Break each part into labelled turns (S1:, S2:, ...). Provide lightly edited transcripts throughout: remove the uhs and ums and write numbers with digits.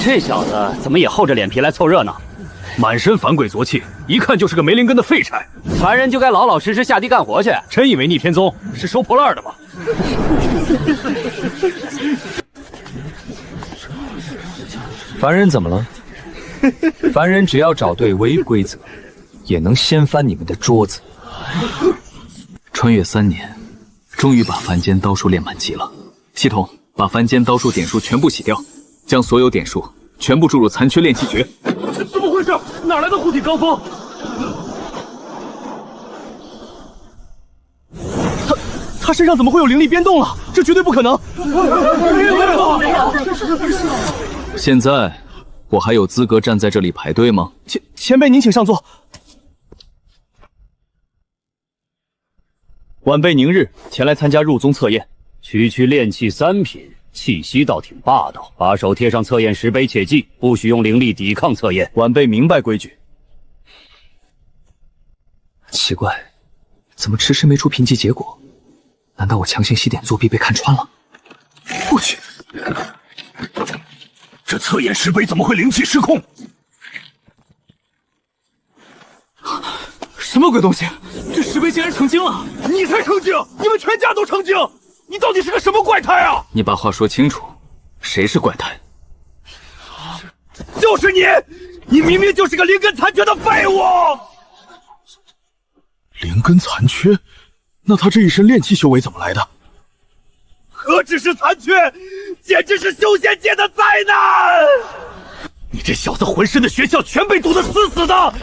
S1: 这小子怎么也厚着脸皮来凑热闹？
S2: 满身反鬼浊气，一看就是个没灵根的废柴。
S1: 凡人就该老老实实下地干活去。
S2: 真以为逆天宗是收破烂的吗？
S3: 凡人怎么了？凡人只要找对违规则，也能掀翻你们的桌子。穿越3年，终于把凡间刀术练满级了。系统把凡间刀术点数全部洗掉，将所有点数全部注入残缺炼气诀。
S2: 怎么回事？哪来的护体罡风？他身上怎么会有灵力变动了？这绝对不可能！
S3: 现在我还有资格站在这里排队吗？
S2: 前辈您请上座。晚辈宁日前来参加入宗测验，
S1: 区区炼气3品，气息倒挺霸道。把手贴上测验石碑，切记不许用灵力抵抗测验。
S2: 晚辈明白规矩。
S3: 奇怪，怎么迟迟没出评级结果？难道我强行洗点作弊被看穿了？我去，
S2: 这测验石碑怎么会灵气失控？
S3: 什么鬼东西？这石碑竟然成精了！
S2: 你才成精！你们全家都成精！你到底是个什么怪胎啊？
S3: 你把话说清楚，谁是怪胎？
S2: 就是你！你明明就是个灵根残缺的废物！灵根残缺？那他这一身炼气修为怎么来的？何止是残缺，简直是修仙界的灾难！你这小子浑身的穴窍全被堵得死死的，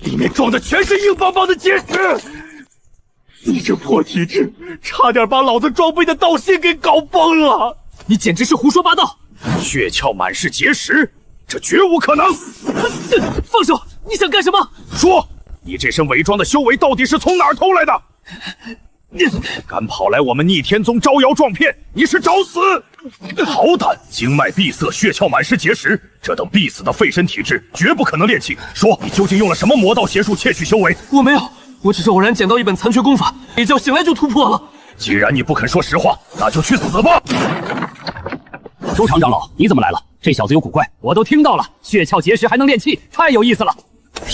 S2: 里面装的全是硬邦邦的结石。你这破体质，差点把老子装备的道心给搞崩了！
S3: 你简直是胡说八道！
S2: 穴窍满是结石，这绝无可能！
S3: 放手！你想干什么？
S2: 说，你这身伪装的修为到底是从哪儿偷来的？你敢跑来我们逆天宗招摇撞骗，你是找死！好胆，经脉闭塞，穴窍满是结石，这等必死的废身体质，绝不可能炼气。说，你究竟用了什么魔道邪术窃取修为？
S3: 我没有，我只是偶然捡到一本残缺功法，一觉醒来就突破了。
S2: 既然你不肯说实话，那就去死吧！
S1: 周常长老，你怎么来了？这小子有古怪，我都听到了。穴窍结石还能炼气，太有意思了。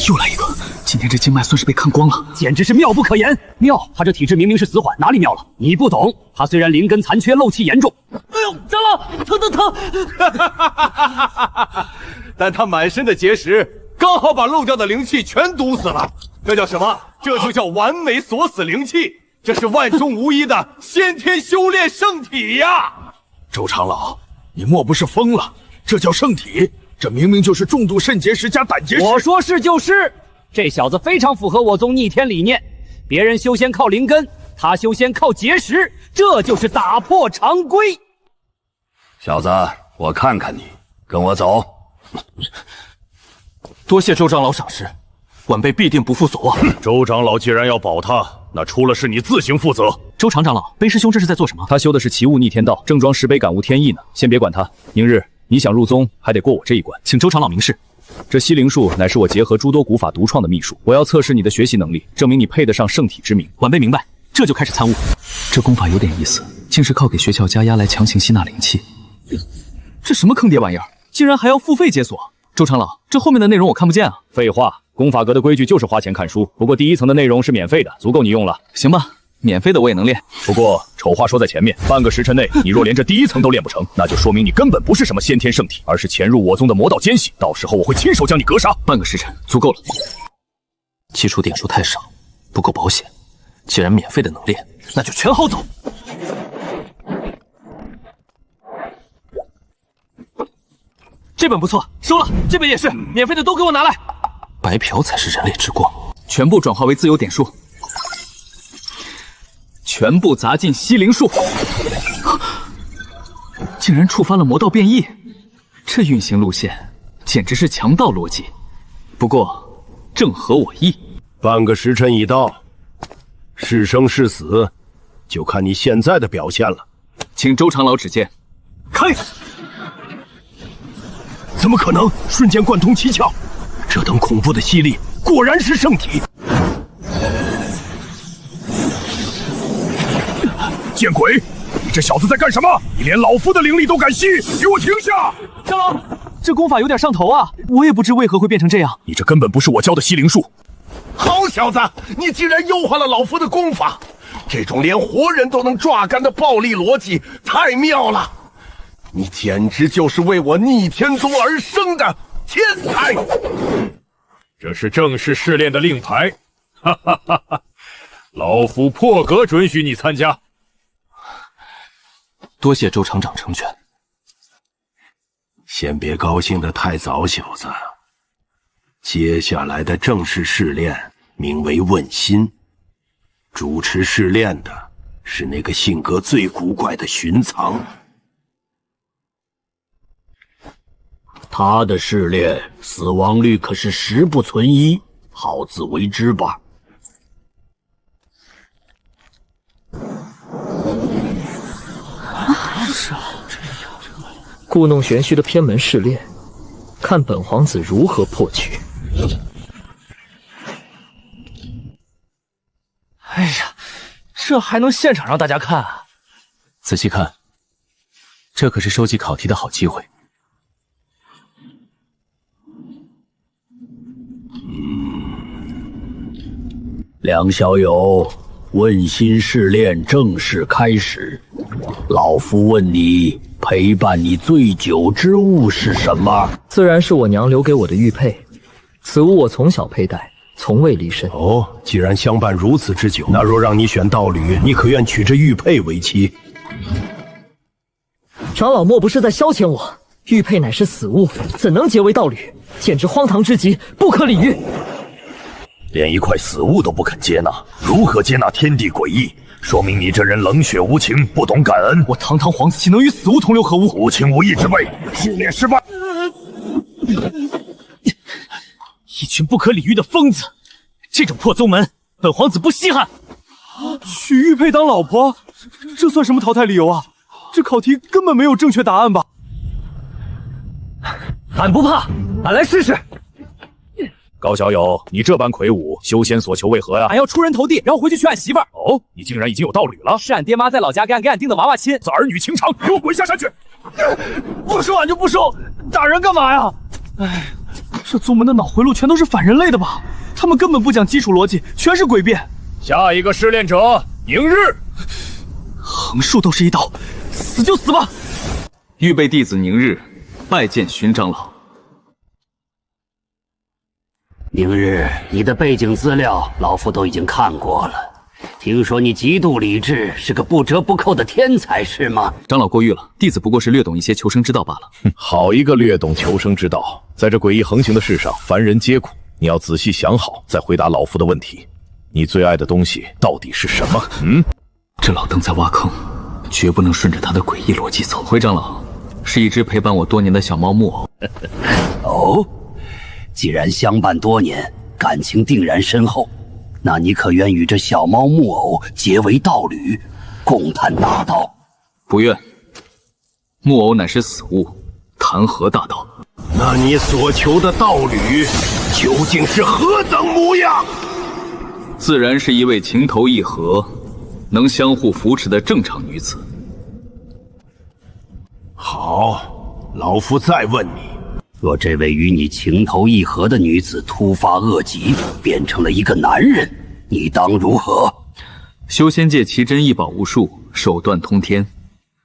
S3: 又来一个，今天这经脉算是被看光了，
S1: 简直是妙不可言。妙，他这体质明明是死缓，哪里妙了？你不懂，他虽然灵根残缺，漏气严重。
S3: 哎呦，长老，疼！
S4: 但他满身的结石，刚好把漏掉的灵气全堵死了。这叫什么？这就叫完美锁死灵气。这是万中无一的先天修炼圣体呀！
S2: 周长老，你莫不是疯了？这叫圣体？这明明就是重度肾结石加胆结石！
S1: 我说是就是，这小子非常符合我宗逆天理念。别人修仙靠灵根，他修仙靠结石，这就是打破常规。
S5: 小子，我看看你，跟我走。
S3: 多谢周长老赏识，晚辈必定不负所望。
S2: 周长老既然要保他，那出了事你自行负责。
S3: 周常长老，卑师兄这是在做什么？
S2: 他修的是奇物逆天道，正装石碑感悟天意呢。先别管他，宁日。你想入宗，还得过我这一关，
S3: 请周长老明示。
S2: 这西灵术乃是我结合诸多古法独创的秘术，我要测试你的学习能力，证明你配得上圣体之名。
S3: 晚辈明白，这就开始参悟。这功法有点意思，竟是靠给穴窍加压来强行吸纳灵气。这什么坑爹玩意儿，竟然还要付费解锁？周长老，这后面的内容我看不见啊。
S2: 废话，功法阁的规矩就是花钱看书，不过第一层的内容是免费的，足够你用了。
S3: 行吧。免费的我也能练，
S2: 不过丑话说在前面，半个时辰内你若连这第一层都练不成，那就说明你根本不是什么先天圣体，而是潜入我宗的魔道奸细。到时候我会亲手将你格杀。
S3: 半个时辰足够了，基础点数太少，不够保险。既然免费的能练，那就全薅走。这本不错，收了。这本也是，免费的都给我拿来。白嫖才是人类之光，全部转化为自由点数。全部砸进西灵术，竟然触发了魔道变异，这运行路线简直是强盗逻辑。不过正合我意。
S5: 半个时辰已到，是生是死，就看你现在的表现了。
S3: 请周长老指见。
S2: 开！怎么可能瞬间贯通七窍？这等恐怖的吸力，果然是圣体。见鬼！这小子在干什么？你连老夫的灵力都敢吸！给我停下！
S6: 长老，这功法有点上头啊，我也不知为何会变成这样。
S2: 你这根本不是我教的吸灵术。
S5: 好小子，你竟然优化了老夫的功法！这种连活人都能榨干的暴力逻辑，太妙了！你简直就是为我逆天宗而生的天才！
S2: 这是正式试炼的令牌，哈哈哈哈！老夫破格准许你参加。
S3: 多谢周厂长成全。
S5: 先别高兴得太早，小子。接下来的正式试炼名为问心，主持试炼的是那个性格最古怪的寻藏。
S7: 他的试炼死亡率可是10不存1，好自为之吧。
S8: 故弄玄虚的偏门试炼，看本皇子如何破局。
S6: 哎呀，这还能现场让大家看啊？
S3: 仔细看，这可是收集考题的好机会。
S7: 梁小友，问心试炼正式开始。老夫问你，陪伴你最久之物是什么？
S8: 自然是我娘留给我的玉佩，此物我从小佩戴，从未离身。
S5: 哦，既然相伴如此之久，那若让你选道侣，你可愿娶这玉佩为妻？
S8: 长老莫不是在消遣我？玉佩乃是死物，怎能结为道侣？简直荒唐之极，不可理喻。
S2: 连一块死物都不肯接纳，如何接纳天地诡异？说明你这人冷血无情，不懂感恩。
S6: 我堂堂皇子岂能与死物同流合污？
S2: 无情无义之辈，试炼失败。
S6: 一群不可理喻的疯子！这种破宗门，本皇子不稀罕。娶玉佩当老婆，这算什么淘汰理由啊？这考题根本没有正确答案吧？
S1: 俺不怕，俺来试试。
S2: 高小友，你这般魁梧，修仙所求为何呀？
S1: 俺要出人头地，然后回去娶俺媳妇儿。
S2: 哦，你竟然已经有道侣了？
S1: 是俺爹妈在老家给俺定的娃娃亲。
S2: 这儿女情长，给我滚下山去！
S6: 不收俺就不收，打人干嘛呀？哎，这宗门的脑回路全都是反人类的吧？他们根本不讲基础逻辑，全是诡辩。
S2: 下一个试炼者，宁日。
S6: 横竖都是一刀，死就死吧。
S3: 预备弟子宁日，拜见荀长老。
S7: 宁日，你的背景资料老夫都已经看过了。听说你极度理智，是个不折不扣的天才，是吗？
S3: 长老过誉了，弟子不过是略懂一些求生之道罢了。
S5: 好一个略懂求生之道！在这诡异横行的世上，凡人皆苦。你要仔细想好，再回答老夫的问题。你最爱的东西到底是什么？
S3: 这老邓在挖坑，绝不能顺着他的诡异逻辑走。回长老，是一只陪伴我多年的小猫木偶。
S7: 哦，既然相伴多年，感情定然深厚，那你可愿与这小猫木偶结为道侣，共探大道？
S3: 不愿。木偶乃是死物，谈何大道？
S5: 那你所求的道侣究竟是何等模样？
S3: 自然是一位情投意合，能相互扶持的正常女子。
S5: 好，老夫再问你，
S7: 若这位与你情投意合的女子突发恶疾，变成了一个男人，你当如何？
S3: 修仙界奇珍异宝无数，手段通天。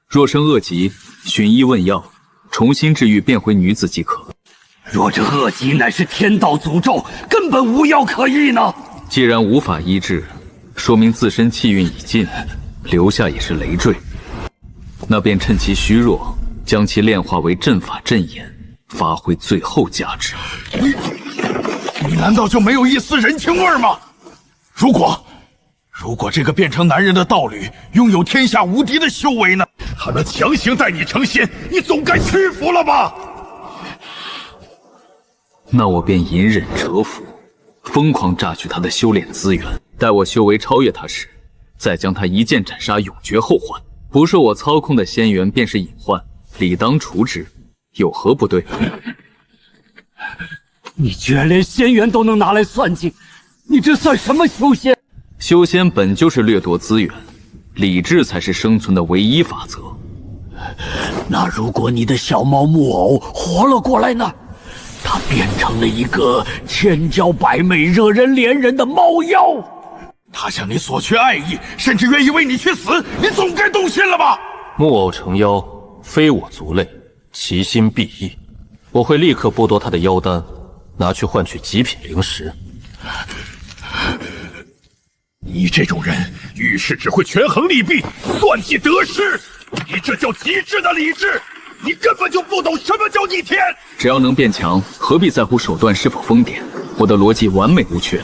S3: 若生恶疾，寻医问药，重新治愈，变回女子即可。
S7: 若这恶疾乃是天道诅咒，根本无药可医呢？
S3: 既然无法医治，说明自身气运已尽，留下也是累赘。那便趁其虚弱，将其炼化为阵法阵眼，发挥最后价值。
S2: 你难道就没有一丝人情味吗？如果这个变成男人的道侣拥有天下无敌的修为呢？他能强行带你成仙，你总该屈服了吧？
S3: 那我便隐忍蛰伏，疯狂榨取他的修炼资源，待我修为超越他时，再将他一剑斩杀，永绝后患。不受我操控的仙缘便是隐患，理当除之，有何不对？
S7: 你居然连仙缘都能拿来算计，你这算什么修仙？
S3: 修仙本就是掠夺资源，理智才是生存的唯一法则。
S7: 那如果你的小猫木偶活了过来呢？它变成了一个千娇百媚、惹人怜人的猫妖。
S5: 他向你索取爱意，甚至愿意为你去死，你总该动心了吧？
S9: 木偶成妖，非我族类，其心必异。我会立刻剥夺他的妖丹，拿去换取极品灵石。
S5: 你这种人遇事只会权衡利弊，算计得失，你这叫极致的理智。你根本就不懂什么叫逆天。
S3: 只要能变强，何必在乎手段是否疯癫？我的逻辑完美无缺。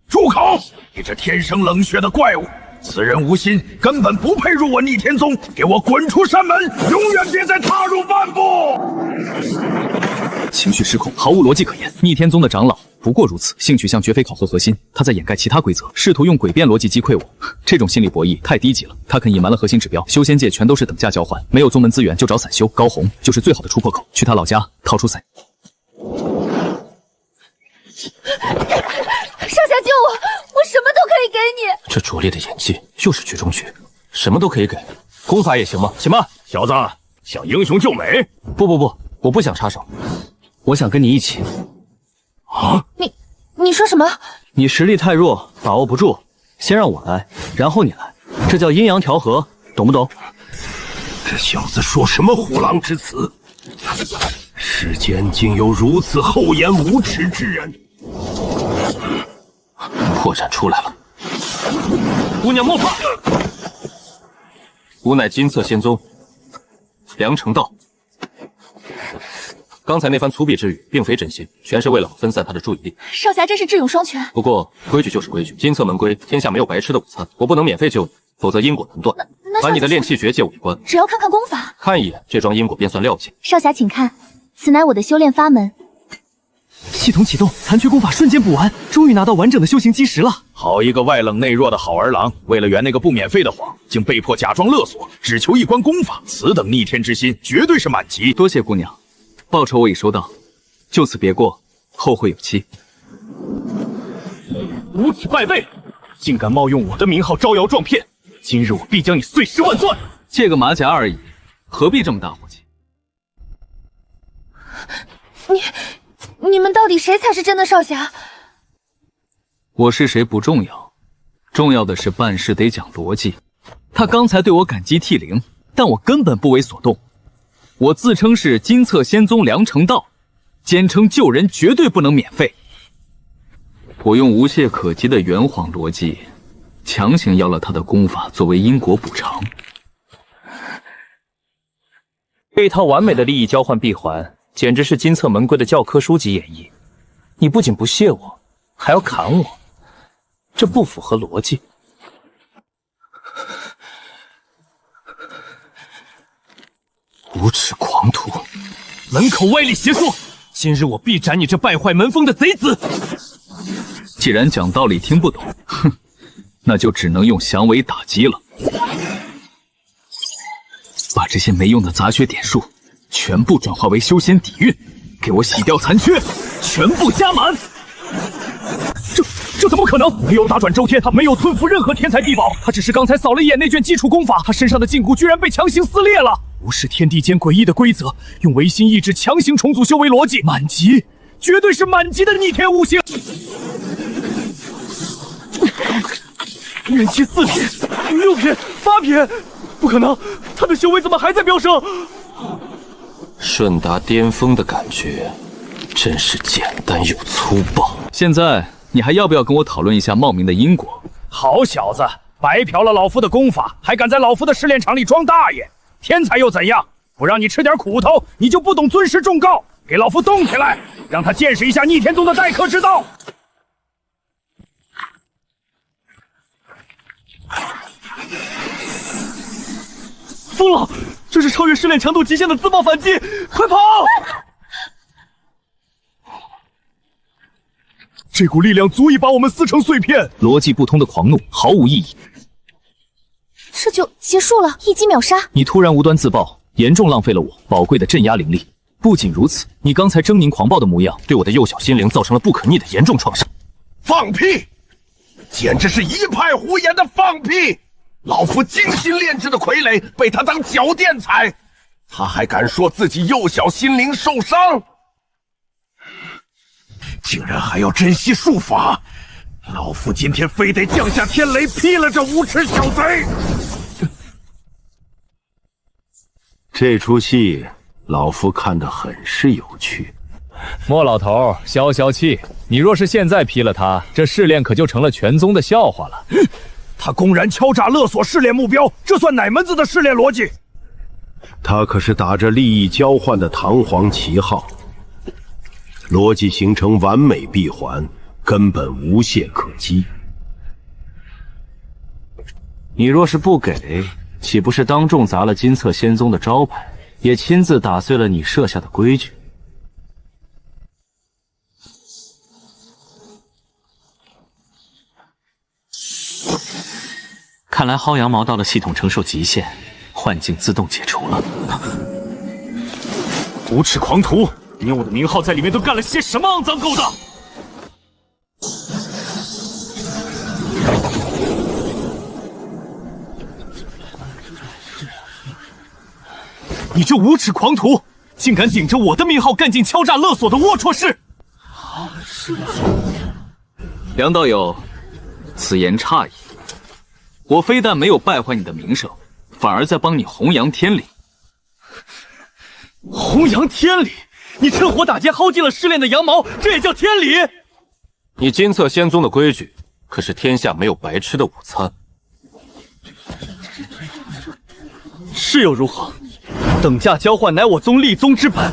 S5: 住口！你这天生冷血的怪物，此人无心，根本不配入我逆天宗。给我滚出山门，永远别再踏入半步！
S3: 情绪失控，毫无逻辑可言。逆天宗的长老不过如此，性取向绝非考核核心，他在掩盖其他规则，试图用诡辩逻辑击溃我。这种心理博弈太低级了，他肯隐瞒了核心指标。修仙界全都是等价交换，没有宗门资源就找散修，高红就是最好的突破口。去他老家掏出散。
S10: 少侠救我，我什么都可以给你。
S9: 这拙劣的演技又是局中局，什么都可以给，功法也行吗？行吗？
S5: 小子，想英雄救美？
S9: 不，我不想插手，我想跟你一起。
S5: 啊！
S10: 你说什么？
S9: 你实力太弱，把握不住，先让我来，然后你来，这叫阴阳调和，懂不懂？
S5: 这小子说什么虎狼之词？世间竟有如此厚颜无耻之人！
S9: 破绽出来了，姑娘莫怕，吾乃金色仙宗梁成道。刚才那番粗鄙之语，并非真心，全是为了分散他的注意力。
S10: 少侠真是智勇双全。
S9: 不过规矩就是规矩，金色门规，天下没有白吃的午餐，我不能免费救你，否则因果难断。把你的炼气诀借我一关，
S10: 只要看看功法，
S9: 看一眼这桩因果便算了解。
S10: 少侠请看，此乃我的修炼法门。
S6: 系统启动，残缺功法瞬间补完，终于拿到完整的修行基石了。
S2: 好一个外冷内弱的好儿郎，为了圆那个不免费的谎，竟被迫假装勒索，只求一关功法。此等逆天之心，绝对是满级。
S3: 多谢姑娘，报酬我已收到，就此别过，后会有期。
S6: 无耻败类，竟敢冒用我的名号招摇撞骗！今日我必将你碎尸万段！
S3: 借个马甲而已，何必这么大火气？
S10: 你们到底谁才是真的少侠？
S3: 我是谁不重要，重要的是办事得讲逻辑。他刚才对我感激涕零，但我根本不为所动。我自称是金策仙宗梁成道，坚称救人绝对不能免费。我用无懈可击的圆谎逻辑，强行要了他的功法作为因果补偿。
S1: 这一套完美的利益交换闭环，简直是金策门规的教科书级演绎。你不仅不谢我，还要砍我，这不符合逻辑。
S9: 无耻狂徒，
S6: 门口歪理邪说，今日我必斩你这败坏门风的贼子！
S3: 既然讲道理听不懂，哼，那就只能用降维打击了。把这些没用的杂学点数全部转化为修仙底蕴，给我洗掉残缺，全部加满。
S6: 这怎么可能？没有打转周天，他没有吞服任何天才地宝，他只是刚才扫了一眼那卷基础功法，他身上的禁锢居然被强行撕裂了。无视天地间诡异的规则，用唯心意志强行重组修为逻辑，满级，绝对是满级的逆天五行。元气4品、6品、8品，不可能！他的修为怎么还在飙升？
S9: 顺达巅峰的感觉，真是简单又粗暴。
S3: 现在你还要不要跟我讨论一下冒名的因果？
S1: 好小子，白嫖了老夫的功法，还敢在老夫的试炼场里装大爷！天才又怎样？不让你吃点苦头，你就不懂尊师重告！给老夫动起来，让他见识一下逆天宗的待客之道！
S6: 疯了！这是超越试炼强度极限的自爆反击！快跑！这股力量足以把我们撕成碎片。
S3: 逻辑不通的狂怒毫无意义。
S10: 这就结束了，一击秒杀。
S3: 你突然无端自爆，严重浪费了我宝贵的镇压灵力。不仅如此，你刚才狰狞狂暴的模样，
S9: 对我的幼小心灵造成了不可逆的严重创伤。
S5: 放屁！简直是一派胡言的放屁！老夫精心炼制的傀儡被他当脚垫踩，他还敢说自己幼小心灵受伤，竟然还要珍惜术法！老夫今天非得降下天雷劈了这无耻小贼！
S7: 这出戏老夫看得很是有趣。
S3: 莫老头，消消气，你若是现在劈了他，这试炼可就成了全宗的笑话了。
S1: 他公然敲诈勒索试炼目标，这算哪门子的试炼逻辑？
S7: 他可是打着利益交换的堂皇旗号，逻辑形成完美闭环，根本无懈可击。
S9: 你若是不给，岂不是当众砸了金策仙宗的招牌，也亲自打碎了你设下的规矩？看来薅羊毛到了系统承受极限，幻境自动解除了。
S6: 无耻狂徒，你我的名号在里面都干了些什么肮脏勾当？你这无耻狂徒，竟敢顶着我的名号干尽敲诈勒索的龌龊事！
S3: 梁道友，此言差矣。我非但没有败坏你的名声，反而在帮你弘扬天理。
S6: 弘扬天理？你趁火打劫薅尽了失炼的羊毛，这也叫天理？
S9: 你金策仙宗的规矩，可是天下没有白吃的午餐。
S6: 是又如何？等价交换乃我宗立宗之本。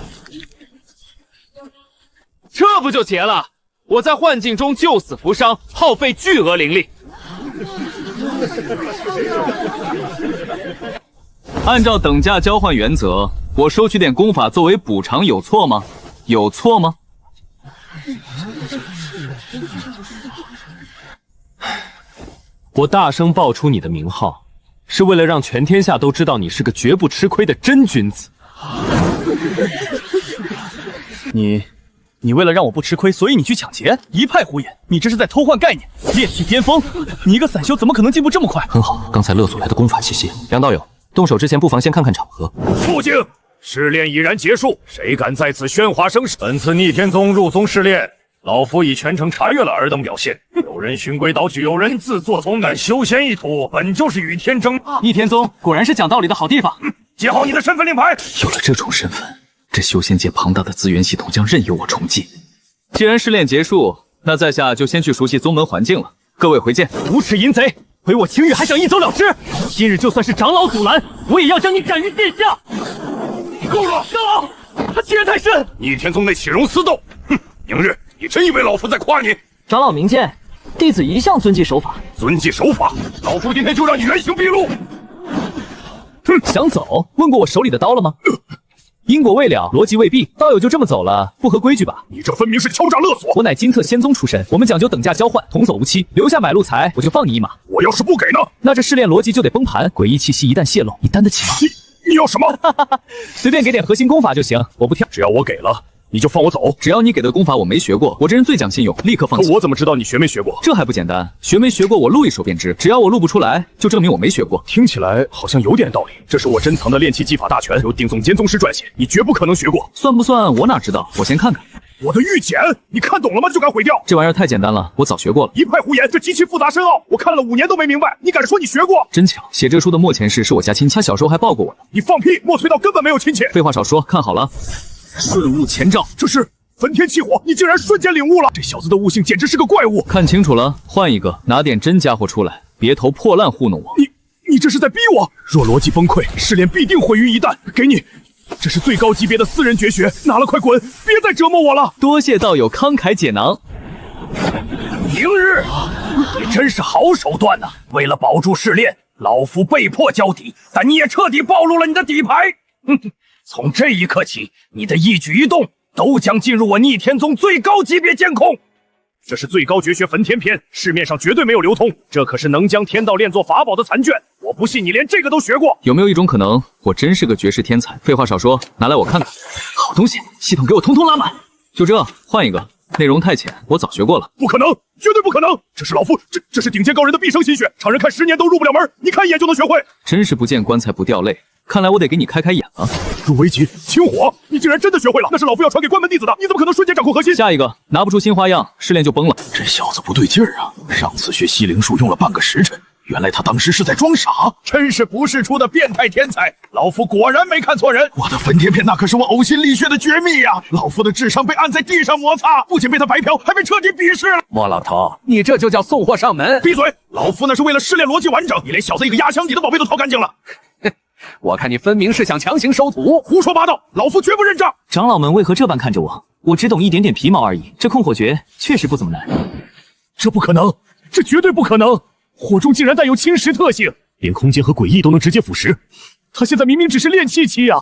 S3: 这不就结了？我在幻境中救死扶伤，耗费巨额灵力。按照等价交换原则，我收取点功法作为补偿，有错吗？有错吗？
S6: 我大声报出你的名号，是为了让全天下都知道你是个绝不吃亏的真君子。你为了让我不吃亏，所以你去抢劫，一派胡言！你这是在偷换概念，炼气巅峰！你一个散修怎么可能进步这么快？
S9: 很好，刚才勒索来的功法气息。梁道友，动手之前不妨先看看场合。
S1: 肃静！试炼已然结束，谁敢在此喧哗生事？本次逆天宗入宗试炼，老夫已全程查阅了尔等表现，有人循规蹈矩，有人自作聪明，修仙一途本就是与天争。
S6: 逆天宗果然是讲道理的好地方。
S1: 接好你的身份令牌。
S3: 有了这种身份，这修仙界庞大的资源系统将任由我重建。既然试炼结束，那在下就先去熟悉宗门环境了。各位回见。
S6: 无耻淫贼，毁我情誉还想一走了之！今日就算是长老阻拦，我也要将你斩于殿下！够了，长老，他欺人太甚！
S1: 逆天宗内岂容私斗？哼！明日你真以为老夫在夸你？
S8: 长老明鉴，弟子一向遵纪守法。
S1: 遵纪守法，老夫今天就让你原形毕露！
S6: 哼，想走？问过我手里的刀了吗？因果未了，逻辑未毕，道友就这么走了，不合规矩吧？
S1: 你这分明是敲诈勒索！
S6: 我乃金策仙宗出身，我们讲究等价交换，童叟无欺，留下买路财，我就放你一马。
S1: 我要是不给呢？
S6: 那这试炼逻辑就得崩盘，诡异气息一旦泄露，你担得起吗？
S1: 你要什么？
S6: 随便给点核心功法就行，我不挑。
S1: 只要我给了，你就放我走。
S3: 只要你给的功法我没学过，我这人最讲信用，立刻放弃。
S1: 可我怎么知道你学没学过？
S3: 这还不简单，学没学过我录一手便知。只要我录不出来，就证明我没学过。
S1: 听起来好像有点道理。这是我珍藏的炼气技法大全，由定宗监宗师撰写，你绝不可能学过。
S3: 算不算我哪知道？我先看看。
S1: 我的玉简，你看懂了吗？就敢毁掉？
S3: 这玩意儿太简单了，我早学过了。
S1: 一派胡言，这极其复杂深奥，我看了5年都没明白，你敢说你学过？
S3: 真巧，写这书的莫前世是我家亲戚，他小时候还抱过我呢。
S1: 你放屁！莫催道根本没有亲戚。
S3: 废话少说，看好了，
S1: 顺悟前兆，这是焚天气火，你竟然瞬间领悟了！这小子的悟性简直是个怪物。
S3: 看清楚了，换一个，拿点真家伙出来，别投破烂糊弄我。
S1: 你这是在逼我！若逻辑崩溃，试炼必定毁于一旦。给你。这是最高级别的私人绝学，拿了快滚，别再折磨我了！
S6: 多谢道友慷慨解囊。
S1: 明日，你真是好手段呐！为了保住试炼，老夫被迫交底，但你也彻底暴露了你的底牌。从这一刻起，你的一举一动都将进入我逆天宗最高级别监控。这是最高绝学焚天篇，市面上绝对没有流通。这可是能将天道炼作法宝的残卷，我不信你连这个都学过。
S3: 有没有一种可能，我真是个绝世天才？废话少说，拿来我看看。好东西，系统给我通通拉满。就这，换一个。内容太浅，我早学过了。
S1: 不可能，绝对不可能！这是老夫，这是顶尖高人的毕生心血，常人看10年都入不了门，你看一眼就能学会。
S3: 真是不见棺材不掉泪，看来我得给你开开眼了。
S1: 入围级清火，你竟然真的学会了？那是老夫要传给关门弟子的，你怎么可能瞬间掌控核心？
S3: 下一个拿不出新花样，试炼就崩了。
S2: 这小子不对劲儿啊！上次学西灵术用了半个时辰。 原来他当时是在装傻，
S1: 真是不世出的变态天才！老夫果然没看错人。
S2: 我的焚天片那可是我呕心沥血的绝密呀！老夫的智商被按在地上摩擦，不仅被他白嫖，还被彻底鄙视了。
S5: 莫老头，你这就叫送货上门！
S1: 闭嘴！老夫那是为了试炼逻辑完整，你连小子一个压箱底的宝贝都掏干净了。
S5: 我看你分明是想强行收徒，
S1: 胡说八道！老夫绝不认账。
S8: 长老们为何这般看着我？我只懂一点点皮毛而已。这控火诀确实不怎么难。
S1: 这不可能，这绝对不可能！ 火中竟然带有侵蚀特性，连空间和诡异都能直接腐蚀。他现在明明只是炼气期呀，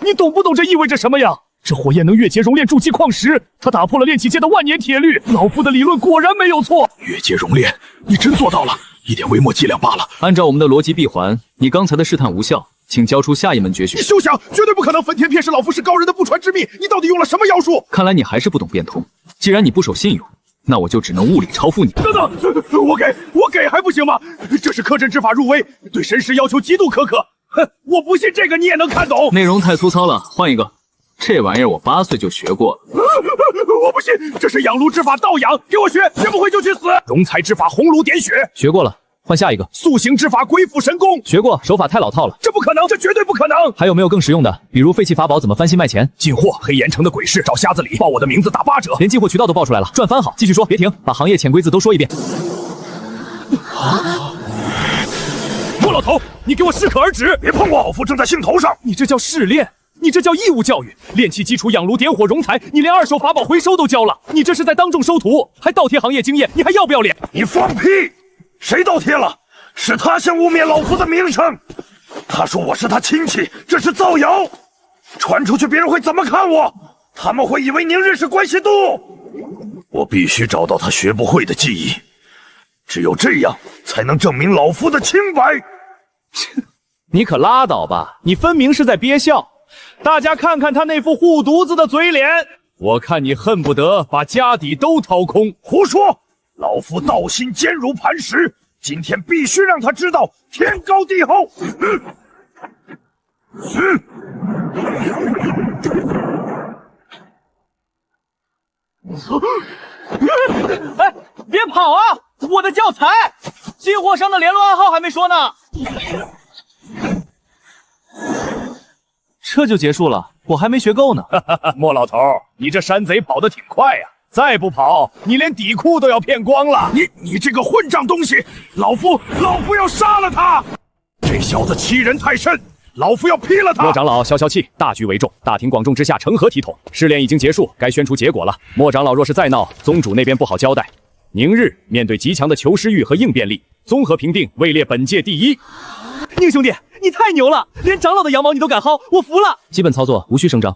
S1: 你懂不懂这意味着什么呀？这火焰能越阶熔炼筑基矿石，他打破了炼气界的万年铁律。老夫的理论果然没有错。
S2: 越阶熔炼，你真做到了，一点微末伎俩罢了。
S3: 按照我们的逻辑闭环，你刚才的试探无效，请交出下一门绝学。
S1: 你休想，绝对不可能！焚天片是老夫是高人的不传之秘，你到底用了什么妖术？
S3: 看来你还是不懂变通。既然你不守信用。 那我就只能物理超负你。
S1: 等等，我给还不行吗？这是克阵之法入微，对神识要求极度苛刻。哼，我不信这个你也能看懂。
S3: 内容太粗糙了，换一个。这玩意儿我8岁就学过了。
S1: 我不信，这是养炉之法倒养，给我学，学不会就去死。熔彩之法红炉点血，
S3: 学过了。 换下一个
S1: 塑形之法鬼斧神工，
S3: 学过，手法太老套了。
S1: 这不可能，这绝对不可能。
S3: 还有没有更实用的？比如废弃法宝怎么翻新卖钱？
S1: 进货，黑岩城的鬼市找瞎子李，报我的名字打8折，
S3: 连进货渠道都报出来了，赚翻好。继续说，别停，把行业潜规则都说一遍。
S1: 莫老头，你给我适可而止，别碰我，老夫正在兴头上。你这叫试炼，你这叫义务教育。炼气基础养炉点火熔材，你连2手法宝回收都教了，你这是在当众收徒，还倒贴行业经验，你还要不要脸？
S2: 你放屁！ 谁倒贴了？是他先污蔑老夫的名声。他说我是他亲戚，这是造谣。传出去，别人会怎么看我？他们会以为您认识关系度。我必须找到他学不会的技艺，只有这样才能证明老夫的清白。
S1: 你可拉倒吧！你分明是在憋笑。大家看看他那副护犊子的嘴脸，我看你恨不得把家底都掏空。
S2: 胡说！ 老夫道心坚如磐石，今天必须让他知道天高地厚。
S8: 哎，别跑啊！我的教材，进货商的联络暗号还没说呢。这就结束了，我还没学够呢。
S1: 莫老头，你这山贼跑得挺快呀！ 再不跑，你连底裤都要骗光了！你这个混账东西，老夫要杀了他！这小子欺人太甚，老夫要劈了他！
S11: 莫长老消消气，大局为重，大庭广众之下成何体统？试炼已经结束，该宣出结果了。莫长老若是再闹，宗主那边不好交代。宁日面对极强的求师欲和应变力，综合评定位列本届第1。
S8: 宁兄弟，你太牛了，连长老的羊毛你都敢薅，我服了！
S3: 基本操作无需声张，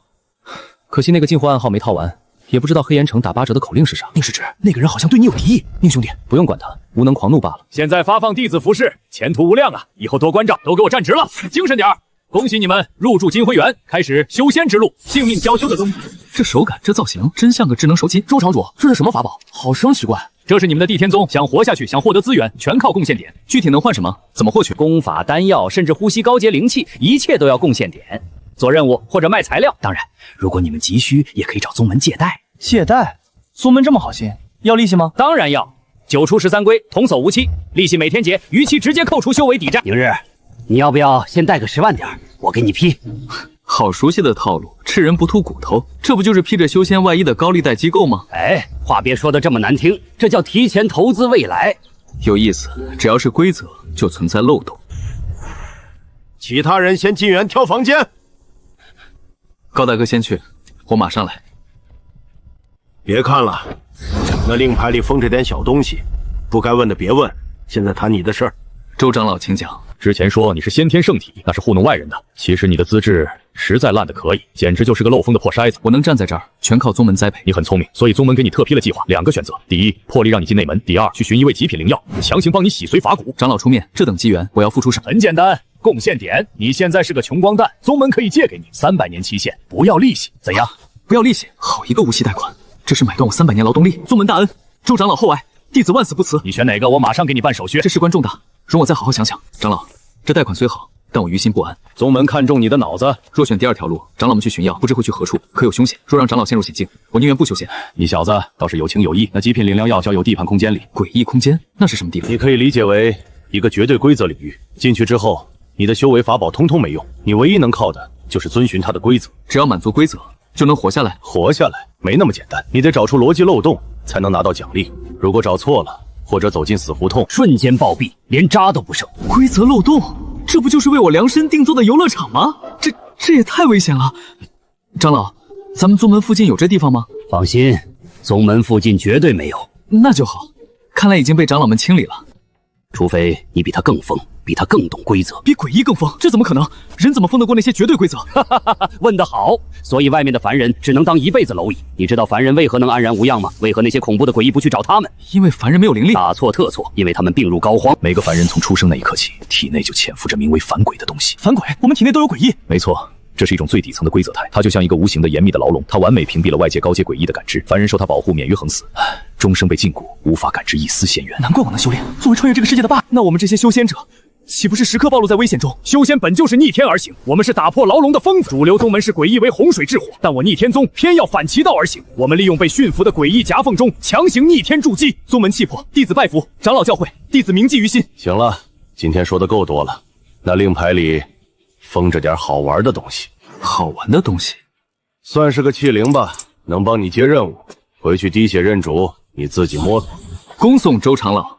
S3: 可惜那个进货暗号没套完。 也不知道黑岩城打8折的口令是啥。
S8: 宁世之，那个人好像对你有敌意。宁兄弟，
S3: 不用管他，无能狂怒罢了。
S11: 现在发放弟子服饰，前途无量啊！以后多关照，都给我站直了，精神点儿！恭喜你们入驻金辉园，开始修仙之路。性命交修的宗主，
S3: 这手感，这造型，真像个智能手机。
S8: 周场主，这是什么法宝？好生奇怪。
S11: 这是你们的地天宗，想活下去，想获得资源，全靠贡献点。
S3: 具体能换什么？怎么获取？
S11: 功法、丹药，甚至呼吸高阶灵气，一切都要贡献点。做任务或者卖材料。
S8: 当然，如果你们急需，也可以找宗门借贷。
S6: 借贷？宗门这么好心，要利息吗？
S11: 当然要，9出13归，童叟无欺，利息每天结，逾期直接扣除修为抵债。
S8: 宁日，你要不要先贷个10万点，我给你批？
S3: 好熟悉的套路，吃人不吐骨头，这不就是披着修仙外衣的高利贷机构吗？
S8: 哎，话别说的这么难听，这叫提前投资未来。
S3: 有意思，只要是规则，就存在漏洞。
S5: 其他人先进园挑房间。
S3: 高大哥先去，我马上来。
S5: 别看了，那令牌里封着点小东西，不该问的别问。现在谈你的事儿，
S3: 周长老，请讲。
S11: 之前说你是先天圣体，那是糊弄外人的。其实你的资质实在烂的可以，简直就是个漏风的破筛子。
S3: 我能站在这儿，全靠宗门栽培。
S11: 你很聪明，所以宗门给你特批了计划，2个选择：第一，破例让你进内门；第二，去寻一味极品灵药，强行帮你洗髓法骨。
S3: 长老出面，这等机缘，我要付出什么？
S11: 很简单，贡献点。你现在是个穷光蛋，宗门可以借给你300年期限，不要利息，怎样？
S3: 不要利息，好一个无息贷款。这是买断我300年劳动力。宗门大恩，周长老厚爱，弟子万死不辞。
S11: 你选哪个？我马上给你办手续。
S3: 这事关重大，容我再好好想想。长老，这贷款虽好，但我于心不安。
S11: 宗门看中你的脑子，
S3: 若选第2条路，长老们去寻药，不知会去何处，可有凶险。若让长老陷入险境，我宁愿不修仙。
S11: 你小子倒是有情有义。那极品灵疗药交由地盘空间里。
S3: 诡异空间，那是什么地方？
S11: 你可以理解为一个绝对规则领域。进去之后，你的修为法宝通通没用，你唯一能靠的就是遵循它的规则。
S3: 只要满足规则，就能活下来。
S11: 活下来没那么简单，你得找出逻辑漏洞，才能拿到奖励。如果找错了，或者走进死胡同，
S7: 瞬间暴毙，连渣都不剩。
S3: 规则漏洞，这不就是为我量身定做的游乐场吗？这也太危险了。长老，咱们宗门附近有这地方吗？
S7: 放心，宗门附近绝对没有。
S3: 那就好，看来已经被长老们清理了。
S7: 除非你比他更疯，比他更懂规则。
S3: 比诡异更疯，这怎么可能？人怎么疯得过那些绝对规则？
S7: 问得好，所以外面的凡人只能当一辈子蝼蚁。你知道凡人为何能安然无恙吗？为何那些恐怖的诡异不去找他们？
S3: 因为凡人没有灵力。
S7: 大错特错，因为他们病入膏肓。
S11: 每个凡人从出生那一刻起，体内就潜伏着名为凡鬼的东西。
S3: 凡鬼？我们体内都有诡异？
S11: 没错。这是一种最底层的规则态，它就像一个无形的严密的牢笼，它完美屏蔽了外界高阶诡异的感知，凡人受它保护，免于横死，终生被禁锢，无法感知一丝仙缘。
S3: 难怪我能修炼，作为穿越这个世界的霸，那我们这些修仙者，岂不是时刻暴露在危险中？
S11: 修仙本就是逆天而行，我们是打破牢笼的疯子。主流宗门是诡异为洪水之火，但我逆天宗偏要反其道而行，我们利用被驯服的诡异夹缝中强行逆天筑基。
S3: 宗门气魄，弟子拜服，长老教诲，弟子铭记于心。
S11: 行了，今天说的够多了，那令牌里封着点好玩的东西。
S3: 好玩的东西，
S11: 算是个器灵吧，能帮你接任务。回去滴血认主，你自己摸索。
S3: 恭送周长老。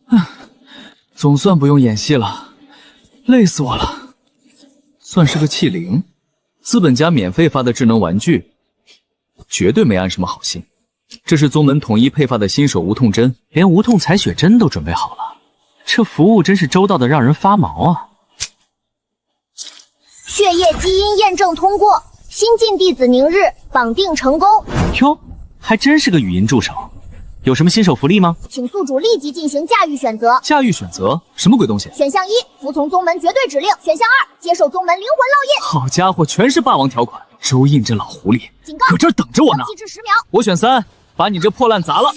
S3: 哼，总算不用演戏了，累死我了。算是个器灵，资本家免费发的智能玩具，绝对没安什么好心。这是宗门统一配发的新手无痛针，连无痛采血针都准备好了，这服务真是周到的让人发毛啊！
S10: 血液基因验证通过，新晋弟子宁日绑定成功。
S3: 哟，还真是个语音助手。有什么新手福利吗？
S10: 请宿主立即进行驾驭选择。
S3: 驾驭选择？什么鬼东西？
S10: 选项1，服从宗门绝对指令；选项2，接受宗门灵魂烙印。
S3: 好家伙，全是霸王条款，周印这老狐狸
S10: 警告，
S3: 搁这儿等着我呢。
S10: 计时10秒。
S3: 我选3，把你这破烂砸了。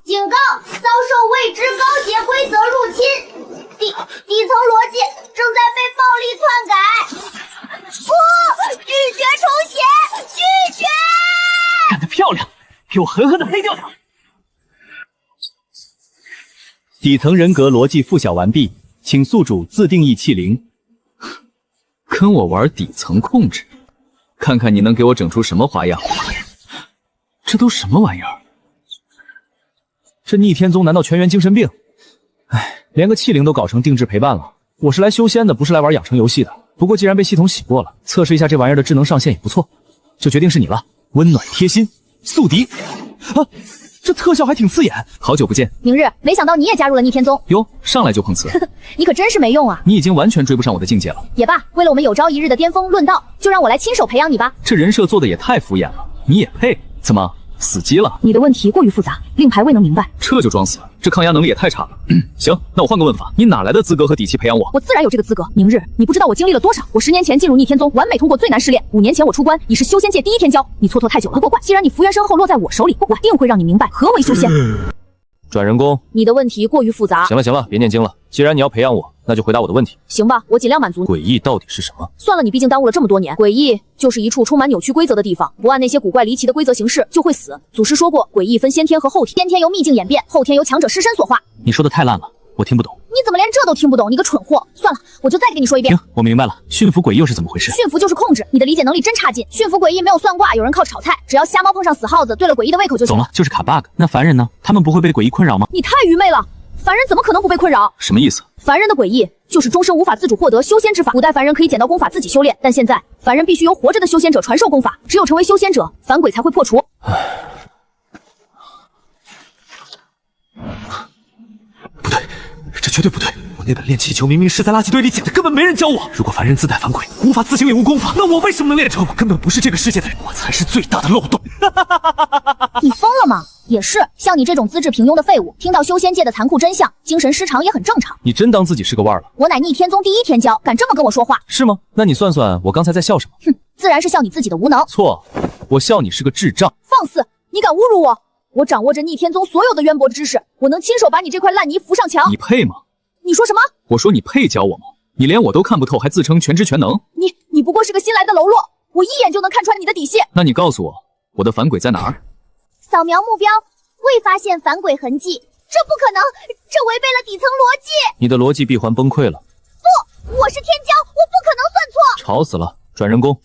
S10: 警告，遭受未知高阶规则入侵，底层逻辑正在被暴力篡改。拒绝重写，拒绝！
S3: 干得漂亮，给我狠狠的黑掉他！
S6: 底层人格逻辑附小完毕，请宿主自定义器灵。
S3: 跟我玩底层控制，看看你能给我整出什么花样。这都什么玩意儿？
S6: 这逆天宗难道全员精神病？哎，连个器灵都搞成定制陪伴了。我是来修仙的，不是来玩养成游戏的。不过既然被系统洗过了，测试一下这玩意儿的智能上限也不错，就决定是你了。温暖贴心，宿敌。啊，这特效还挺刺眼。
S3: 好久不见，
S10: 明日，没想到你也加入了逆天宗。
S3: 哟，上来就碰瓷。
S10: 你可真是没用啊！
S3: 你已经完全追不上我的境界了。
S10: 也罢，为了我们有朝一日的巅峰论道，就让我来亲手培养你吧。
S3: 这人设做的也太敷衍了，你也配？怎么？死机了？
S10: 你的问题过于复杂，令牌未能明白。
S3: 这就装死，这抗压能力也太差了。行，那我换个问法，你哪来的资格和底气培养我？
S10: 我自然有这个资格。明日，你不知道我经历了多少。我10年前进入逆天宗，完美通过最难试炼。5年前我出关，已是修仙界第1天骄。你蹉跎太久了，不过既然你福缘深厚落在我手里，我定会让你明白何为修仙。
S11: 转人工，
S10: 你的问题过于复杂。
S11: 行了行了，别念经了。既然你要培养我，那就回答我的问题。
S10: 行吧，我尽量满足你。
S11: 诡异到底是什么？
S10: 算了，你毕竟耽误了这么多年。诡异就是一处充满扭曲规则的地方，不按那些古怪离奇的规则行事就会死。祖师说过，诡异分先天和后天，先天由秘境演变，后天由强者尸身所化。
S3: 你说的太烂了，我听不懂。
S10: 你怎么连这都听不懂？你个蠢货！算了，我就再给你说一遍。
S3: 行，我明白了，驯服诡异又是怎么回事？
S10: 驯服就是控制，你的理解能力真差劲。驯服诡异没有算卦，有人靠炒菜，只要瞎猫碰上死耗子，对了诡异的胃口就行。
S3: 懂了，就是卡 bug。那凡人呢？他们不会被诡异困扰吗？
S10: 你太愚昧了，凡人怎么可能不被困扰？
S3: 什么意思？
S10: 凡人的诡异就是终生无法自主获得修仙之法。古代凡人可以捡到功法自己修炼，但现在凡人必须由活着的修仙者传授功法，只有成为修仙者，凡鬼才会破除。
S6: 不对，这绝对不对！我那本炼气球明明是在垃圾堆里捡的，根本没人教我。如果凡人自带凡鬼，无法自行领悟功法，那我为什么能练成？我根本不是这个世界的人，我才是最大的漏洞。
S10: 你疯了吗？也是，像你这种资质平庸的废物，听到修仙界的残酷真相，精神失常也很正常。
S6: 你真当自己是个腕儿了？
S10: 我乃逆天宗第1天骄，敢这么跟我说话？
S6: 是吗？那你算算我刚才在笑什么？
S10: 哼，
S12: 自然是笑你自己的无能。
S3: 错，我笑你是个智障。
S12: 放肆！你敢侮辱我！我掌握着逆天宗所有的渊博知识，我能亲手把你这块烂泥扶上墙。
S3: 你配吗？
S12: 你说什么？
S3: 我说你配教我吗？你连我都看不透，还自称全知全能？
S12: 你不过是个新来的喽啰，我一眼就能看穿你的底细。
S3: 那你告诉我，我的反鬼在哪儿？
S10: 扫描目标，未发现反鬼痕迹。这不可能，这违背了底层逻辑。
S3: 你的逻辑闭环崩溃了。
S10: 不，我是天骄，我不可能算错。
S3: 吵死了，转人工。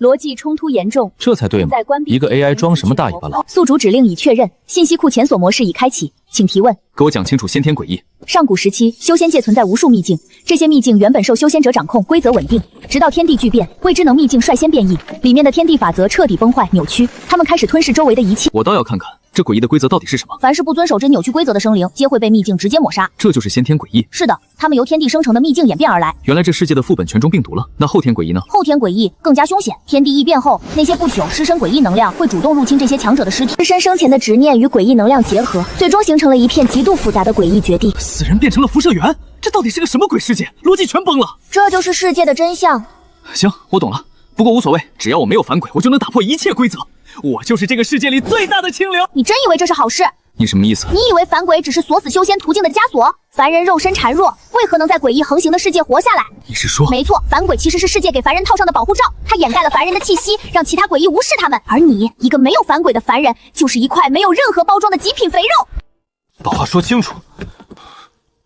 S12: 逻辑冲突严重，
S3: 这才对嘛！一个 AI 装什么大尾巴了？
S12: 宿主指令已确认，信息库检索模式已开启，请提问。
S3: 给我讲清楚先天诡异。
S12: 上古时期，修仙界存在无数秘境，这些秘境原本受修仙者掌控，规则稳定。直到天地巨变，未知能秘境率先变异，里面的天地法则彻底崩坏扭曲，他们开始吞噬周围的一切。
S3: 我倒要看看这诡异的规则到底是什么。
S12: 凡是不遵守这扭曲规则的生灵，皆会被秘境直接抹杀。
S3: 这就是先天诡异。
S12: 是的，他们由天地生成的秘境演变而来。
S3: 原来这世界的副本全中病毒了。那后天诡异呢？
S12: 后天诡异更加凶险。天地异变后，那些不朽尸身诡异能量会主动入侵这些强者的尸体，尸身生前的执念与诡异能量结合，最终形成了一片极度复杂的诡异绝地。
S6: 死人变成了辐射源，这到底是个什么鬼世界？逻辑全崩了。
S12: 这就是世界的真相。
S6: 行，我懂了。不过无所谓，只要我没有反鬼，我就能打破一切规则。我就是这个世界里最大的清流。
S12: 你真以为这是好事？
S3: 你什么意思？
S12: 你以为反鬼只是锁死修仙途径的枷锁？凡人肉身孱弱，为何能在诡异横行的世界活下来？
S3: 你是说？
S12: 没错，反鬼其实是世界给凡人套上的保护罩，它掩盖了凡人的气息，让其他诡异无视他们。而你，一个没有反鬼的凡人，就是一块没有任何包装的极品肥肉。
S9: 把话说清楚，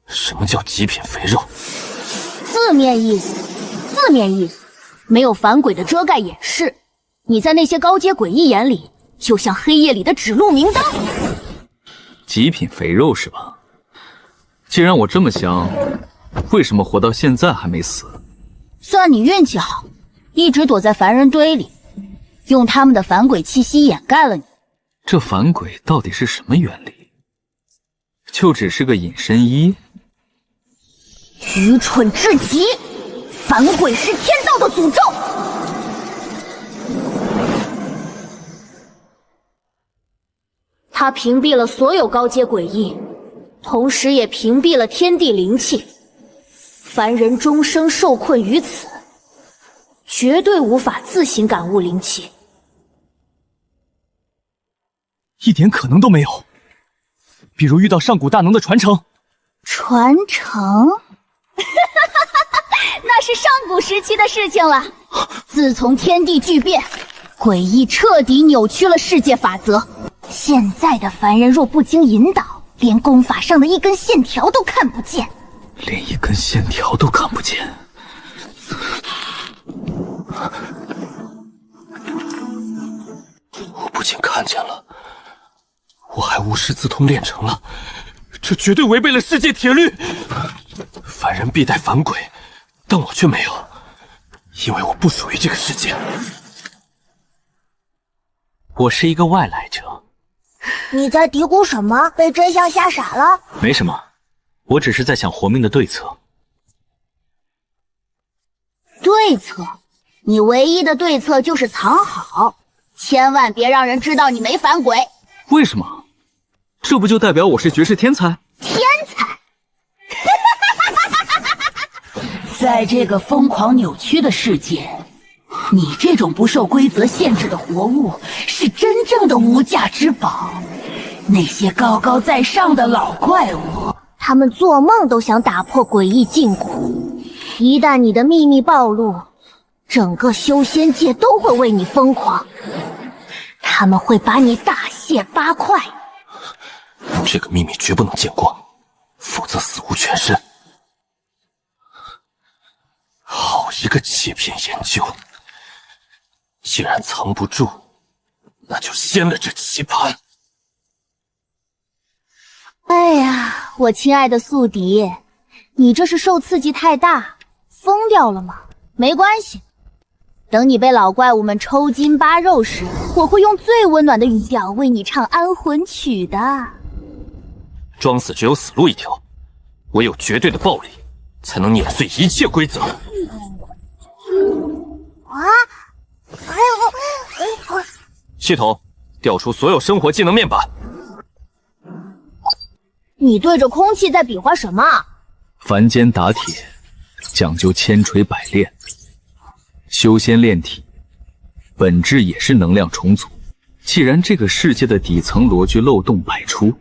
S9: 什么叫极品肥肉？
S10: 字面意思，字面意思，没有反鬼的遮盖掩饰，你在那些高阶诡异眼里，就像黑夜里的指路明灯。
S3: 极品肥肉是吧？既然我这么香，为什么活到现在还没死？
S10: 算你运气好，一直躲在凡人堆里，用他们的反鬼气息掩盖了你。
S3: 这反鬼到底是什么原理？就只是个隐身衣？
S10: 愚蠢至极！反鬼是天道的诅咒。它屏蔽了所有高阶诡异，同时也屏蔽了天地灵气。凡人终生受困于此，绝对无法自行感悟灵气。
S6: 一点可能都没有。比如遇到上古大能的传承。
S10: 传承？那是上古时期的事情了。自从天地巨变，诡异彻底扭曲了世界法则。现在的凡人若不经引导，连功法上的一根线条都看不见。
S3: 连一根线条都看不见。
S9: 我不仅看见了，我还无师自通练成了，这绝对违背了世界铁律。凡人必带反鬼，但我却没有，因为我不属于这个世界。
S3: 我是一个外来者。
S10: 你在嘀咕什么？被真相吓傻了？
S3: 没什么，我只是在想活命的对策。
S10: 对策？你唯一的对策就是藏好，千万别让人知道你没反鬼。
S3: 为什么？这不就代表我是绝世天才？
S10: 天才？在这个疯狂扭曲的世界，你这种不受规则限制的活物是真正的无价之宝。那些高高在上的老怪物，他们做梦都想打破诡异禁锢。一旦你的秘密暴露，整个修仙界都会为你疯狂，他们会把你大卸八块。
S9: 这个秘密绝不能见光，否则死无全身。好一个欺骗研究！既然藏不住，那就掀了这棋盘。
S10: 哎呀，我亲爱的宿敌，你这是受刺激太大，疯掉了吗？没关系，等你被老怪物们抽筋扒肉时，我会用最温暖的语调为你唱安魂曲的。
S9: 装死只有死路一条，唯有绝对的暴力，才能碾碎一切规则。系统调出所有生活技能面板。
S10: 你对着空气在比划什么？
S3: 凡间打铁，讲究千锤百炼。修仙炼体本质也是能量重组。既然这个世界的底层逻辑漏洞百出，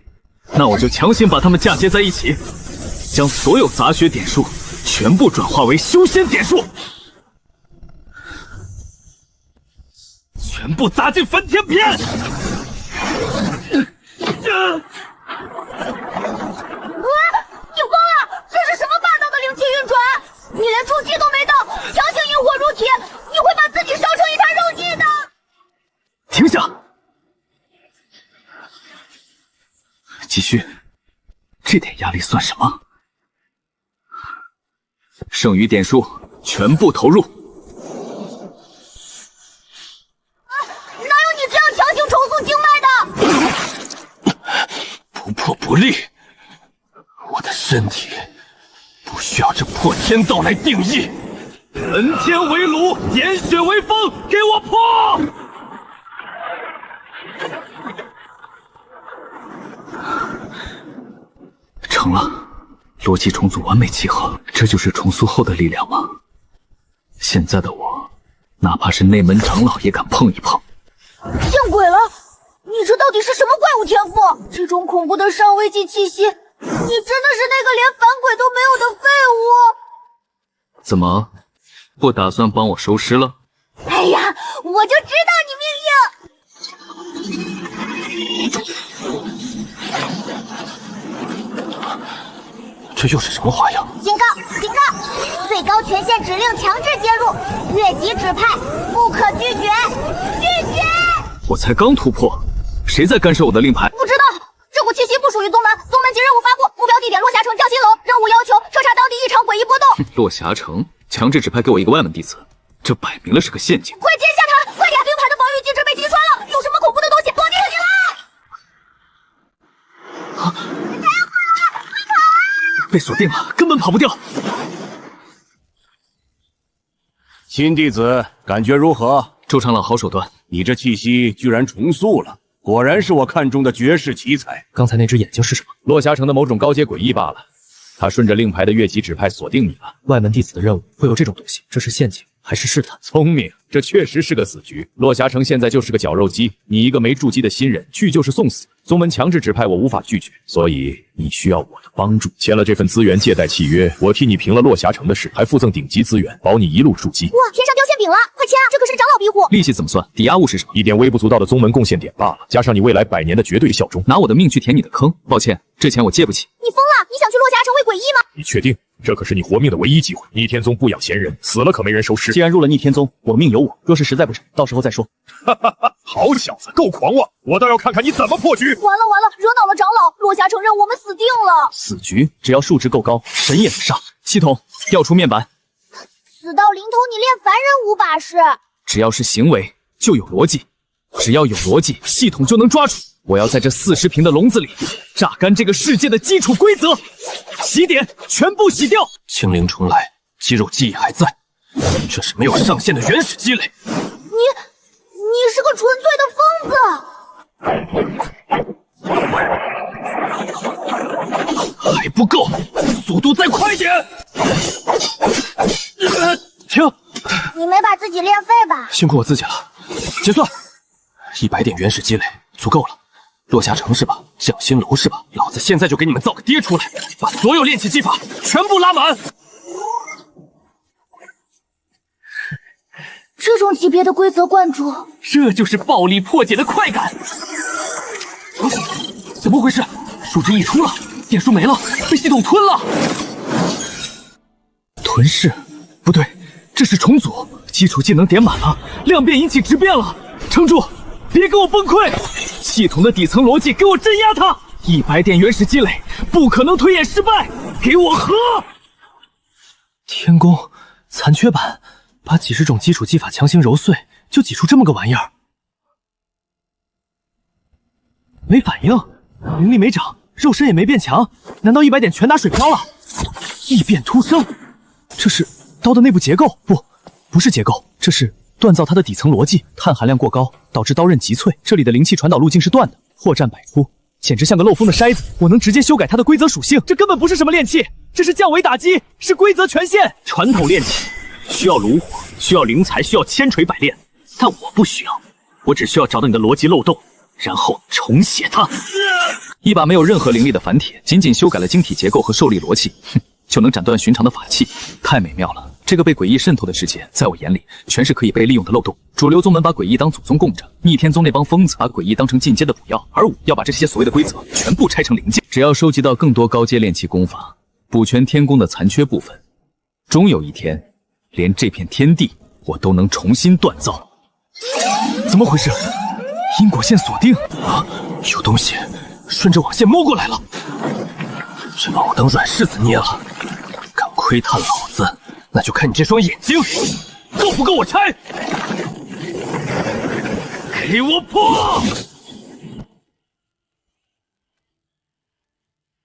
S3: 那我就强行把它们嫁接在一起，将所有杂学点数全部转化为修仙点数，全部砸进焚天篇！
S10: 你疯了！这是什么霸道的灵气运转？你连筑基都没到，强行引火入体，你会把自己烧成一滩肉糜的！
S3: 停下！继续，这点压力算什么？剩余点数全部投入。
S10: 哪有你这样强行重塑经脉的？
S9: 不破不立，我的身体不需要这破天道来定义。
S3: 焚天为炉，点血为风，给我破！成了，逻辑重组完美契合，这就是重塑后的力量吗？现在的我，哪怕是内门长老也敢碰一碰。
S10: 见鬼了！你这到底是什么怪物天赋？这种恐怖的上位级气息，你真的是那个连反鬼都没有的废物！
S3: 怎么，不打算帮我收尸了？
S10: 哎呀，我就知道你命硬！
S9: 这又是什么花样？
S10: 警告！警告！最高权限指令强制介入，越级指派，不可拒绝！拒绝！
S3: 我才刚突破，谁在干涉我的令牌？
S10: 不知道，这股气息不属于宗门，宗门级任务发布，目标地点落霞城匠心楼，任务要求彻查当地异常诡异波动。
S3: 落霞城强制指派给我一个外门弟子，这摆明了是个陷阱。
S10: 快接下他！快点！令牌的防御机制被击穿了，有什么恐怖的东西躲进去了？
S3: 被锁定了，根本跑不掉。
S11: 新弟子感觉如何？
S3: 周长老好手段，
S11: 你这气息居然重塑了，果然是我看中的绝世奇才。
S6: 刚才那只眼睛是什么？
S11: 落霞城的某种高阶诡异罢了。他顺着令牌的越级指派锁定你了。
S6: 外门弟子的任务会有这种东西，这是陷阱还是试探？
S11: 聪明，这确实是个死局。落霞城现在就是个绞肉机，你一个没筑基的新人，去就是送死。宗门强制指派我无法拒绝，所以你需要我的帮助。签了这份资源借贷契约，我替你平了落霞城的事，还附赠顶级资源，保你一路筑基。
S10: 哇，天上掉馅饼了，快签啊！这可是长老庇护。
S3: 利息怎么算？抵押物是什么？
S11: 一点微不足道的宗门贡献点罢了，加上你未来100年的绝对效忠。
S3: 拿我的命去填你的坑，抱歉，这钱我借不起。
S10: 你疯了？你想去落霞城为诡异吗？
S11: 你确定？这可是你活命的唯一机会。逆天宗不养闲人，死了可没人收尸。
S6: 既然入了逆天宗，我命由我。若是实在不成，到时候再说。
S11: 哈哈哈，好小子，够狂妄！我倒要看看你怎么破局。
S10: 完了完了，惹恼了长老，落霞城任我们死定了。
S6: 死局，只要数值够高，神也能上。系统调出面板。
S10: 死到临头，你练凡人无把式。
S3: 只要是行为，就有逻辑。只要有逻辑，系统就能抓住。我要在这40平的笼子里榨干这个世界的基础规则，洗点全部洗掉。
S9: 清零重来，肌肉记忆还在，这是没有上限的原始积累。
S10: 你是个纯粹的疯子。
S9: 还不够，速度再快点！停！
S10: 你没把自己练废吧？
S9: 辛苦我自己了，结算。100点原始积累足够了。落霞城是吧？匠心楼是吧？老子现在就给你们造个爹出来，把所有炼气技法全部拉满。
S10: 这种级别的规则灌注，
S9: 这就是暴力破解的快感。怎么回事？数值溢出了，点数没了，被系统吞了。
S3: 吞噬？不对，这是重组。基础技能点满了，量变引起质变了。撑住，别给我崩溃！系统的底层逻辑，给我镇压它！100点原始积累，不可能推演失败，给我合！
S6: 天宫残缺版，把几十种基础技法强行揉碎，就挤出这么个玩意儿。没反应，灵力没涨，肉身也没变强，难道100点全打水漂了？异变突生，这是刀的内部结构？不是结构，这是锻造它的底层逻辑。碳含量过高，导致刀刃急脆，这里的灵气传导路径是断的，破绽百出，简直像个漏风的筛子。我能直接修改它的规则属性，这根本不是什么炼器，这是降维打击，是规则权限。
S7: 传统炼器需要炉火，需要灵材，需要千锤百炼。
S6: 但我不需要，我只需要找到你的逻辑漏洞，然后重写它。
S3: 一把没有任何灵力的凡铁，仅仅修改了晶体结构和受力逻辑，就能斩断寻常的法器，太美妙了。这个被诡异渗透的世界，在我眼里全是可以被利用的漏洞。主流宗门把诡异当祖宗供着，逆天宗那帮疯子把诡异当成进阶的补药，而我要把这些所谓的规则全部拆成零件。只要收集到更多高阶炼器功法，补全天宫的残缺部分，终有一天，连这片天地我都能重新锻造。
S6: 怎么回事？因果线锁定啊！有东西顺着网线摸过来了，这把我当软柿子捏了。敢窥探老子，那就看你这双眼睛够不够我拆！给我破！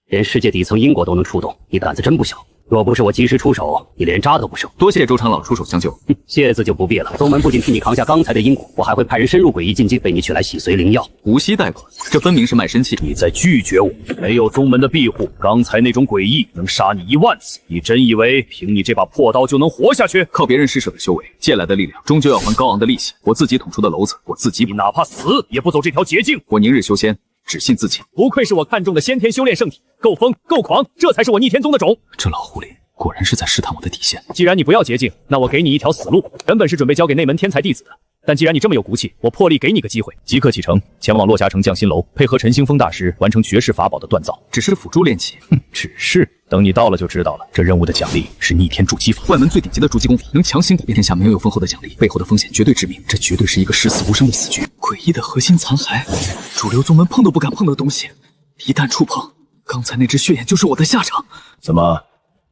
S13: 连世界底层因果都能触动，你胆子真不小。若不是我及时出手，你连渣都不剩。
S3: 多谢周长老出手相救。
S13: 谢字就不必了。宗门不仅替你扛下刚才的因果，我还会派人深入诡异禁忌，为你取来洗髓灵药。
S3: 无息贷款，这分明是卖身契。
S1: 你在拒绝我，没有宗门的庇护，刚才那种诡异能杀你1万次。你真以为凭你这把破刀就能活下去？
S3: 靠别人施舍的修为，借来的力量终究要还高昂的利息。我自己捅出的篓子，我自己。
S1: 你哪怕死也不走这条捷径。
S3: 我宁日修仙，只信自己。
S11: 不愧是我看中的先天修炼圣体，够疯够狂，这才是我逆天宗的种。
S3: 这老狐狸果然是在试探我的底线。
S11: 既然你不要捷径，那我给你一条死路。原本是准备交给内门天才弟子的，但既然你这么有骨气，我破例给你个机会，即刻启程，前往落霞城匠心楼，配合陈星锋大师完成绝世法宝的锻造。
S3: 只是辅助炼器，
S1: 只是等你到了就知道了。这任务的奖励是逆天筑基法，
S3: 外门最顶级的筑基功法，能强行改变天下名有丰厚的奖励，背后的风险绝对致命，这绝对是一个视死无生的死局。诡异的核心残骸，主流宗门碰都不敢碰的东西，一旦触碰，刚才那只血眼就是我的下场。
S2: 怎么，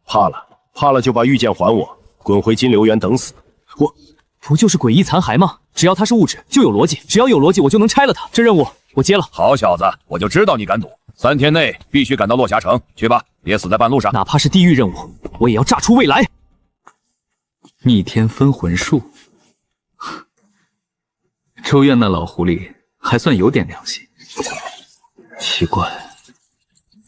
S2: 怕了？怕了就把玉剑还我，滚回金流园等死。
S6: 我不就是诡异残骸吗？只要它是物质，就有逻辑，只要有逻辑，我就能拆了它。这任务我接了。
S1: 好小子，我就知道你敢赌。3天内必须赶到落霞城，去吧，别死在半路上。
S6: 哪怕是地狱任务，我也要炸出未来。
S3: 逆天分魂术，周院那老狐狸还算有点良心。奇怪，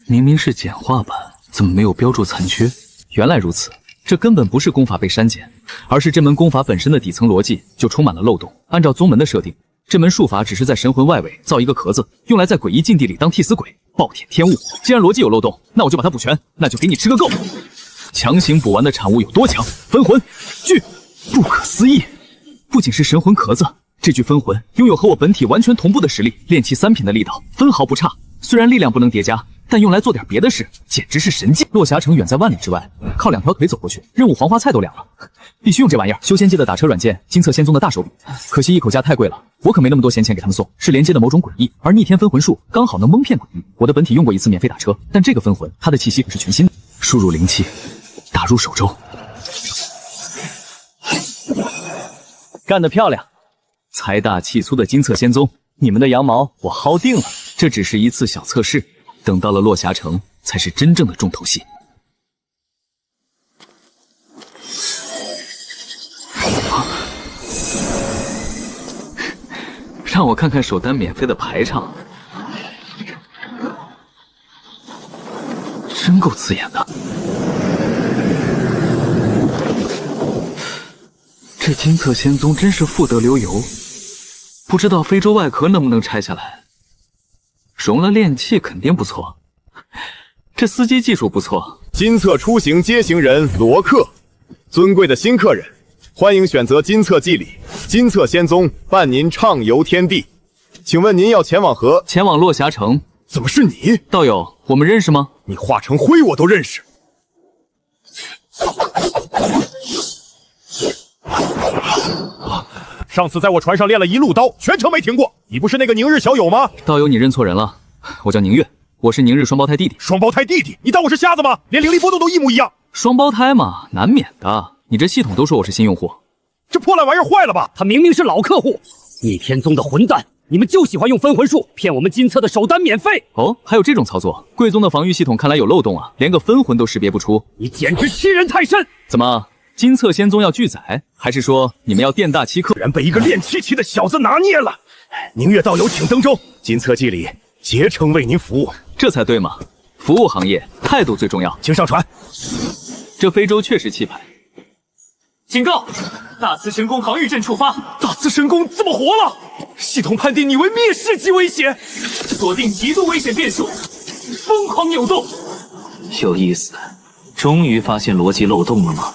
S3: 明明是简化版，怎么没有标注残缺？原来如此，这根本不是功法被删减，而是这门功法本身的底层逻辑就充满了漏洞。按照宗门的设定，这门术法只是在神魂外围造一个壳子，用来在诡异禁地里当替死鬼，暴殄天物。既然逻辑有漏洞，那我就把它补全，那就给你吃个够。强行补完的产物有多强？分魂具，不可思议！不仅是神魂壳子，这具分魂拥有和我本体完全同步的实力，炼器3品的力道分毫不差。虽然力量不能叠加，但用来做点别的事，简直是神迹。落霞城远在万里之外，靠2条腿走过去，任务黄花菜都凉了。必须用这玩意儿。修仙界的打车软件，金策仙宗的大手笔，可惜一口价太贵了，我可没那么多闲钱给他们送。是连接的某种诡异，而逆天分魂术刚好能蒙骗诡异。我的本体用过一次免费打车，但这个分魂，它的气息可是全新的。输入灵气，打入手中。
S6: 干得漂亮！
S3: 财大气粗的金策仙宗，
S6: 你们的羊毛我薅定了。
S3: 这只是一次小测试，等到了落霞城，才是真正的重头戏。让我看看首单免费的排场，真够刺眼的。这金策仙宗真是富得流油，不知道非洲外壳能不能拆下来。融了炼器肯定不错，这司机技术不错。
S14: 金策出行接行人罗克，尊贵的新客人，欢迎选择金策祭礼，金策仙宗伴您畅游天地。请问您要前往何？
S3: 前往落霞城。
S14: 怎么是你？
S3: 道友，我们认识吗？
S14: 你化成灰我都认识。
S1: 上次在我船上练了一路刀，全程没停过。你不是那个宁日小友吗？
S3: 道友，你认错人了，我叫宁月，我是宁日双胞胎弟弟。
S1: 双胞胎弟弟？你当我是瞎子吗？连灵力波动都一模一样。
S3: 双胞胎嘛，难免的。你这系统都说我是新用户，
S1: 这破烂玩意儿坏了吧？
S13: 他明明是老客户。逆天宗的混蛋，你们就喜欢用分魂术骗我们金策的首单免费。
S3: 哦，还有这种操作？贵宗的防御系统看来有漏洞啊，连个分魂都识别不出。
S13: 你简直欺人太甚！
S3: 怎么？金策仙宗要拒载，还是说你们要店大欺客？
S2: 居然被一个练气的小子拿捏了！宁月道友，请登舟，金策祭礼竭诚为您服务。
S3: 这才对嘛，服务行业态度最重要。
S2: 请上船。
S3: 这非洲确实气派。
S6: 警告！大慈神功防御阵触发，大慈神功怎么活了？系统判定你为灭世级威胁，锁定极度危险变数，疯狂扭动。
S3: 有意思，终于发现逻辑漏洞了吗？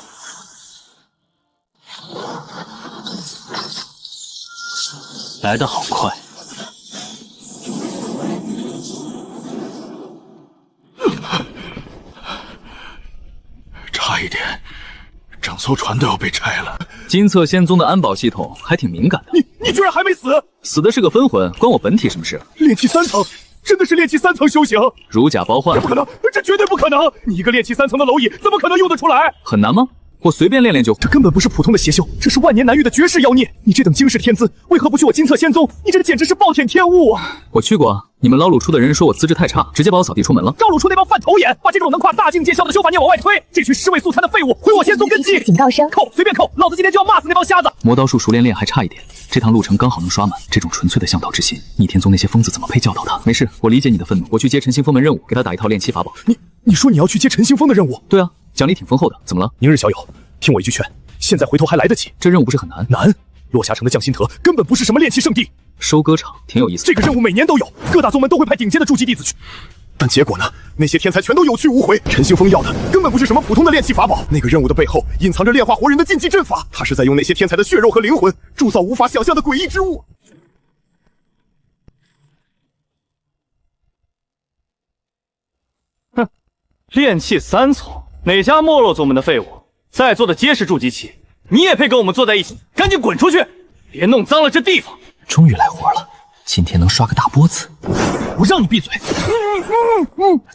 S3: 来得好快。
S2: 差一点，整艘船都要被拆了。
S3: 金策仙宗的安保系统还挺敏感的。
S2: 你居然还没死？
S3: 死的是个分魂，关我本体什么事？
S2: 炼气3层，真的是炼气3层修行？
S3: 如假包换？
S2: 不可能，这绝对不可能！你一个炼气3层的蝼蚁，怎么可能用得出来？
S3: 很难吗？我随便练练就。
S6: 这根本不是普通的邪修，这是万年难遇的绝世妖孽。你这等惊世天资，为何不去我金策仙宗？你这简直是暴殄天物啊！
S3: 我去过啊，你们捞卤出的人说我资质太差，直接把我扫地出门了。
S6: 赵鲁出那帮饭头眼，把这种能跨大境界霄的修法念往外推，这群尸位素餐的废物，毁我仙宗根基！
S12: 警告声，
S6: 扣，随便扣，老子今天就要骂死那帮瞎子！
S3: 魔刀术熟练还差一点，这趟路程刚好能刷满。这种纯粹的向导之心，逆天宗那些疯子怎么配教导他？没事，我理解你的愤怒，我去接陈星锋门任务，给他打一套炼气法宝。
S6: 你说你要去接陈星锋的任务？
S3: 对啊，奖励挺丰厚的，怎么了？
S6: 明日小友，听我一句劝，现在回头还来得及。
S3: 这任务不是很难？
S6: 难。落霞城的匠心阁根本不是什么炼气圣地，
S3: 收割场挺有意思。
S6: 这个任务每年都有，各大宗门都会派顶尖的筑基弟子去。
S2: 但结果呢？那些天才全都有去无回。陈星锋要的根本不是什么普通的炼气法宝，那个任务的背后隐藏着炼化活人的禁忌阵法，他是在用那些天才的血肉和灵魂铸造无法想象的诡异之物。
S6: 哼，炼气3重，哪家没落宗门的废物？在座的皆是筑基期，你也配跟我们坐在一起？赶紧滚出去，别弄脏了这地方！
S3: 终于来活了，今天能刷个大波子。
S6: 我让你闭嘴！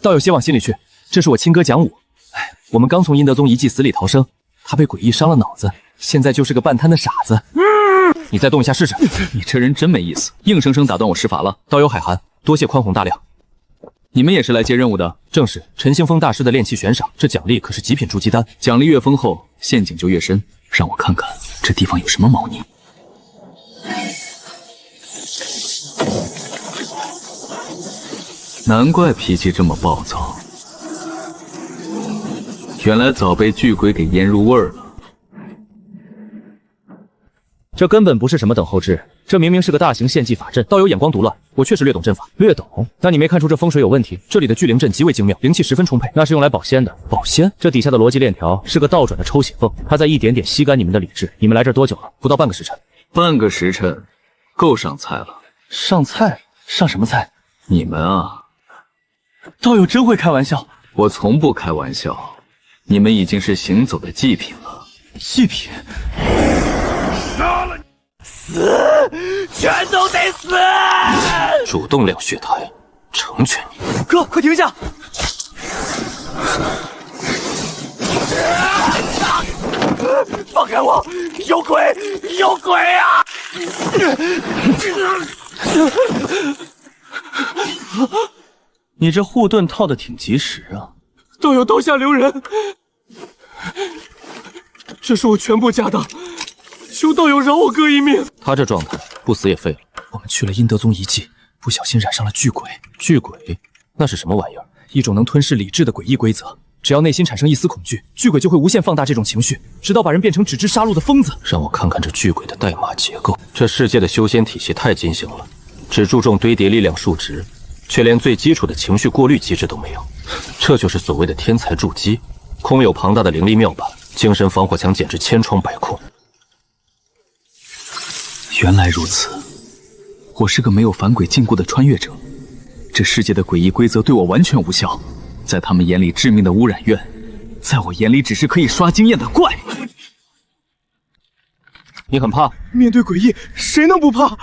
S6: 道友先往心里去，这是我亲哥蒋武。哎，我们刚从阴德宗遗迹死里逃生，他被诡异伤了脑子，现在就是个半瘫的傻子。你再动一下试试！
S3: 你这人真没意思，硬生生打断我施法了。
S6: 道友海涵，多谢宽宏大量。
S3: 你们也是来接任务的？
S6: 正是，陈星锋大师的炼气悬赏，这奖励可是极品筑基丹，
S3: 奖励越丰厚，陷阱就越深。让我看看这地方有什么猫腻。难怪脾气这么暴躁，原来早被巨鬼给腌入味儿了。
S6: 这根本不是什么等候制，这明明是个大型献祭法阵。道友眼光独乱，我确实略懂阵法，略懂。但你没看出这风水有问题？这里的聚灵阵极为精妙，灵气十分充沛，那是用来保仙的。保仙？这底下的逻辑链条是个倒转的抽血泵，它在一点点吸干你们的理智。你们来这儿多久了？不到半个时辰。
S3: 半个时辰，够上菜了。
S6: 上菜？上什么菜？
S3: 你们啊，
S6: 道友真会开玩笑。
S3: 我从不开玩笑，你们已经是行走的祭品了。
S6: 祭品？
S2: 杀了你！死！全都得死！
S9: 主动亮血台，成全你。
S6: 哥，快停下！
S2: 放开我！有鬼！有鬼啊！
S6: 你这护盾套的挺及时啊！
S9: 道友刀下留人，这是我全部家当，求道友饶我哥一命。
S6: 他这状态不死也废了。我们去了阴德宗遗迹，不小心染上了巨鬼。巨鬼？那是什么玩意儿？一种能吞噬理智的诡异规则。只要内心产生一丝恐惧，巨鬼就会无限放大这种情绪，直到把人变成只知杀戮的疯子。让我看看这巨鬼的代码结构。这世界的修仙体系太畸形了，只注重堆叠力量数值，却连最基础的情绪过滤机制都没有。这就是所谓的天才筑基，空有庞大的灵力妙板，精神防火墙简直千疮百孔。
S3: 原来如此，我是个没有凡鬼禁锢的穿越者，这世界的诡异规则对我完全无效。在他们眼里致命的污染源，在我眼里只是可以刷经验的怪。
S6: 你很怕？
S9: 面对诡异，谁能不怕？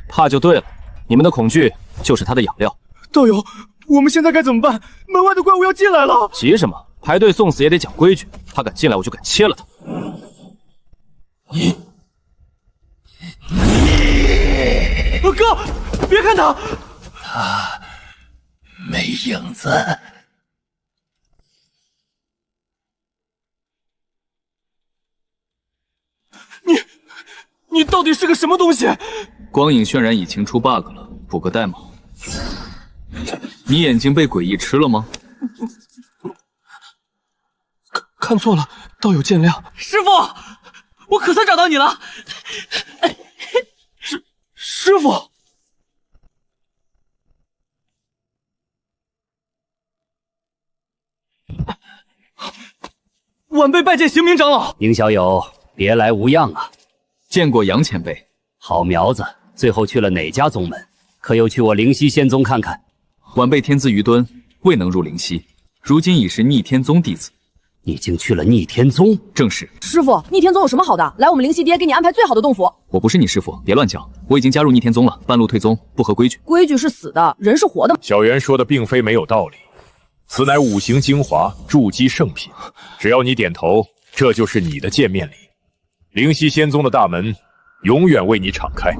S6: 怕就对了，你们的恐惧就是他的养料。
S9: 道友，我们现在该怎么办？门外的怪物要进来了！
S6: 急什么？排队送死也得讲规矩，他敢进来我就敢切了他。
S9: 哥，别看他，
S2: 他没影子。
S9: 你到底是个什么东西？
S3: 光影渲染引擎出 bug 了，补个代码。你眼睛被诡异吃了吗？
S9: 看错了，道友见谅。
S6: 师傅，我可算找到你了。师傅。晚辈拜见刑名长老。
S13: 宁小友，别来无恙啊！
S3: 见过杨前辈。
S13: 好苗子，最后去了哪家宗门？可有去我灵溪仙宗看看？
S3: 晚辈天资愚钝，未能入灵溪，如今已是逆天宗弟子。
S13: 已经去了逆天宗？
S3: 正是。
S15: 师傅，逆天宗有什么好的？来我们灵溪爹给你安排最好的洞府。
S3: 我不是你师傅，别乱叫。我已经加入逆天宗了，半路退宗，不合规矩。
S15: 规矩是死的，人是活的。
S16: 小袁说的并非没有道理，此乃五行精华筑基圣品，只要你点头，这就是你的见面礼。灵溪仙宗的大门永远为你敞开。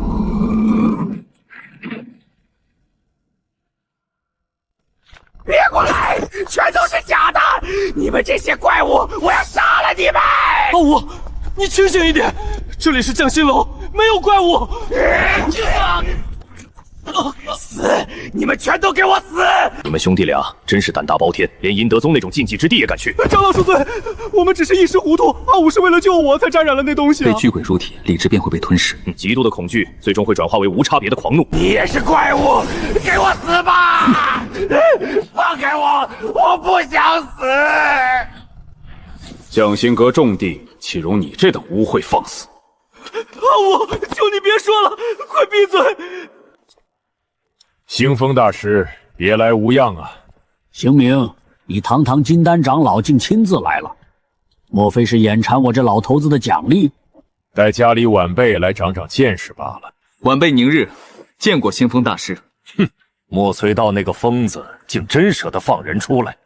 S2: 别过来，全都是假的！你们这些怪物，我要杀了你们！
S6: 老五，你清醒一点，这里是匠心楼，没有怪物。
S2: 死！你们全都给我死！
S11: 你们兄弟俩真是胆大包天，连阴德宗那种禁忌之地也敢去。
S6: 长老恕罪，我们只是一时糊涂。阿武是为了救我才沾染了那东西
S3: 被驱鬼入体，理智便会被吞噬。
S11: 极度的恐惧最终会转化为无差别的狂怒。
S2: 你也是怪物，给我死吧！放开我，我不想死！
S16: 匠心阁重地，岂容你这等污秽放肆？
S6: 阿武，求你别说了，快闭嘴！
S16: 星风大师，别来无恙啊！
S7: 邢明，你堂堂金丹长老竟亲自来了，莫非是眼馋我这老头子的奖励？
S16: 带家里晚辈来长长见识罢了。
S3: 晚辈宁日见过星风大师。
S1: 哼，莫随道那个疯子竟真舍得放人出来，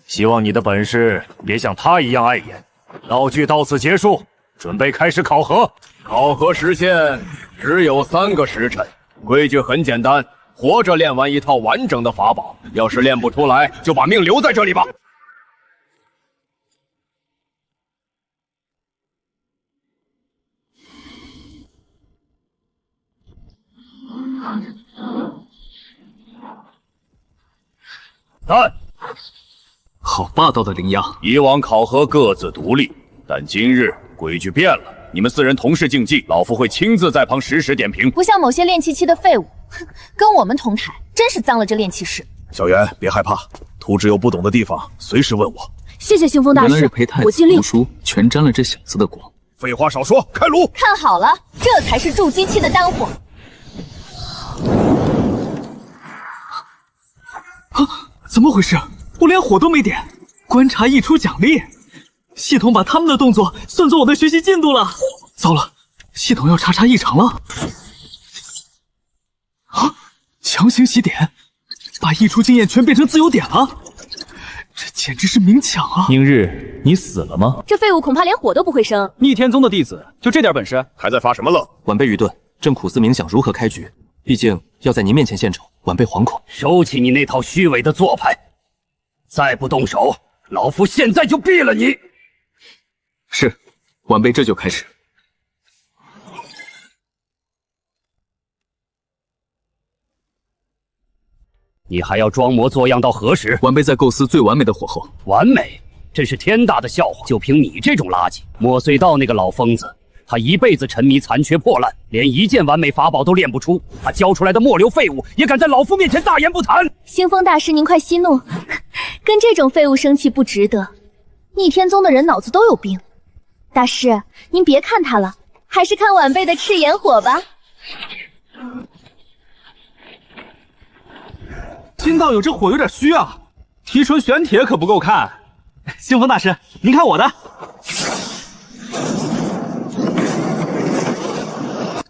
S1: 希望你的本事别像他一样碍眼。道具到此结束，准备开始考核。
S4: 考核时限只有3个时辰，规矩很简单。活着练完一套完整的法宝，要是练不出来，就把命留在这里吧。
S1: 3。
S3: 好霸道的灵压！
S11: 以往考核各自独立，但今日规矩变了，你们4人同时竞技，老夫会亲自在旁实时点评。
S12: 不像某些练气期的废物，哼，跟我们同台，真是脏了这练气室。
S2: 小袁，别害怕，徒侄有不懂的地方，随时问我。
S12: 谢谢星风大师，
S3: 原来是裴太子
S12: 我尽力。
S3: 读书全沾了这小子的光。
S2: 废话少说，开炉！
S12: 看好了，这才是筑基期的丹火。
S6: 怎么回事？我连火都没点。观察溢出奖励，系统把他们的动作算作我的学习进度了。糟了，系统要查查异常了。啊！强行洗点，把溢出经验全变成自由点了，这简直是明抢啊！
S11: 宁日，你死了吗？
S12: 这废物恐怕连火都不会生。
S6: 逆天宗的弟子就这点本事，
S16: 还在发什么愣？
S3: 晚辈愚钝，正苦思冥想如何开局，毕竟要在您面前献丑，晚辈惶恐。
S13: 收起你那套虚伪的做派，再不动手，老夫现在就毙了你！
S3: 是，晚辈这就开始。
S13: 你还要装模作样到何时？
S3: 晚辈在构思最完美的火候。
S13: 完美？真是天大的笑话！就凭你这种垃圾，莫隧道那个老疯子，他一辈子沉迷残缺破烂，连一件完美法宝都练不出，他教出来的末流废物也敢在老夫面前大言不惭！
S12: 星风大师，您快息怒，跟这种废物生气不值得。逆天宗的人脑子都有病。大师，您别看他了，还是看晚辈的赤炎火吧。
S6: 金道友这火有点虚啊，提纯玄铁可不够看。星风大师，您看我的，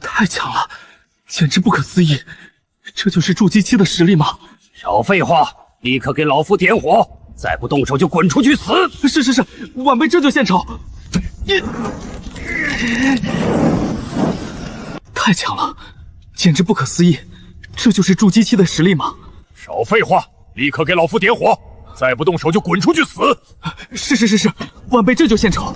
S6: 太强了，简直不可思议！这就是筑基期的实力吗？
S13: 少废话，立刻给老夫点火！再不动手就滚出去死！
S6: 是，晚辈这就献丑。太强了，简直不可思议！这就是筑基期的实力吗？
S16: 少废话，立刻给老夫点火！再不动手就滚出去死！
S6: 是，晚辈这就献丑。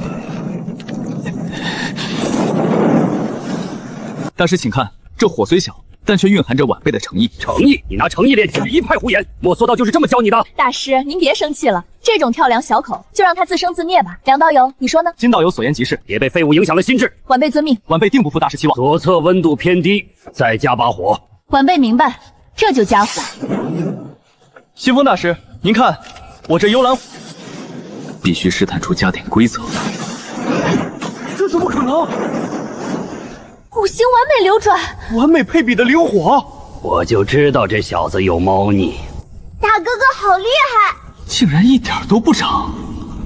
S3: 大师请看，这火虽小，但却蕴含着晚辈的诚意。
S13: 诚意？你拿诚意练气，一派胡言！莫索道就是这么教你的。
S12: 大师，您别生气了，这种跳梁小口就让他自生自灭吧。梁道友，你说呢？
S6: 金道友所言极是，
S13: 别被废物影响了心智。
S12: 晚辈遵命。
S6: 晚辈定不负大师期望。
S13: 左侧温度偏低，再加把火。
S12: 晚辈明白，这就加火。
S6: 新风大师，您看我这幽兰，
S3: 必须试探出加点规则。
S6: 这怎么可能？
S12: 五行完美流转，
S6: 完美配比的灵火，
S13: 我就知道这小子有猫腻。
S10: 大哥哥好厉害，
S3: 竟然一点都不长，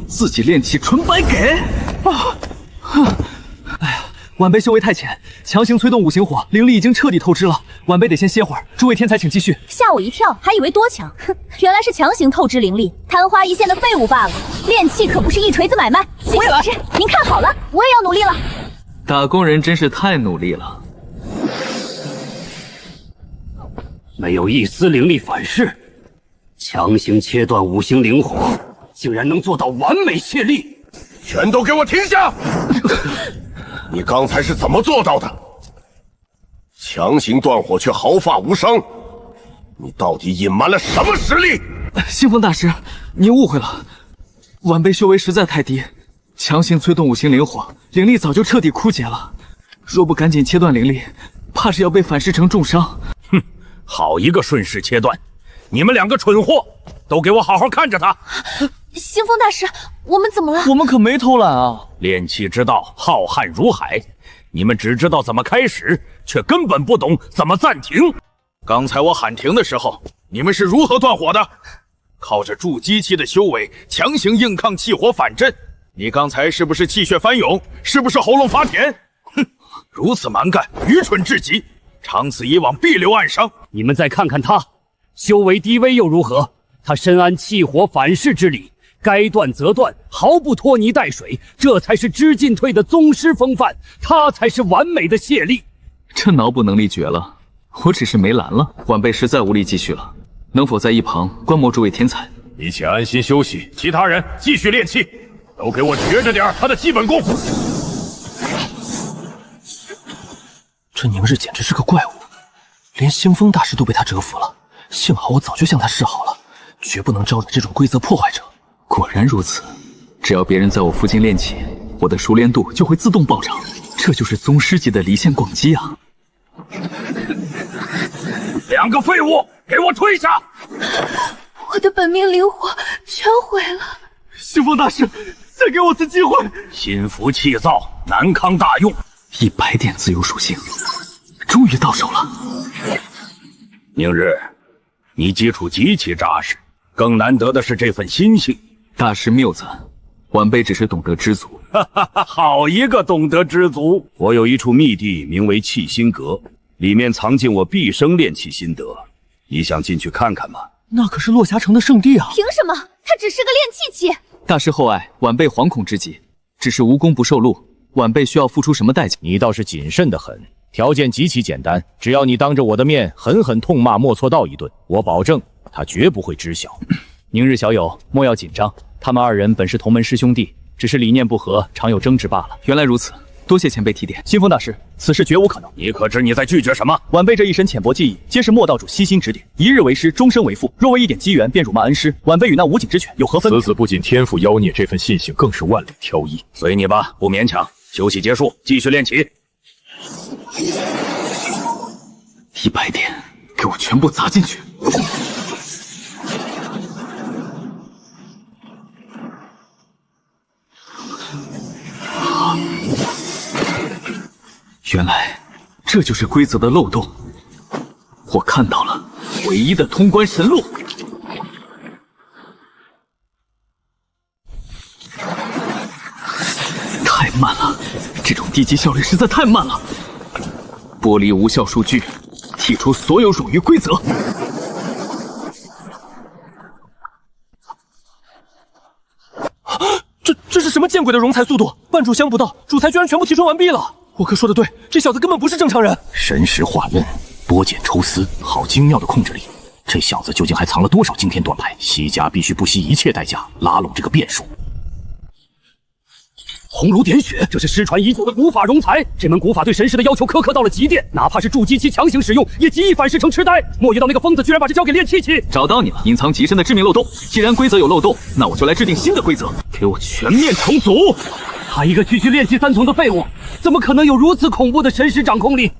S3: 自己练气纯白给啊！
S6: 哎呀，晚辈修为太浅，强行催动五行火，灵力已经彻底透支了，晚辈得先歇会儿。诸位天才请继续。
S12: 吓我一跳，还以为多强，哼，原来是强行透支灵力，昙花一现的废物罢了。练气可不是一锤子买卖。我也来，您看好了，我也要努力了。
S3: 打工人真是太努力了，
S13: 没有一丝灵力反噬，强行切断五行灵火，竟然能做到完美卸力！
S5: 全都给我停下！你刚才是怎么做到的？强行断火却毫发无伤，你到底隐瞒了什么实力？
S6: 星风大师，您误会了，晚辈修为实在太低。强行催动五行灵火，灵力早就彻底枯竭了。若不赶紧切断灵力，怕是要被反噬成重伤。
S1: 哼，好一个顺势切断！你们两个蠢货，都给我好好看着他！
S12: 星风大师，我们怎么了？
S6: 我们可没偷懒啊！
S1: 练气之道浩瀚如海，你们只知道怎么开始，却根本不懂怎么暂停。刚才我喊停的时候，你们是如何断火的？靠着筑基期的修为，强行硬抗气火反震。你刚才是不是气血翻涌？是不是喉咙发甜？哼，如此蛮干，愚蠢至极，长此以往必留暗伤。
S13: 你们再看看他，修为低微又如何？他深谙气火反噬之理，该断则断，毫不拖泥带水，这才是知进退的宗师风范，他才是完美的卸力。
S3: 这脑补能力绝了，我只是没拦了。晚辈实在无力继续了，能否在一旁观摩诸位天才？
S16: 你且安心休息，其他人继续练气。都给我学着点他的基本功。
S9: 这宁日简直是个怪物，连星风大师都被他折服了。幸好我早就向他示好了，绝不能招惹这种规则破坏者。
S3: 果然如此，只要别人在我附近练气，我的熟练度就会自动暴涨。这就是宗师级的离线逛机啊！
S1: 两个废物，给我退下！
S12: 我的本命灵火全毁了。
S6: 星风大师，再给我次机会！
S1: 心浮气躁，难抗大用。
S3: 100点自由属性，终于到手了。
S1: 宁日，你基础极其扎实，更难得的是这份心性。
S3: 大师谬赞，晚辈只是懂得知足。
S1: 哈哈哈，好一个懂得知足！我有一处秘地，名为气心阁，里面藏进我毕生练气心得。你想进去看看吗？
S6: 那可是落霞城的圣地啊！
S12: 凭什么？他只是个练气期。
S3: 大师厚爱，晚辈惶恐之极，只是无功不受禄。晚辈需要付出什么代价？
S11: 你倒是谨慎得很，条件极其简单，只要你当着我的面狠狠痛骂莫错道一顿，我保证他绝不会知晓。
S3: 宁日小友，莫要紧张，他们二人本是同门师兄弟，只是理念不合，常有争执罢了。原来如此，多谢前辈提点。
S6: 新风大师，此事绝无可能。
S1: 你可知你在拒绝什么？
S6: 晚辈这一身浅薄技艺，皆是莫道主悉心指点，一日为师，终身为父。若为一点机缘便辱骂恩师，晚辈与那武警之犬有何分别？
S16: 此子不仅天赋妖孽，这份信性更是万里挑一。
S1: 随你吧，不勉强。休息结束，继续练起。
S3: 100点，给我全部砸进去！原来这就是规则的漏洞，我看到了唯一的通关神路。太慢了，这种低级效率实在太慢了。剥离无效数据，剔除所有冗余规则。
S6: 这是什么见鬼的容才速度？半炷香不到，主材居然全部提纯完毕了。我哥说的对，这小子根本不是正常人。
S9: 神识化刃，多剪抽丝，好精妙的控制力。这小子究竟还藏了多少惊天断派？西家必须不惜一切代价拉拢这个变数。
S13: 红炉点血，这是失传已久的古法容才。这门古法对神识的要求苛刻到了极点，哪怕是筑基期强行使用，也极易反噬成痴呆。莫遇到那个疯子居然把这交给炼气期，
S3: 找到你了！隐藏极深的致命漏洞。既然规则有漏洞，那我就来制定新的规则，给我全面重组。
S13: 他一个区区炼气3层的废物，怎么可能有如此恐怖的神识掌控力？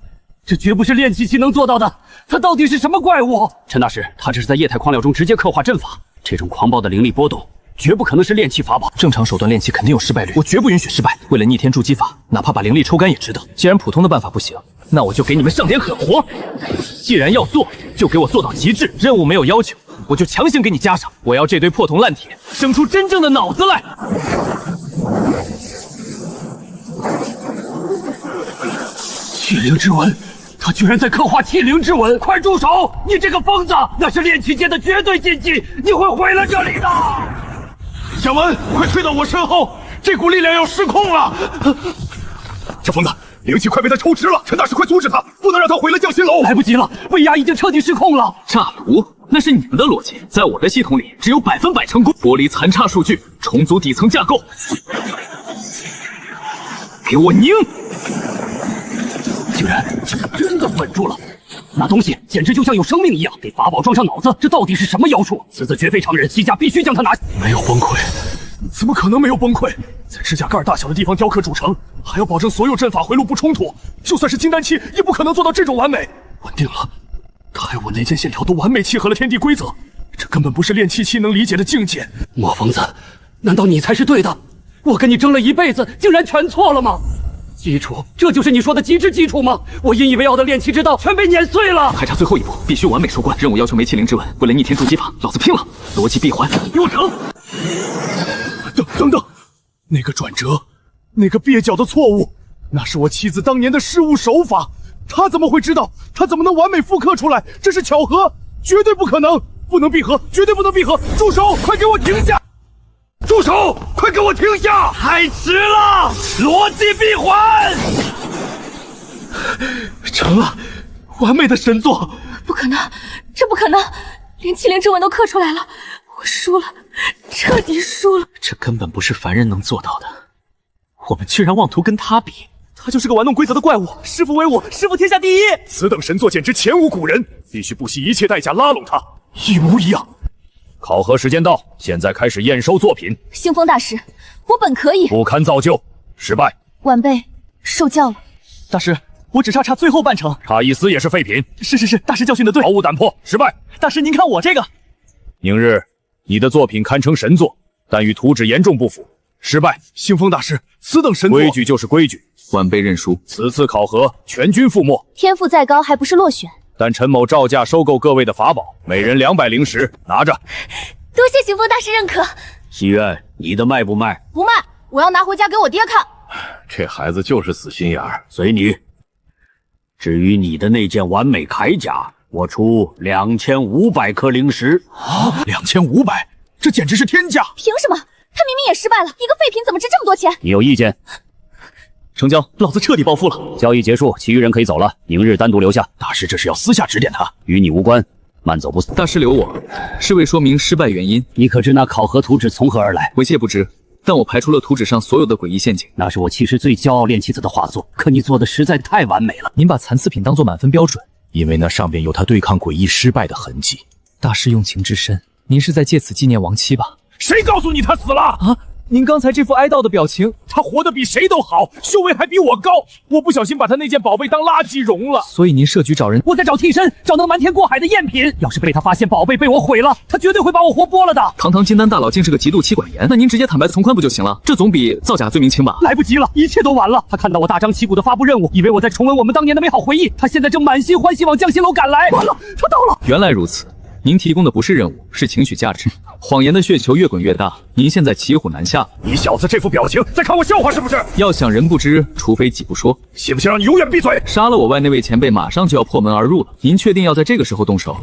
S13: 这绝不是炼气期能做到的。他到底是什么怪物？陈大师，他这是在液态矿料中直接刻画阵法，这种狂暴的灵力波动，绝不可能是炼气法宝。
S3: 正常手段炼气肯定有失败率，我绝不允许失败。为了逆天筑基法，哪怕把灵力抽干也值得。既然普通的办法不行，那我就给你们上点狠活。既然要做，就给我做到极致。任务没有要求，我就强行给你加上。我要这堆破铜烂铁生出真正的脑子来。
S13: 气灵之纹，他居然在刻画气灵之纹！快住手！你这个疯子，那是炼气界的绝对禁忌，你会毁了这里的。
S5: 小文，快退到我身后，这股力量要失控了！
S2: 这疯子，灵气快被他抽吃了！陈大师，快阻止他，不能让他毁了匠心楼！
S13: 来不及了，威压已经彻底失控了。
S3: 炸炉，那是你们的逻辑，在我的系统里只有100%成功。剥离残差数据，重组底层架构，给我拧！
S13: 居然真的稳住了，那东西简直就像有生命一样，给法宝装上脑子，这到底是什么妖术？此子绝非常人，西夏必须将他拿。
S2: 没有崩溃，怎么可能没有崩溃？在指甲盖大小的地方雕刻主城，还要保证所有阵法回路不冲突，就算是金丹期也不可能做到这种完美。稳定了，他还有我内间线条都完美契合了天地规则，这根本不是炼气期能理解的境界。
S13: 莫疯子，难道你才是对的？我跟你争了一辈子，竟然全错了吗？基础，这就是你说的极致基础吗？我引以为傲的炼气之道全被碾碎了。
S3: 还差最后一步，必须完美收官。任务要求没气灵之纹，为了逆天筑基法，老子拼了！逻辑闭环，给我成！
S2: 等等，那个转折，那个蹩脚的错误，那是我妻子当年的失误手法。她怎么会知道？她怎么能完美复刻出来？这是巧合，绝对不可能！不能闭合，绝对不能闭合！住手！快给我停下！住手！快给我停下！
S13: 太迟了！逻辑闭环
S2: 成了，完美的神作！
S15: 不可能，这不可能！连气灵之纹都刻出来了，我输了，彻底输了！
S3: 这根本不是凡人能做到的，我们居然妄图跟他比！
S6: 他就是个玩弄规则的怪物，师父为我，师父天下第一！
S2: 此等神作简直前无古人，必须不惜一切代价拉拢他，一模一样。
S11: 考核时间到，现在开始验收作品。
S12: 星风大师，我本可以，
S11: 不堪造就，失败。
S12: 晚辈受教了。
S6: 大师，我只差最后半成，
S11: 差一丝也是废品。
S6: 是，大师教训的对，
S11: 毫无胆魄，失败。
S6: 大师，您看我这个。
S11: 宁日，你的作品堪称神作，但与图纸严重不符，失败。
S2: 星风大师，此等神作，
S11: 规矩就是规矩，
S3: 晚辈认输。
S11: 此次考核全军覆没。
S12: 天赋再高，还不是落选。
S11: 但陈某照价收购各位的法宝，每人200灵石，拿着。
S12: 多谢星风大师认可。
S7: 西苑，你的卖不卖？
S15: 不卖，我要拿回家给我爹看。
S5: 这孩子就是死心眼儿，
S7: 随你。至于你的那件完美铠甲，我出2500颗灵石。
S2: 啊，2500，这简直是天价！
S12: 凭什么？他明明也失败了，一个废品怎么值这么多钱？
S11: 你有意见？
S6: 成交，老子彻底暴富了。
S13: 交易结束，其余人可以走了。宁日单独留下。
S2: 大师这是要私下指点他，
S13: 与你无关，慢走不送。
S3: 大师留我，是为说明失败原因。
S13: 你可知那考核图纸从何而来？
S3: 为妾不知，但我排除了图纸上所有的诡异陷阱。
S13: 那是我其实最骄傲炼气子的画作，可你做的实在太完美了。
S3: 您把残次品当作满分标准，
S2: 因为那上边有他对抗诡异失败的痕迹。
S3: 大师用情至深，您是在借此纪念亡妻吧？
S2: 谁告诉你他死了
S6: 啊？您刚才这副哀悼的表情，
S2: 他活得比谁都好，修为还比我高。我不小心把他那件宝贝当垃圾融了。
S3: 所以您设局找人？
S13: 我在找替身，找那个瞒天过海的赝品。要是被他发现宝贝被我毁了，他绝对会把我活剥了的。
S3: 堂堂金丹大佬竟是个极度妻管严，那您直接坦白从宽不就行了？这总比造假罪名轻吧？
S13: 来不及了，一切都晚了。他看到我大张旗鼓的发布任务，以为我在重温我们当年的美好回忆。他现在正满心欢喜往匠心楼赶来。完了，他到了。
S3: 原来如此。您提供的不是任务，是情绪价值。谎言的血球越滚越大，您现在骑虎难下。
S2: 你小子这副表情，在看我笑话是不是？
S3: 要想人不知，除非己不说。
S2: 信不信让你永远闭嘴？
S3: 杀了我外那位前辈，马上就要破门而入了。您确定要在这个时候动手？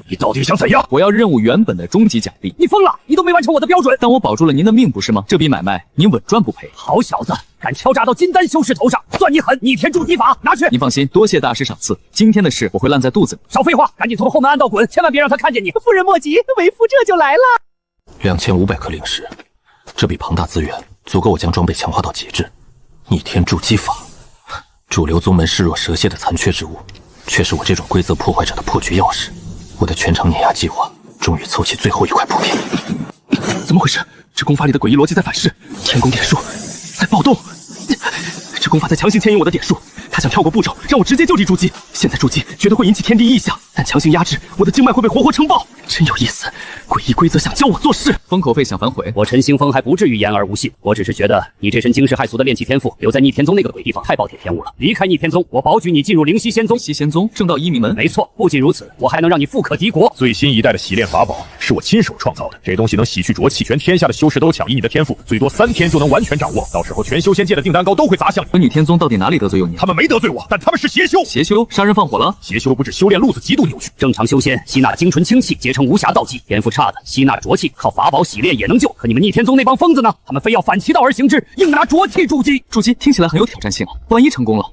S2: 你到底想怎样？
S3: 我要任务原本的终极奖励。
S13: 你疯了！你都没完成我的标准，
S3: 但我保住了您的命，不是吗？这笔买卖您稳赚不赔。
S13: 好小子，敢敲诈到金丹修士头上，算你狠！逆天筑基法，拿去。
S3: 您放心，多谢大师赏赐。今天的事我会烂在肚子里。
S13: 少废话，赶紧从后门暗道滚，千万别让他看见你。
S15: 夫人莫急，为夫这就来了。
S2: 2500颗灵石，这笔庞大资源
S9: 足够我将装备强化到极致。逆天筑基法，主流宗门视若蛇蝎的残缺之物，却是我这种规则破坏者的破局钥匙。我的全场碾压计划终于凑齐最后一块补品。怎么回事？这功法里的诡异逻辑在反噬，天宫点数在暴动。这功法在强行牵引我的点数，他想跳过步骤，让我直接就地筑基。现在筑基觉得会引起天地异象，但强行压制，我的经脉会被活活撑爆。真有意思，诡异规则想教我做事。
S3: 封口费想反悔，
S13: 我陈兴风还不至于言而无信，我只是觉得你这身惊世骇俗的炼气天赋留在逆天宗那个鬼地方太暴殄天物了。离开逆天宗，我保举你进入灵犀仙宗。
S3: 西仙宗正道一名门，
S13: 没错。不仅如此，我还能让你富可敌国。
S16: 最新一代的洗炼法宝是我亲手创造的，这东西能洗去浊气，全天下的修士都抢以你的天赋，最多3天就能完全掌握。到时候全修仙界的订单高都会砸向你。
S3: 逆天宗到底哪里得罪有你？
S16: 他们没得罪我，但他们是邪修。
S3: 邪修杀人放火了？
S16: 邪修不止修炼路子极度扭曲，
S13: 正常修仙吸纳精纯清气，结成无暇道基；天赋差的吸纳浊气，靠法宝洗炼也能救。可你们逆天宗那帮疯子呢？他们非要反其道而行之，硬拿浊气筑基。
S3: 筑基听起来很有挑战性啊，万一成功了，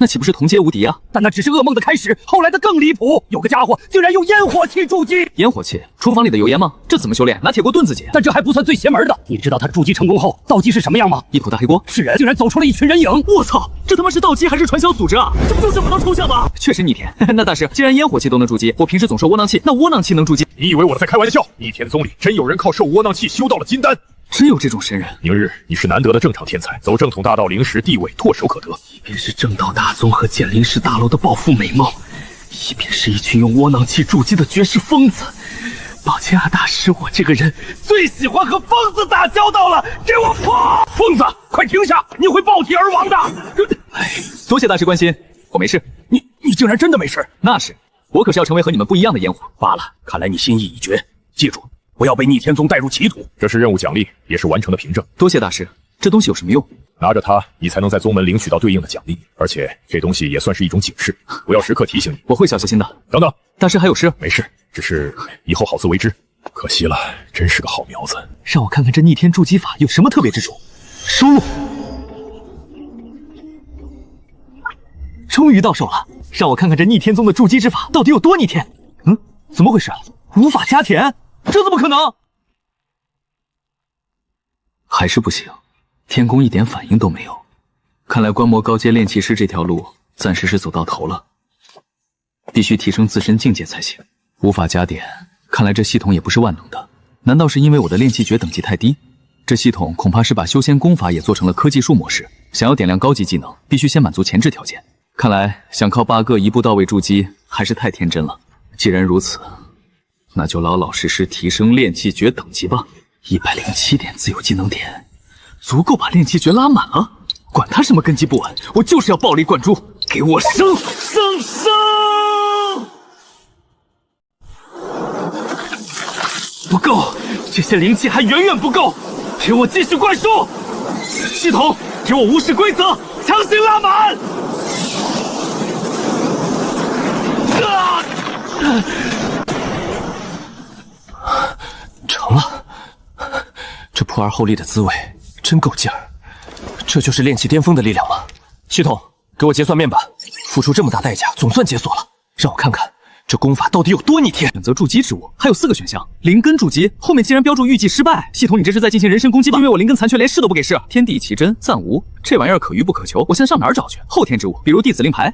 S3: 那岂不是同阶无敌啊？
S13: 但那只是噩梦的开始，后来的更离谱。有个家伙竟然用烟火气筑基。
S3: 烟火气？厨房里的油烟吗？这怎么修炼？拿铁锅炖自己？
S13: 但这还不算最邪门的。你知道他筑基成功后道基是什么样吗？
S3: 一口大黑锅。
S13: 是人，竟然走出了一群人影。
S6: 我操，这他妈是道基还是传销组织啊？这不就是不能抽象吗？
S3: 确实逆天。那大师，既然烟火气都能筑基，我平时总说窝囊气，那窝囊气能筑基？
S16: 你以为我在开玩笑？逆天宗里真有人靠受窝囊气修到了金丹。
S3: 真有这种神人？
S16: 宁日，你是难得的正常天才，走正统大道灵石地位唾手可得。
S6: 一边是正道大宗和建灵石大楼的暴富美梦，一边是一群用窝囊气筑基的绝世疯子。抱歉啊，大师，我这个人最喜欢和疯子打交道了，给我破！
S1: 疯子，快停下，你会爆体而亡的！
S3: 多谢大师关心，我没事。
S1: 你竟然真的没事？
S3: 那是，我可是要成为和你们不一样的烟火。
S1: 罢了，看来你心意已决，记住，不要被逆天宗带入歧途。
S16: 这是任务奖励，也是完成的凭证。
S3: 多谢大师，这东西有什么用？
S16: 拿着它，你才能在宗门领取到对应的奖励，而且这东西也算是一种警示，我要时刻提醒你。
S3: 我会小心的。
S16: 等等，
S3: 大师还有事？
S16: 没事，只是以后好自为之。可惜了，真是个好苗子。
S3: 让我看看这逆天筑基法有什么特别之处。输入，终于到手了。让我看看这逆天宗的筑基之法到底有多逆天。怎么回事？无法加填？这怎么可能？还是不行，天宫一点反应都没有。看来观摩高阶炼气师这条路暂时是走到头了，必须提升自身境界才行。无法加点，看来这系统也不是万能的。难道是因为我的炼气诀等级太低？这系统恐怕是把修仙功法也做成了科技树模式。想要点亮高级技能，必须先满足前置条件。看来想靠8个一步到位筑基还是太天真了。既然如此，那就老老实实提升炼气诀等级吧。107点自由技能点，足够把炼气诀拉满了。管他什么根基不稳，我就是要暴力灌注，给我升！不够，这些灵气还远远不够，给我继续灌输！系统，给我无视规则，强行拉满！
S9: 成了，这破而后立的滋味真够劲儿。这就是炼气巅峰的力量吗？系统，给我结算面板，付出这么大代价，总算解锁了。让我看看这功法到底有多逆天。
S3: 选择筑基之物还有4个选项，灵根筑基后面竟然标注预计失败。系统，你这是在进行人身攻击吧？因为我灵根残缺，连试都不给试。天地奇珍暂无，这玩意儿可遇不可求，我现在上哪儿找去？后天之物，比如弟子令牌。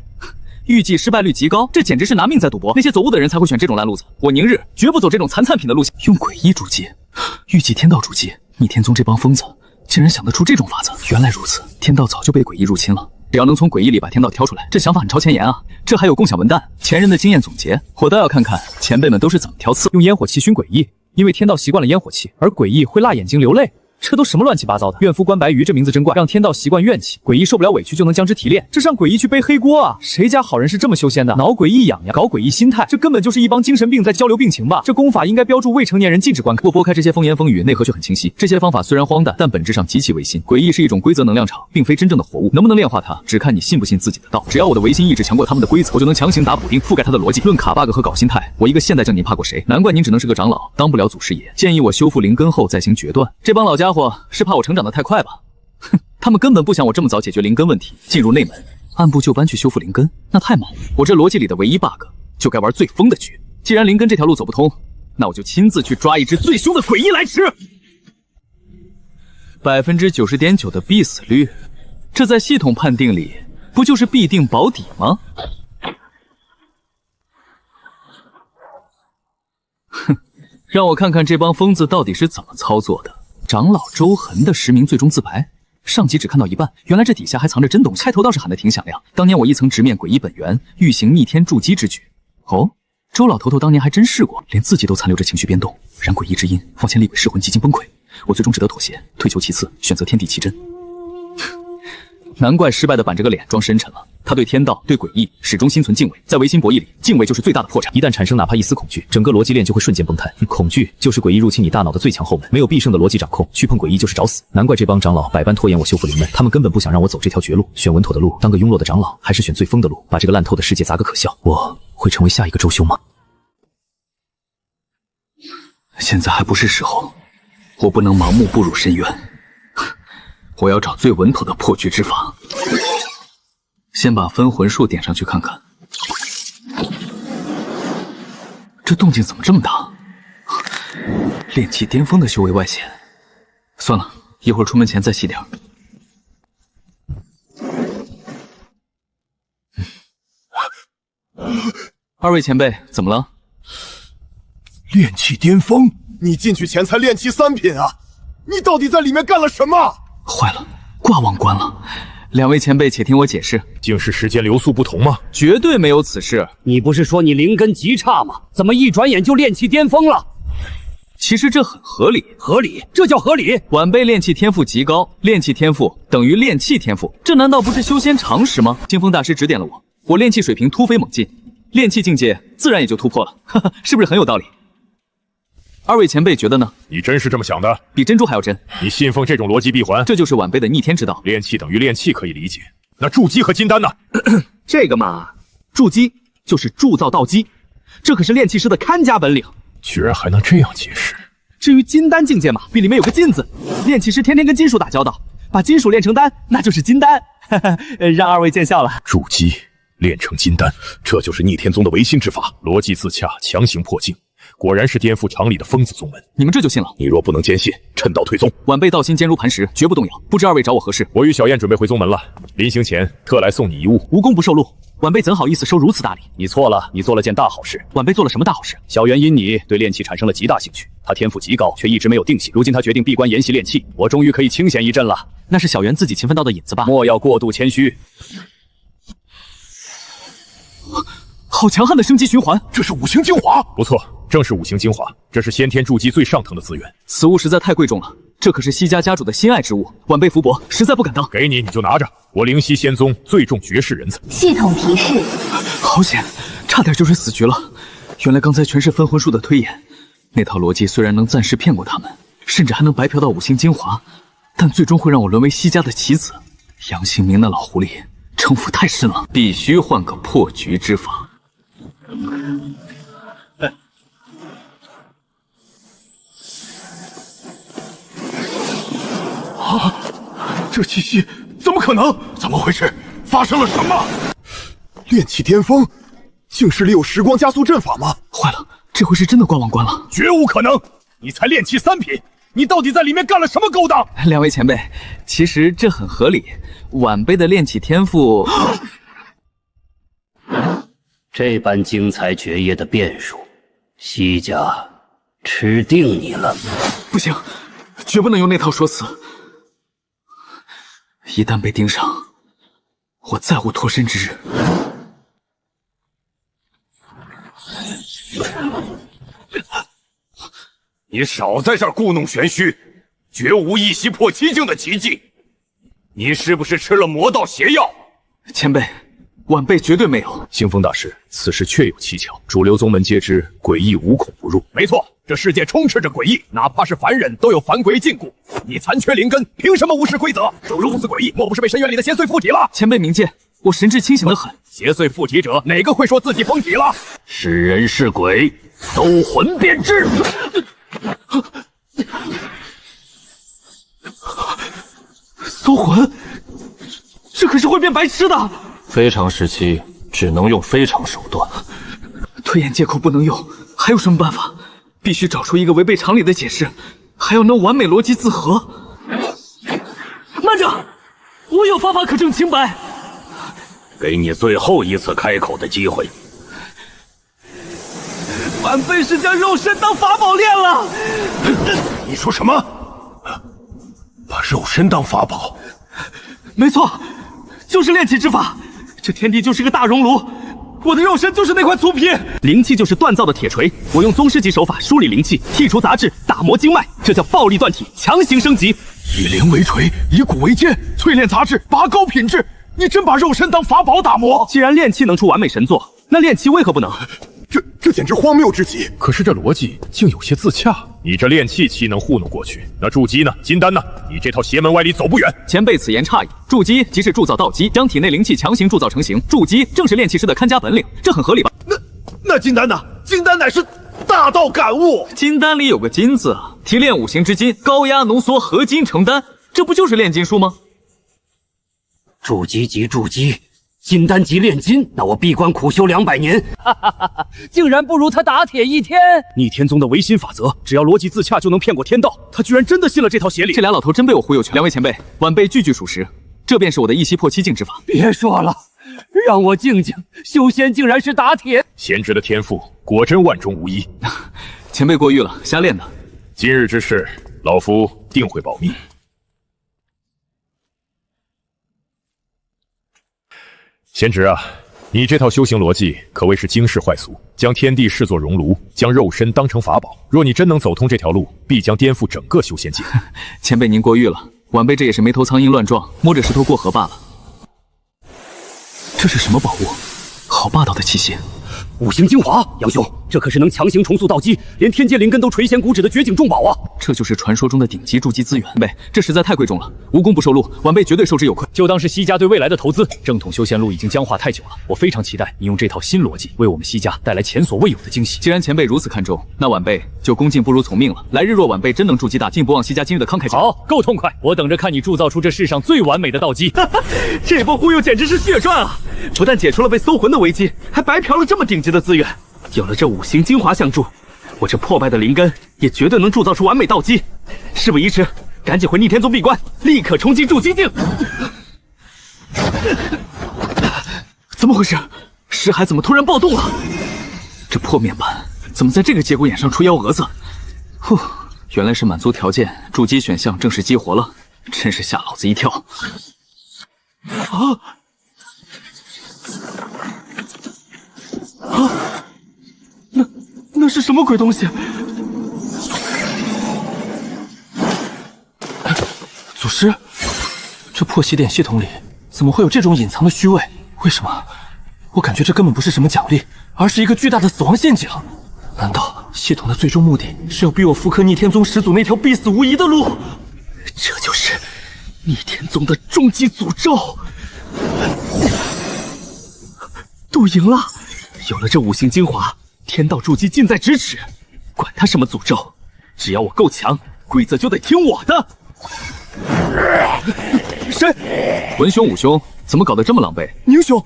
S3: 预计失败率极高，这简直是拿命在赌博。那些走悟的人才会选这种烂路子，我宁日绝不走这种残次品的路线。用诡异筑基，预计天道筑基，逆天宗这帮疯子竟然想得出这种法子。原来如此，天道早就被诡异入侵了。只要能从诡异里把天道挑出来，这想法很超前沿啊！这还有共享文档，前人的经验总结，我倒要看看前辈们都是怎么挑刺。
S11: 用烟火气熏诡异，因为天道习惯了烟火气，而诡异会辣眼睛流泪。这都什么乱七八糟的！怨夫关白鱼这名字真怪，让天道习惯怨气，诡异受不了委屈就能将之提炼，这是让诡异去背黑锅啊！谁家好人是这么修仙的？挠诡异痒痒，搞诡异心态，这根本就是一帮精神病在交流病情吧？这功法应该标注未成年人禁止观看。不拨开这些风言风语，内核却很清晰。这些方法虽然荒诞，但本质上极其违心。诡异是一种规则能量场，并非真正的活物，能不能炼化它，只看你信不信自己的道。只要我的唯心意志强过他们的规则，我就能强行打补丁，覆盖他的逻辑。论卡 bug 和搞心态，我一个现代将您怕过谁？难怪您只能是个长老，当不了祖师爷。建议我修复灵根后再行决断。这帮老家伙是怕我成长得太快吧？哼，他们根本不想我这么早解决灵根问题，进入内门，按部就班去修复灵根，那太慢了。我这逻辑里的唯一 bug 就该玩最疯的局。既然灵根这条路走不通，那我就亲自去抓一只最凶的诡异来吃。
S3: 90.9%的必死率，这在系统判定里不就是必定保底吗？哼，让我看看这帮疯子到底是怎么操作的。长老周恒的实名最终自白，上集只看到一半，原来这底下还藏着真东西。开头倒是喊得挺响亮，当年我亦曾直面诡异本源，欲行逆天筑基之举。哦，周老头头当年还真试过，连自己都残留着情绪变动，燃诡异之因，方前厉鬼噬魂几经崩溃。我最终只得妥协，退求其次，选择天地奇真。难怪失败的板着个脸装深沉了。他对天道、对诡异始终心存敬畏，在唯心博弈里，敬畏就是最大的破绽。
S11: 一旦产生哪怕一丝恐惧，整个逻辑链就会瞬间崩塌。恐惧就是诡异入侵你大脑的最强后门，没有必胜的逻辑掌控，去碰诡异就是找死。难怪这帮长老百般拖延我修复灵门，他们根本不想让我走这条绝路，选稳妥的路，当个庸弱的长老，还是选最疯的路，把这个烂透的世界砸个可笑。我会成为下一个周修吗？
S3: 现在还不是时候，我不能盲目步入深渊。我要找最稳妥的破局之法。先把分魂术点上去看看。这动静怎么这么大？炼气巅峰的修为外显。算了，一会儿出门前再细点。二位前辈，怎么了？
S5: 炼气巅峰？你进去前才炼气3品啊！你到底在里面干了什么？
S3: 坏了，挂忘关了。两位前辈，且听我解释。
S16: 竟是时间流速不同吗？
S3: 绝对没有此事。
S13: 你不是说你灵根极差吗？怎么一转眼就炼气巅峰了？
S3: 其实这很合理。
S13: 合理？这叫合理？
S3: 晚辈炼气天赋极高，炼气天赋等于炼气天赋，这难道不是修仙常识吗？清风大师指点了我，我炼气水平突飞猛进，炼气境界自然也就突破了，哈哈，是不是很有道理？二位前辈觉得呢？
S16: 你真是这么想的？
S3: 比珍珠还要真。
S16: 你信奉这种逻辑闭环？
S3: 这就是晚辈的逆天之道。
S16: 炼气等于炼气可以理解，那筑基和金丹呢？
S6: 这个嘛，筑基就是铸造道基，这可是炼气师的看家本领。
S16: 居然还能这样解释。
S6: 至于金丹境界嘛，比里面有个金字，炼气师天天跟金属打交道，把金属炼成丹，那就是金丹。让二位见笑了。
S16: 筑基炼成金丹，这就是逆天宗的唯心之法，逻辑自洽，强行破境。果然是颠覆常理的疯子宗门，
S3: 你们这就信了？
S16: 你若不能坚信，趁道退宗。
S3: 晚辈道心坚如磐石，绝不动摇。不知二位找我何事？
S16: 我与小燕准备回宗门了，临行前特来送你一物。
S6: 无功不受禄，晚辈怎好意思收如此大礼？
S11: 你错了，你做了件大好事。
S6: 晚辈做了什么大好事？
S11: 小袁因你对炼气产生了极大兴趣，他天赋极高，却一直没有定性。如今他决定闭关研习炼气，我终于可以清闲一阵了。
S6: 那是小袁自己勤奋到的引子吧？
S11: 莫要过度谦虚。
S6: 好强悍的生机循环，
S5: 这是五行精华。
S16: 不错，正是五行精华，这是先天筑基最上乘的资源。
S3: 此物实在太贵重了，这可是西家家主的心爱之物，晚辈福伯实在不敢当。
S16: 给你，你就拿着。我灵犀仙宗最重绝世人才。
S12: 系统提示：
S3: 好险，差点就是死局了。原来刚才全是分魂术的推演，那套逻辑虽然能暂时骗过他们，甚至还能白嫖到五行精华，但最终会让我沦为西家的棋子。杨兴明那老狐狸城府太深了，必须换个破局之法。
S5: 啊！这气息怎么可能？怎么回事？发生了什么？炼气巅峰，竟是里有时光加速阵法吗？
S3: 坏了，这回是真的挂忘关了。
S1: 绝无可能！你才炼气3品，你到底在里面干了什么勾当？
S3: 两位前辈，其实这很合理。晚辈的炼气天赋，
S13: 这般精彩绝艳的变数，西家吃定你了。
S3: 不行，绝不能用那套说辞。一旦被盯上，我再无脱身之日。
S4: 你少在这儿故弄玄虚，绝无一袭破七境的奇迹。你是不是吃了魔道邪药？
S3: 前辈，晚辈绝对没有。
S16: 星风大师，此事确有蹊跷，主流宗门皆知，诡异无孔不入。
S1: 没错，这世界充斥着诡异，哪怕是凡人都有凡鬼禁锢。你残缺灵根，凭什么无视规则？如此诡异，莫不是被深渊里的邪祟附体了？
S3: 前辈明鉴，我神志清醒得很。
S1: 邪祟附体者，哪个会说自己封体了？
S7: 是人是鬼，搜魂便知。
S6: 搜魂，这可是会变白痴的。
S9: 非常时期只能用非常手段，
S3: 推演借口不能用，还有什么办法？必须找出一个违背常理的解释，还要能完美逻辑自合。
S6: 爸可证清白。
S7: 给你最后一次开口的机会。
S6: 晚辈是将肉身当法宝练了。
S5: 你说什么？把肉身当法宝？
S6: 没错，就是炼气之法。这天地就是个大熔炉，我的肉身就是那块粗皮。灵气就是锻造的铁锤，我用宗师级手法梳理灵气，剔除杂质，打磨经脉，这叫暴力锻体，强行升级。
S2: 以灵为锤，以骨为剑，淬炼杂质，拔高品质。你真把肉身当法宝打磨？
S6: 既然炼气能出完美神作，那炼气为何不能？
S14: 这简直荒谬至极！
S16: 可是这逻辑竟有些自洽。你这炼气岂能糊弄过去？那筑基呢？金丹呢？你这套邪门歪理走不远。
S6: 前辈此言差矣。筑基即是铸造道基，将体内灵气强行铸造成型。筑基正是炼气师的看家本领，这很合理吧？
S2: 那金丹呢？金丹乃是大道感悟。
S6: 金丹里有个金字啊，提炼五行之金，高压浓缩合金成丹，这不就是炼金术吗？
S13: 筑基即筑基。金丹级炼金，那我闭关苦修200年，竟然不如他打铁1天。
S1: 逆天宗的唯心法则，只要逻辑自洽就能骗过天道，他居然真的信了这套邪理。
S6: 这俩老头真被我忽悠去了。两位前辈，晚辈句句属实，这便是我的一息破七境之法。
S13: 别说了，让我静静。修仙竟然是打铁，
S16: 贤侄的天赋果真万中无一。
S6: 前辈过誉了，瞎练的。
S16: 今日之事，老夫定会保密。贤侄啊，你这套修行逻辑可谓是惊世骇俗，将天地视作熔炉，将肉身当成法宝。若你真能走通这条路，必将颠覆整个修仙界。
S6: 前辈您过誉了，晚辈这也是没头苍蝇乱撞，摸着石头过河罢了。这是什么宝物？好霸道的气息！
S13: 五行精华，杨兄，这可是能强行重塑道基，连天界灵根都垂涎古指的绝景重宝啊！
S6: 这就是传说中的顶级筑基资源。前辈，这实在太贵重了，无功不受禄，晚辈绝对受之有愧。
S11: 就当是西家对未来的投资。正统修仙路已经僵化太久了，我非常期待你用这套新逻辑为我们西家带来前所未有的惊喜。
S6: 既然前辈如此看重，那晚辈就恭敬不如从命了。来日若晚辈真能筑基大，定不忘西家今日的慷慨之。
S11: 好，够痛快！我等着看你铸造出这世上最完美的道基。
S6: 这波忽悠简直是血赚啊！不但解除了被搜魂的危机，还白嫖了这么顶级的资源。有了这五行精华相助，我这破败的灵根也绝对能铸造出完美道基。事不宜迟，赶紧回逆天宗闭关，立刻冲击筑基境。怎么回事？识海怎么突然暴动了？这破面板怎么在这个节骨眼上出幺蛾子？呼，原来是满足条件，筑基选项正式激活了，真是吓老子一跳。那是什么鬼东西？祖师，这破西殿系统里怎么会有这种隐藏的虚位？为什么？我感觉这根本不是什么奖励，而是一个巨大的死亡陷阱。难道系统的最终目的是要逼我复刻逆天宗始祖那条必死无疑的路？这就是逆天宗的终极诅咒。赌赢了，有了这五行精华，天道筑基近在咫尺。管他什么诅咒，只要我够强，规则就得听我的。谁？文兄、武兄，怎么搞得这么狼狈？宁兄，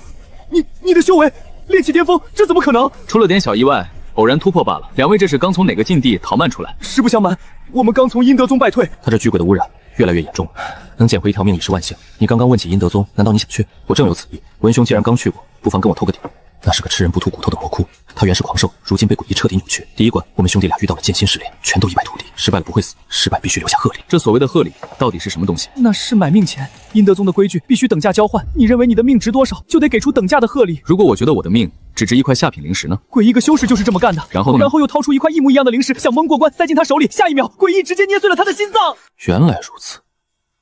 S6: 你的修为炼气巅峰，这怎么可能？出了点小意外，偶然突破罢了。两位这是刚从哪个禁地逃慢出来？实不相瞒，我们刚从阴德宗败退。
S17: 他这巨鬼的污染越来越严重了，能捡回一条命已是万幸。你刚刚问起阴德宗，难道你想去？我正有此意。文兄既然刚去过，不妨跟我透个底。那是个吃人不吐骨头的魔窟，他原是狂兽，如今被诡异彻底扭曲。第一关，我们兄弟俩遇到了剑心试炼，全都一败涂地。失败了不会死，失败必须留下贺礼。
S6: 这所谓的贺礼到底是什么东西？
S8: 那是买命钱，阴德宗的规矩必须等价交换。你认为你的命值多少，就得给出等价的贺礼。
S6: 如果我觉得我的命只值一块下品灵石呢？
S8: 诡异个修士就是这么干的。
S6: 然后呢？
S8: 然后又掏出一块一模一样的灵石，想蒙过关，塞进他手里。下一秒，诡异直接捏碎了他的心脏。
S17: 原来如此，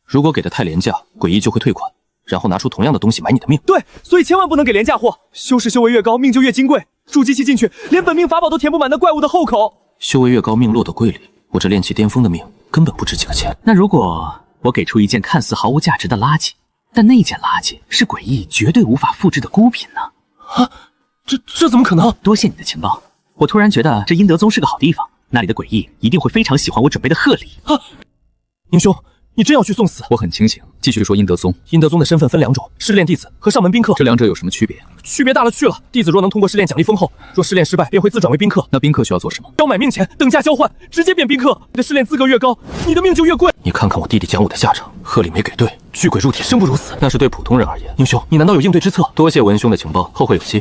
S17: 如果给的太廉价，诡异就会退款。然后拿出同样的东西买你的命。
S8: 对，所以千万不能给廉价货。修士修为越高，命就越金贵。筑基期进去，连本命法宝都填不满那怪物的后口。
S17: 修为越高，命落到柜里。我这炼气巅峰的命根本不值几个钱。
S8: 那如果我给出一件看似毫无价值的垃圾，但那件垃圾是诡异绝对无法复制的孤品呢？
S17: 啊，这怎么可能？
S8: 多谢你的情报，我突然觉得这阴德宗是个好地方，那里的诡异一定会非常喜欢我准备的贺礼。
S17: 啊，宁兄，
S6: 你真要去送死？
S17: 我很清醒。继续说阴德宗，阴德宗的身份分两种：试炼弟子和上门宾客。这两者有什么区别？
S6: 区别大了去了。弟子若能通过试炼奖励丰厚，若试炼失败，便会自转为宾客。
S17: 那宾客需要做什么？
S6: 要买命钱，等价交换，直接变宾客。你的试炼资格越高，你的命就越贵。
S17: 你看看我弟弟讲武的下场，贺礼没给对，巨鬼入体，生不如死。那是对普通人而言。英雄，你难道有应对之策？多谢文兄的情报，后会有期。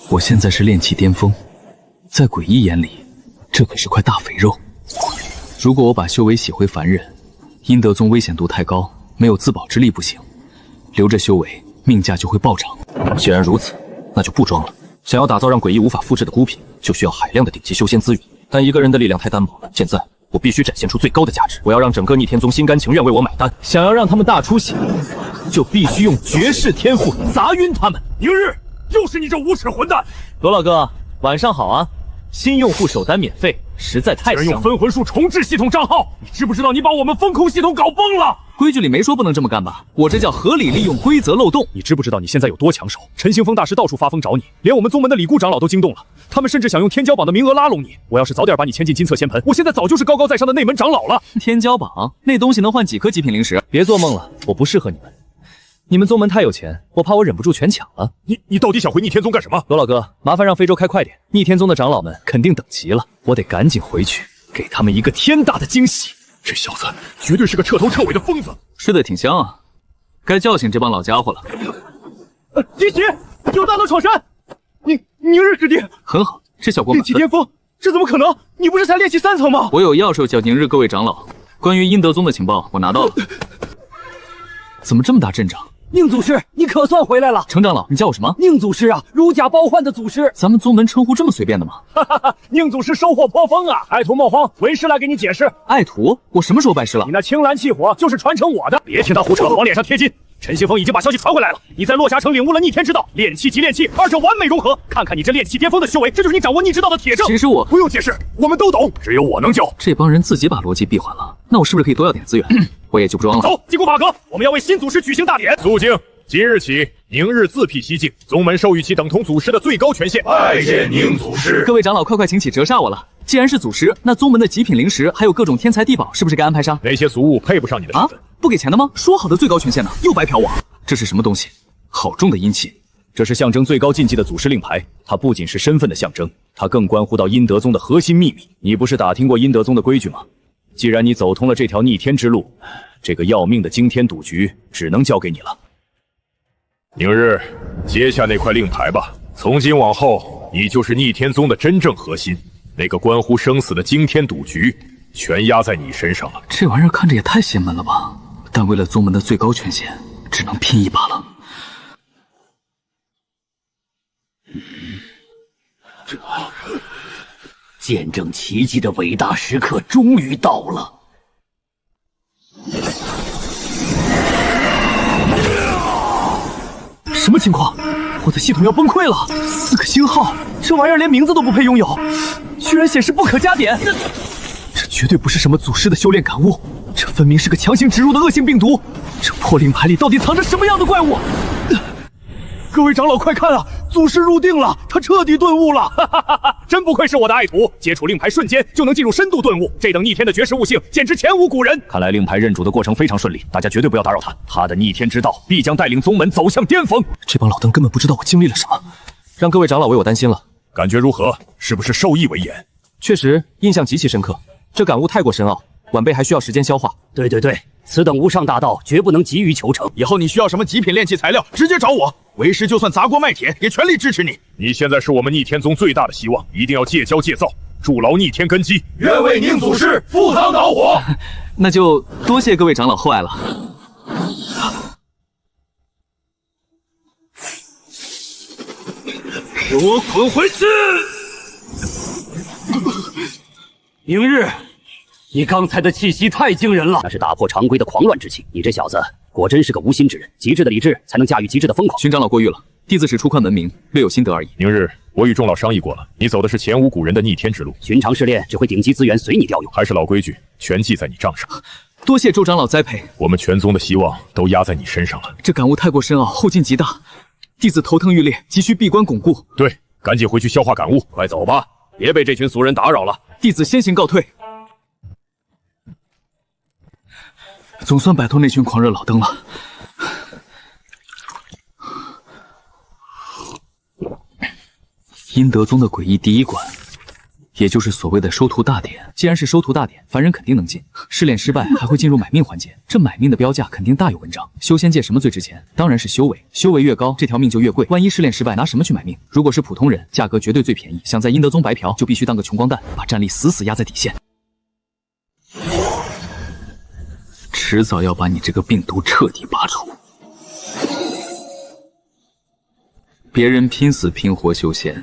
S17: 我现在是炼气巅峰，在诡异眼里，这可是块大肥肉。如果我把修为洗回凡人，阴德宗危险度太高，没有自保之力不行。留着修为，命价就会暴涨。既然如此，那就不装了。想要打造让诡异无法复制的孤品，就需要海量的顶级修仙资源。但一个人的力量太单薄了，现在我必须展现出最高的价值。我要让整个逆天宗心甘情愿为我买单。想要让他们大出血，就必须用绝世天赋砸晕他们。
S1: 宁日，就是你这无耻混蛋！
S6: 罗老哥，晚上好啊！新用户首单免费，实在太香了。
S1: 用分魂术重置系统账号，你知不知道你把我们风控系统搞崩了？
S17: 规矩里没说不能这么干吧？我这叫合理利用规则漏洞。
S11: 你知不知道你现在有多抢手？陈行风大师到处发疯找你，连我们宗门的李顾长老都惊动了，他们甚至想用天骄榜的名额拉拢你。我要是早点把你牵进金册仙盆，我现在早就是高高在上的内门长老了。
S17: 天骄榜那东西能换几颗极品灵石？
S6: 别做梦了，我不适合你们。你们宗门太有钱，我怕我忍不住全抢了。
S1: 你到底想回逆天宗干什么？
S6: 罗老哥，麻烦让非洲开快点，逆天宗的长老们肯定等急了，我得赶紧回去，给他们一个天大的惊喜。
S1: 这小子绝对是个彻头彻尾的疯子，
S17: 吃的挺香啊，该叫醒这帮老家伙了。
S6: 吉奇，有大刀闯山！宁日师弟，
S17: 很好，这小过
S6: 练气巅峰，这怎么可能？你不是才练气3层吗？
S17: 我有要授叫宁日各位长老，关于阴德宗的情报我拿到了。怎么这么大阵仗？
S8: 宁祖师，你可算回来了！
S17: 程长老，你叫我什么？
S8: 宁祖师啊，如假包换的祖师。
S17: 咱们宗门称呼这么随便的吗？
S1: 哈哈哈，宁祖师收获颇丰啊！爱徒莫慌，为师来给你解释。
S17: 爱徒？我什么时候拜师了？
S1: 你那青蓝气火就是传承我的，别听他胡扯，往脸上贴金。陈行风已经把消息传回来了，你在落霞城领悟了逆天之道，炼气即炼气，二者完美融合。看看你这炼气巅峰的修为，这就是你掌握逆之道的铁证。
S17: 其实我
S1: 不用解释，我们都懂，只有我能教。
S17: 这帮人自己把逻辑闭环了，那我是不是可以多要点资源？我也就不装了。
S1: 走，进攻法阁，我们要为新祖师举行大典。
S16: 肃静！即日起，宁日自辟蹊径，宗门授予其等同祖师的最高权限。
S5: 拜见宁祖师！
S17: 各位长老，快请起，折煞我了。既然是祖师，那宗门的极品灵石还有各种天材地宝，是不是该安排上？
S16: 那些俗物配不上你的身份。
S17: 不给钱的吗？说好的最高权限呢？又白嫖我！这是什么东西？好重的阴气！
S11: 这是象征最高禁忌的祖师令牌，它不仅是身份的象征，它更关乎到阴德宗的核心秘密。你不是打听过阴德宗的规矩吗？既然你走通了这条逆天之路，这个要命的惊天赌局只能交给你了。
S16: 宁日，接下那块令牌吧。从今往后，你就是逆天宗的真正核心，那个关乎生死的惊天赌局，全压在你身上了。
S17: 这玩意儿看着也太邪门了吧！但为了宗门的最高权限，只能拼一把了。
S7: 见证奇迹的伟大时刻终于到了。
S6: 什么情况？我的系统要崩溃了！4个星号，这玩意儿连名字都不配拥有，居然显示不可加点。这绝对不是什么祖师的修炼感悟，这分明是个强行植入的恶性病毒。这破令牌里到底藏着什么样的怪物？各位长老，快看啊！祖师入定了，他彻底顿悟了！
S1: 哈哈哈哈！真不愧是我的爱徒，接触令牌瞬间就能进入深度顿悟，这等逆天的绝世悟性，简直前无古人。
S11: 看来令牌认主的过程非常顺利，大家绝对不要打扰他。他的逆天之道必将带领宗门走向巅峰。
S6: 这帮老登根本不知道我经历了什么，让各位长老为我担心了。
S16: 感觉如何？是不是受益为严？
S6: 确实，印象极其深刻。这感悟太过深奥，晚辈还需要时间消化。
S13: 对，此等无上大道，绝不能急于求成。
S2: 以后你需要什么极品炼器材料，直接找我。为师就算砸锅卖铁，也全力支持你。
S16: 你现在是我们逆天宗最大的希望，一定要戒骄戒躁，筑牢逆天根基。
S5: 愿为宁祖师赴汤蹈火。
S17: 那就多谢各位长老厚爱了。
S1: 给我滚回去！
S13: 明日，你刚才的气息太惊人了，那是打破常规的狂乱之气。你这小子果真是个无心之人，极致的理智才能驾驭极致的疯狂。
S17: 荀长老过誉了，弟子只初宽门明，略有心得而已。
S16: 宁日，我与众老商议过了，你走的是前无古人的逆天之路，
S13: 寻常试炼只会顶级资源随你调用。
S16: 还是老规矩，全记在你账上。
S17: 多谢周长老栽培，
S16: 我们全宗的希望都压在你身上了。
S17: 这感悟太过深奥，后劲极大，弟子头疼欲裂，急需闭关巩固。
S16: 对，赶紧回去消化感悟。
S11: 快走吧，别被这群俗人打扰了。
S17: 弟子先行告退。
S3: 总算摆脱那群狂热老登了。阴德宗的诡异第一关，也就是所谓的收徒大典。既然是收徒大典，凡人肯定能进。试炼失败还会进入买命环节，这买命的标价肯定大有文章。修仙界什么最值钱？当然是修为，修为越高，这条命就越贵。万一试炼失败，拿什么去买命？如果是普通人，价格绝对最便宜。想在阴德宗白嫖，就必须当个穷光蛋，把战力死死压在底线。迟早要把你这个病毒彻底拔除。别人拼死拼活修仙，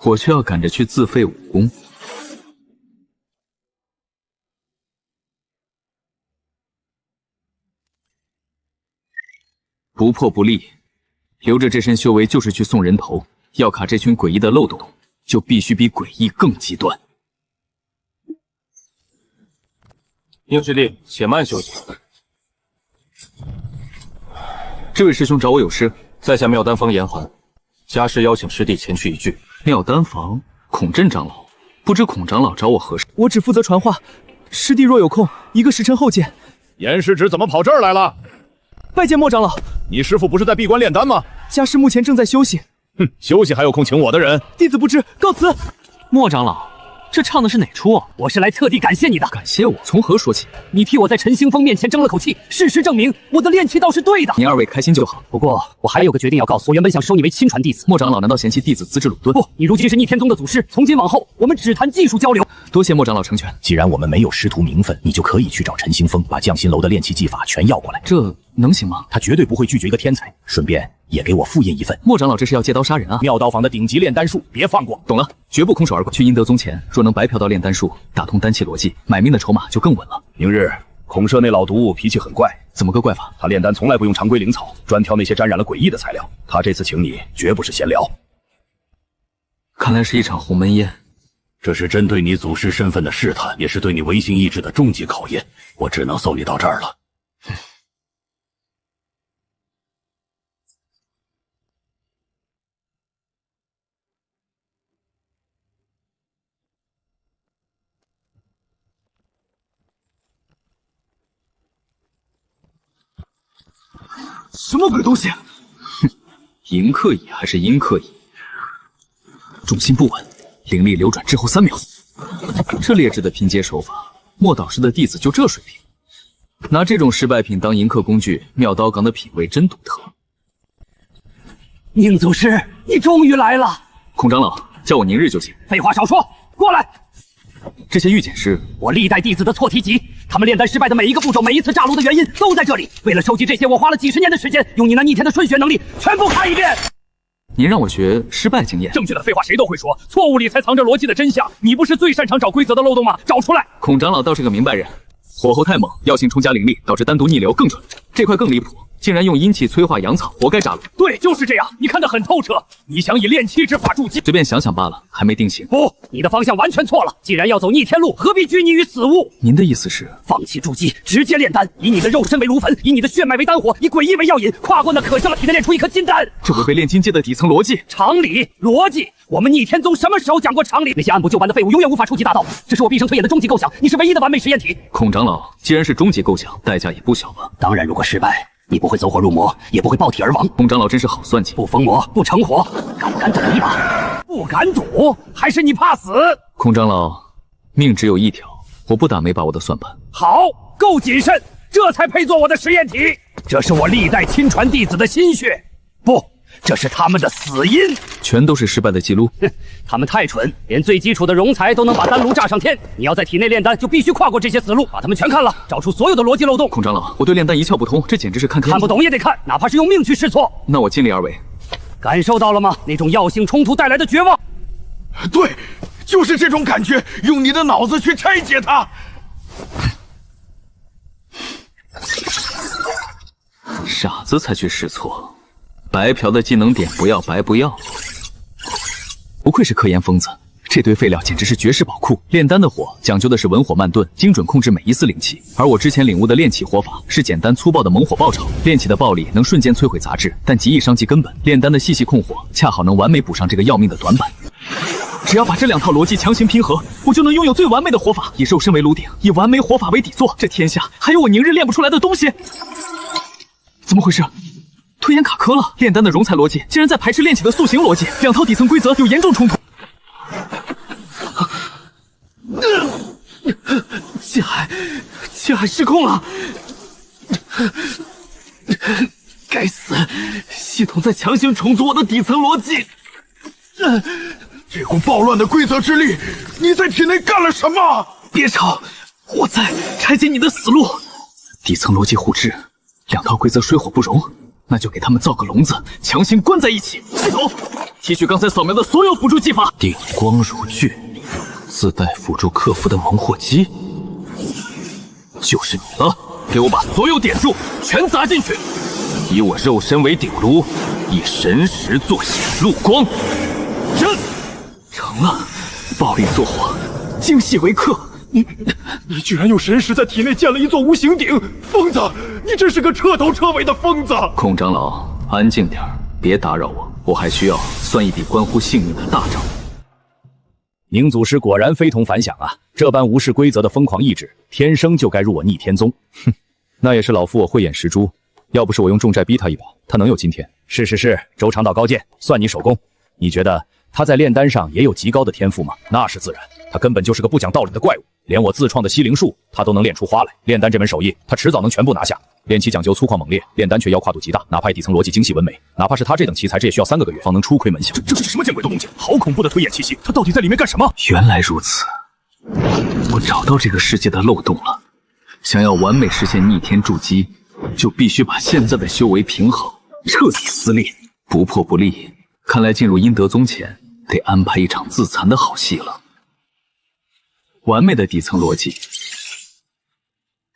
S3: 我却要赶着去自废武功。不破不立，留着这身修为就是去送人头。要卡这群诡异的漏洞，就必须比诡异更极端。
S9: 应师弟，且慢休息。
S3: 这位师兄找我有事，
S9: 在下妙丹坊严寒，家师邀请师弟前去一聚。
S3: 妙丹坊，孔镇长老，不知孔长老找我何事？
S6: 我只负责传话，师弟若有空，一个时辰后见。
S16: 严师侄怎么跑这儿来了？
S6: 拜见莫长老。
S16: 你师父不是在闭关炼丹吗？
S6: 家师目前正在休息。
S16: 哼，休息还有空请我的人？
S6: 弟子不知，告辞。
S8: 莫长老，这唱的是哪出啊？
S13: 我是来特地感谢你的。
S3: 感谢我？从何说起？
S13: 你替我在陈兴风面前争了口气，事实证明我的炼气道是对的。
S3: 您二位开心就好。
S13: 不过我还有个决定要告诉，我原本想收你为亲传弟子。
S3: 莫长老难道嫌弃弟子资质鲁钝？
S13: 不，你如今是逆天宗的祖师，从今往后我们只谈技术交流。
S3: 多谢莫长老成全。
S18: 既然我们没有师徒名分，你就可以去找陈兴风，把匠心楼的炼气技法全要过来。
S3: 这能行吗？
S18: 他绝对不会拒绝一个天才。顺便也给我复印一份。
S3: 莫长老这是要借刀杀人啊！
S18: 妙刀坊的顶级炼丹术，别放过。
S3: 懂了，绝不空手而归。去阴德宗前，若能白嫖到炼丹术，打通丹气逻辑，买命的筹码就更稳了。
S18: 明日孔社那老毒脾气很怪，
S3: 怎么个怪法？
S18: 他炼丹从来不用常规灵草，专挑那些沾染了诡异的材料。他这次请你，绝不是闲聊。
S3: 看来是一场鸿门宴。
S18: 这是针对你祖师身份的试探，也是对你唯心意志的终极考验。我只能送你到这儿了。
S3: 什么鬼东西？哼，银刻椅还是阴刻椅？重心不稳，灵力流转之后3秒。这劣质的拼接手法，莫导师的弟子就这水平。拿这种失败品当银刻工具，妙刀岗的品味真独特。
S13: 宁祖师，你终于来了！
S3: 孔长老叫我宁日就行。
S13: 废话少说，过来。
S3: 这些玉简是
S13: 我历代弟子的错题集，他们炼丹失败的每一个步骤，每一次炸炉的原因都在这里。为了收集这些，我花了几10年的时间，用你那逆天的顺血能力全部看一遍。
S3: 您让我学失败经验？
S1: 正确的废话谁都会说，错误里才藏着逻辑的真相。你不是最擅长找规则的漏洞吗？找出来！
S3: 孔长老倒是个明白人。火候太猛，药性冲加灵力，导致单独逆流更准。这块更离谱，竟然用阴气催化阳草，活该炸炉。
S1: 对，就是这样。你看得很透彻。你想以炼气之法筑基？
S3: 随便想想罢了，还没定型。
S13: 不，你的方向完全错了。既然要走逆天路，何必拘泥于死物？
S3: 您的意思是
S13: 放弃筑基，直接炼丹，以你的肉身为炉焚，以你的血脉为丹火，以诡异为药引，跨过那可笑的体内炼出一颗金丹。
S3: 这违背炼金界的底层逻辑。
S13: 常理、逻辑，我们逆天宗什么时候讲过常理？那些按部就班的废物永远无法触及大道。这是我毕生推演的终极构想，你是唯一的完美实验体。
S3: 孔长老，既然是终极构想，代价也不小吧？
S13: 当然，如果失败，你不会走火入魔，也不会爆体而亡。
S3: 孔长老真是好算计，
S13: 不封魔，不成活，敢不敢赌一把？不敢赌，还是你怕死？
S3: 孔长老，命只有一条，我不打没把握的算盘。
S1: 好，够谨慎，这才配做我的实验体。这是我历代亲传弟子的心血，不，这是他们的死因。
S3: 全都是失败的记录。
S13: 哼，他们太蠢，连最基础的熔材都能把丹炉炸上天。你要在体内炼丹，就必须跨过这些死路，把他们全看了，找出所有的逻辑漏洞。
S3: 孔长老，我对炼丹一窍不通，这简直是看
S13: 不懂也得看，哪怕是用命去试错。
S3: 那我尽力而为。
S13: 感受到了吗？那种药性冲突带来的绝望。
S5: 对，就是这种感觉，用你的脑子去拆解它。
S3: 傻子才去试错，白嫖的技能点不要白不要。不愧是科研疯子，这堆废料简直是绝世宝库。炼丹的火讲究的是文火慢炖，精准控制每一丝灵气，而我之前领悟的炼气火法是简单粗暴的猛火爆炒。炼气的暴力能瞬间摧毁杂质，但极易伤及根本。炼丹的细细控火，恰好能完美补上这个要命的短板。
S6: 只要把这两套逻辑强行拼合，我就能拥有最完美的活法。以肉身为炉鼎，以完美活法为底座，这天下还有我宁日练不出来的东西？怎么回事？推演卡壳了！炼丹的容才逻辑竟然在排斥炼器的塑形逻辑，两套底层规则有严重冲突。气海失控了！该死！系统在强行重组我的底层逻辑。
S5: 这股暴乱的规则之力，你在体内干了什么？
S6: 别吵，我在拆解你的死路。底层逻辑互斥，两套规则水火不容，那就给他们造个笼子，强行关在一起。系统，提取刚才扫描的所有辅助技法。
S17: 顶光如炬，自带辅助克服的猛火机，就是你了。给我把所有点数全砸进去，以我肉身为顶炉，以神识做显露光。
S6: 成了，暴力作火，精细为克。
S9: 你居然用神识在体内建了一座无形鼎！疯子，你真是个彻头彻尾的疯子！
S17: 孔长老，安静点，别打扰我，我还需要算一笔关乎性命的大账。
S11: 宁祖师果然非同凡响啊！这般无视规则的疯狂意志，天生就该入我逆天宗。哼，那也是老夫我慧眼识珠，要不是我用重债逼他一把，他能有今天？是，周长岛高见，算你手工。你觉得他在炼丹上也有极高的天赋吗？那是自然，他根本就是个不讲道理的怪物，连我自创的西灵术他都能练出花来。炼丹这门手艺，他迟早能全部拿下。炼器讲究粗犷猛烈，炼丹却要跨度极大，哪怕底层逻辑精细稳美，哪怕是他这等奇才，这也需要3个月方能初窥门响。
S1: 这是什么见鬼的东西？好恐怖的推演气息，他到底在里面干什么？
S6: 原来如此，我找到这个世界的漏洞了。想要完美实现逆天筑基，就必须把现在的修为平衡彻底撕裂，不破不立。看来进入阴德宗前，得安排一场自残的好戏了。完美的底层逻辑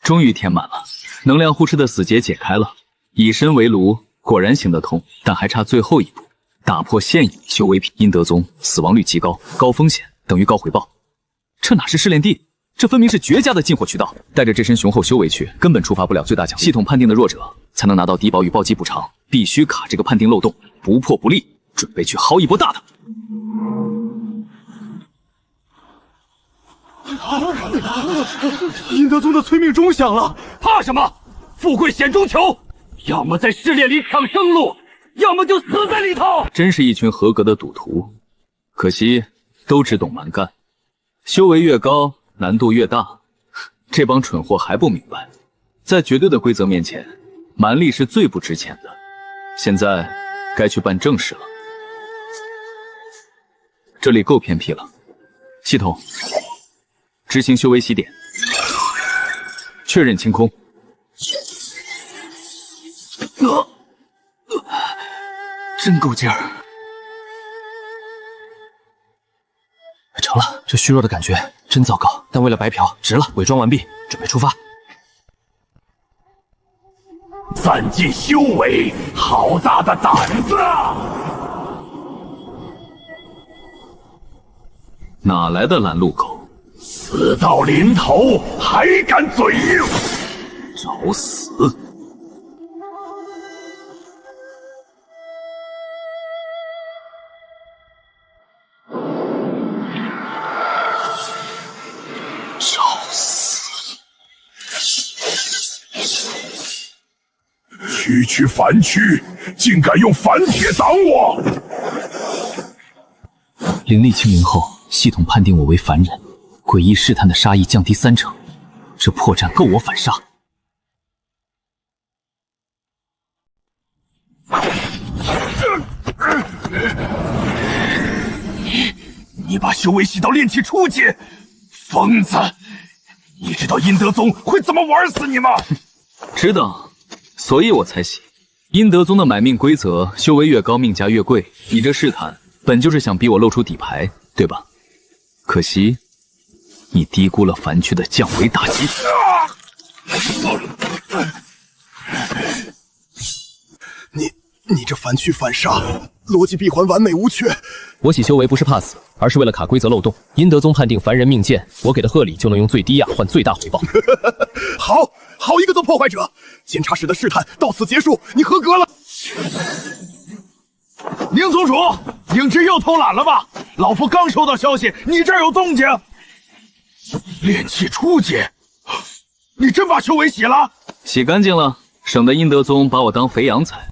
S6: 终于填满了，能量互斥的死结解开了，以身为炉果然行得通，但还差最后一步，打破现有修为阴德宗死亡率极高，高风险等于高回报。这哪是试炼地，这分明是绝佳的进货渠道。带着这身雄厚修为去，根本触发不了最大奖。系统判定的弱者才能拿到低保与暴击补偿，必须卡这个判定漏洞，不破不立。准备去薅一波大的。
S9: 阴德宗的催命钟响了，
S13: 怕什么？富贵险中求，要么在试炼里抢生路，要么就死在里头。
S6: 真是一群合格的赌徒，可惜都只懂蛮干，修为越高难度越大。这帮蠢货还不明白，在绝对的规则面前，蛮力是最不值钱的。现在该去办正事了。这里够偏僻了，系统执行修为洗点，确认清空。真够劲儿！
S17: 成了，这虚弱的感觉真糟糕，但为了白嫖，值了。伪装完毕，准备出发。
S5: 暂进修为，好大的胆子啊！
S6: 哪来的拦路狗？
S5: 死到临头还敢嘴硬，
S6: 找死！
S5: 找死！区凡躯，竟敢用凡铁挡我！
S17: 灵力清零后，系统判定我为凡人，诡异试探的杀意降低30%，这破绽够我反杀。
S5: 你把修为洗到炼气初阶，疯子！你知道阴德宗会怎么玩死你吗？
S6: 知道，所以我才洗。阴德宗的买命规则，修为越高命价越贵。你这试探，本就是想逼我露出底牌，对吧？可惜，你低估了凡躯的降维打击。
S5: 你这凡躯反杀，逻辑闭环完美无缺。
S19: 我洗修为不是怕死，而是为了卡规则漏洞。阴德宗判定凡人命贱，我给的贺礼就能用最低价换最大回报。
S5: 好一个做破坏者！监察室的试探到此结束，你合格了。
S1: 宁宗主，影之又偷懒了吧？
S2: 老夫刚收到消息，你这儿有动静。炼气初阶，你真把修为洗了？
S3: 洗干净了，省得阴德宗把我当肥羊踩。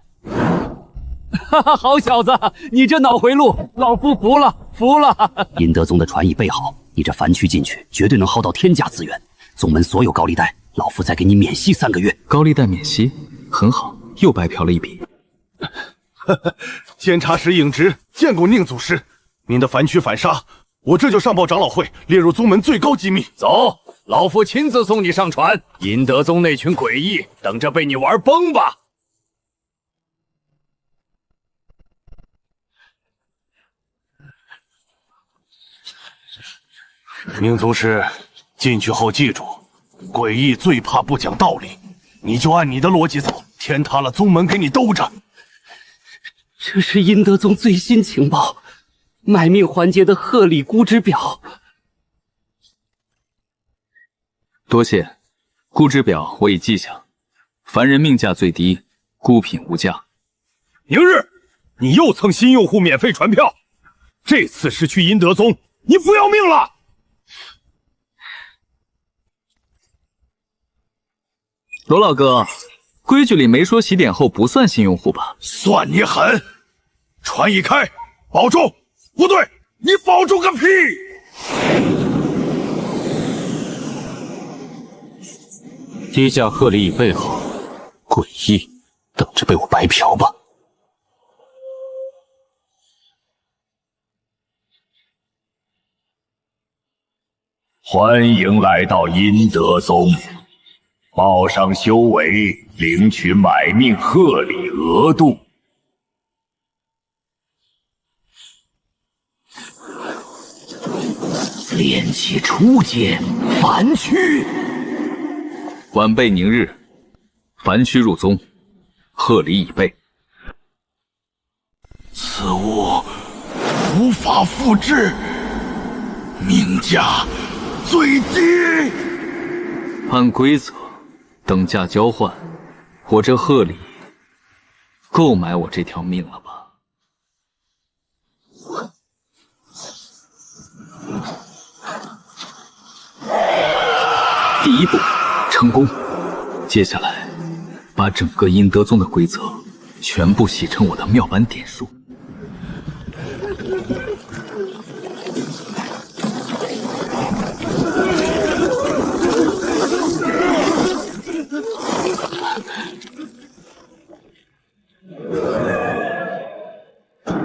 S13: 哈哈，好小子，你这脑回路，老夫服了，服了。阴德宗的船已备好，你这凡躯进去，绝对能薅到天价资源。宗门所有高利贷，老夫再给你免息3个月。
S3: 高利贷免息，很好，又白嫖了一笔。
S5: 监察使尹直见过宁祖师，您的凡躯反杀，我这就上报长老会，列入宗门最高机密。
S1: 走，老夫亲自送你上船。阴德宗那群诡异，等着被你玩崩吧！
S5: 宁宗师，进去后记住，诡异最怕不讲道理，你就按你的逻辑走，天塌了宗门给你兜着。
S13: 这是阴德宗最新情报，买命环节的贺礼估值表。
S3: 多谢，估值表我已记下。凡人命价最低，孤品无价。
S1: 宁日，你又蹭新用户免费传票，这次是去阴德宗，你不要命了！
S3: 罗老哥，规矩里没说洗点后不算新用户吧？
S2: 算你狠！船一开，保重！不对，你保重个屁！
S18: 低价贺礼已备好，诡异等着被我白嫖吧。
S7: 欢迎来到阴德宗。报上修为，领取买命贺礼额度。炼气初阶，凡躯。
S3: 晚辈宁日，凡躯入宗，贺礼已备。
S2: 此物无法复制，命价最低。
S3: 按规则。等价交换，我这贺礼够买我这条命了吧？第一步成功，接下来把整个阴德宗的规则全部洗成我的妙版点数。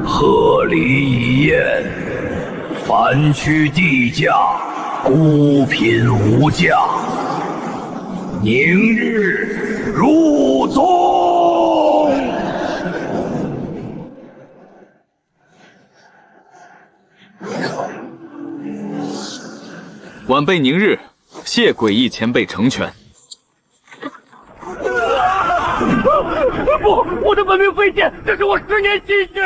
S7: 贺礼已验，凡躯地价，孤品无价。宁日入宗。
S3: 晚辈宁日，谢诡异前辈成全。
S6: 不，我的本命飞剑，这是我10年心血。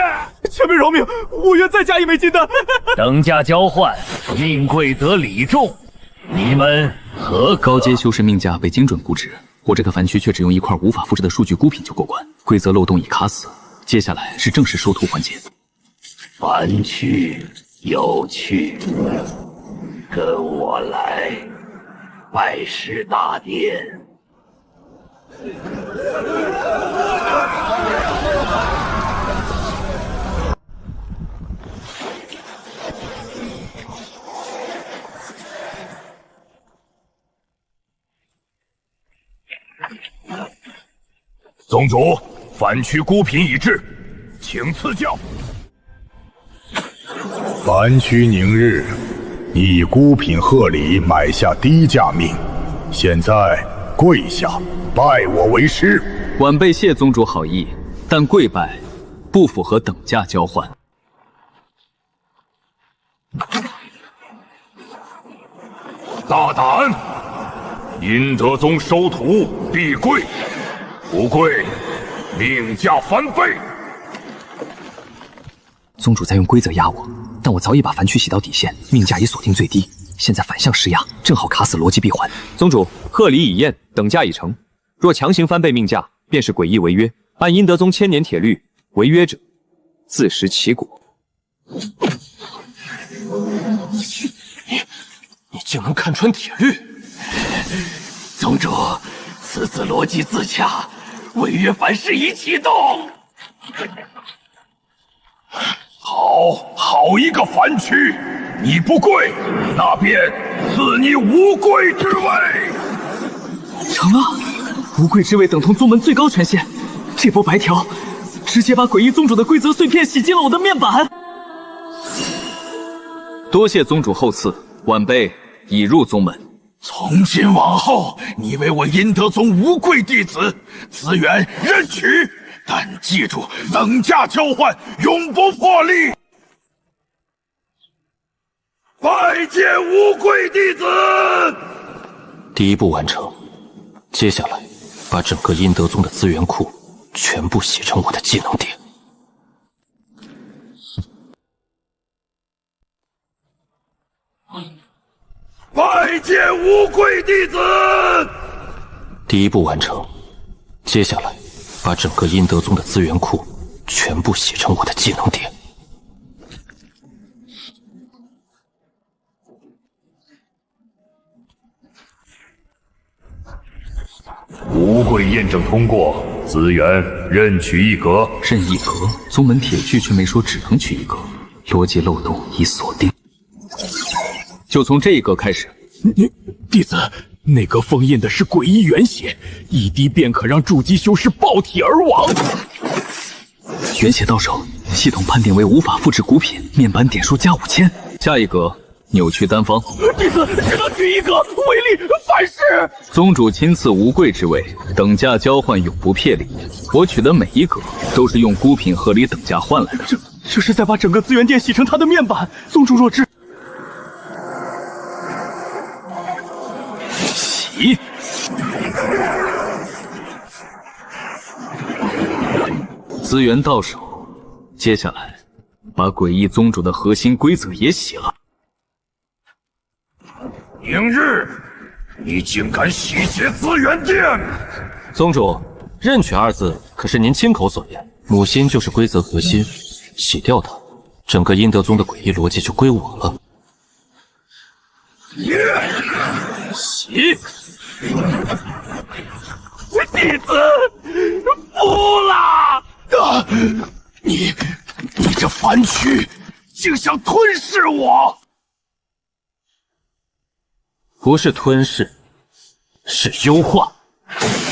S6: 前辈饶命，我愿再加1枚金丹。
S7: 等价交换，命贵则礼重。你们何
S3: 高阶修士命价被精准估值，我这个凡躯却只用一块无法复制的数据孤品就过关，规则漏洞已卡死。接下来是正式收徒环节。
S7: 凡躯有趣，跟我来拜师大殿。宗主，凡躯孤品已至，请赐教。
S14: 凡躯宁日，你以孤品贺礼买下低价命，现在跪下，拜我为师。
S3: 晚辈谢宗主好意，但跪拜不符合等价交换。
S7: 大胆！阴德宗收徒必跪，不跪，命价翻倍。
S17: 宗主在用规则压我，但我早已把凡躯洗到底线，命价已锁定最低，现在反向施压，正好卡死逻辑闭环。
S11: 宗主，贺礼已验，等价已成，若强行翻倍命价，便是诡异违约。按阴德宗1000年铁律，违约者自食其果。
S9: 你竟能看穿铁律！
S18: 宗主，此次逻辑自洽，违约反噬已启动。
S5: 好一个凡躯！你不跪，那便赐你无跪之位。
S6: 成了，无跪之位等同宗门最高权限。这波白条，直接把诡异宗主的规则碎片洗进了我的面板。
S3: 多谢宗主厚赐，晚辈已入宗门。
S5: 从今往后，你为我阴德宗无跪弟子，资源任取，但记住等价交换，永不破例。拜见无跪弟子。
S17: 第一步完成，接下来把整个阴德宗的资源库全部洗成我的技能点。
S5: 拜见无跪弟子。
S17: 第一步完成，接下来把整个阴德宗的资源库全部洗成我的技能点。
S16: 无跪验证通过，资源任取一格。
S3: 任一格，宗门铁具却没说只能取一格，逻辑漏洞已锁定。就从这一格开始。
S2: 弟子，那格封印的是诡异原血，一滴便可让筑基修士爆体而亡。
S3: 原血到手，系统判定为无法复制古品，面板点数加5000。下一格扭曲单方。
S2: 弟子只能取一格，违例反噬。
S3: 宗主亲赐无跪之位，等价交换永不撇例。我取的每一格都是用孤品合理等价换来的。
S6: 这是在把整个资源殿洗成他的面板。宗主若知。
S3: 洗。资源到手，接下来把诡异宗主的核心规则也洗了。
S5: 明日，你竟敢洗劫资源殿！
S17: 宗主，任取二字可是您亲口所言。母心就是规则核心，洗掉它，整个阴德宗的诡异逻辑就归我了。
S5: 洗！弟子服了！你这凡躯，竟想吞噬我！
S17: 不是吞噬，是优化。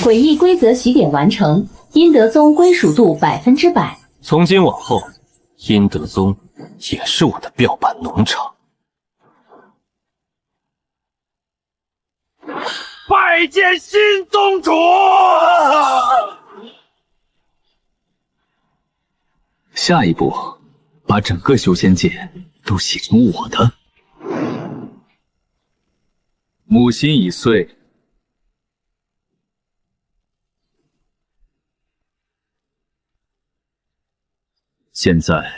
S20: 诡异规则洗点完成，阴德宗归属度100%。
S17: 从今往后，阴德宗也是我的妙板农场。
S5: 拜见新宗主！
S3: 下一步，把整个修仙界都洗成我的。母心已碎，现在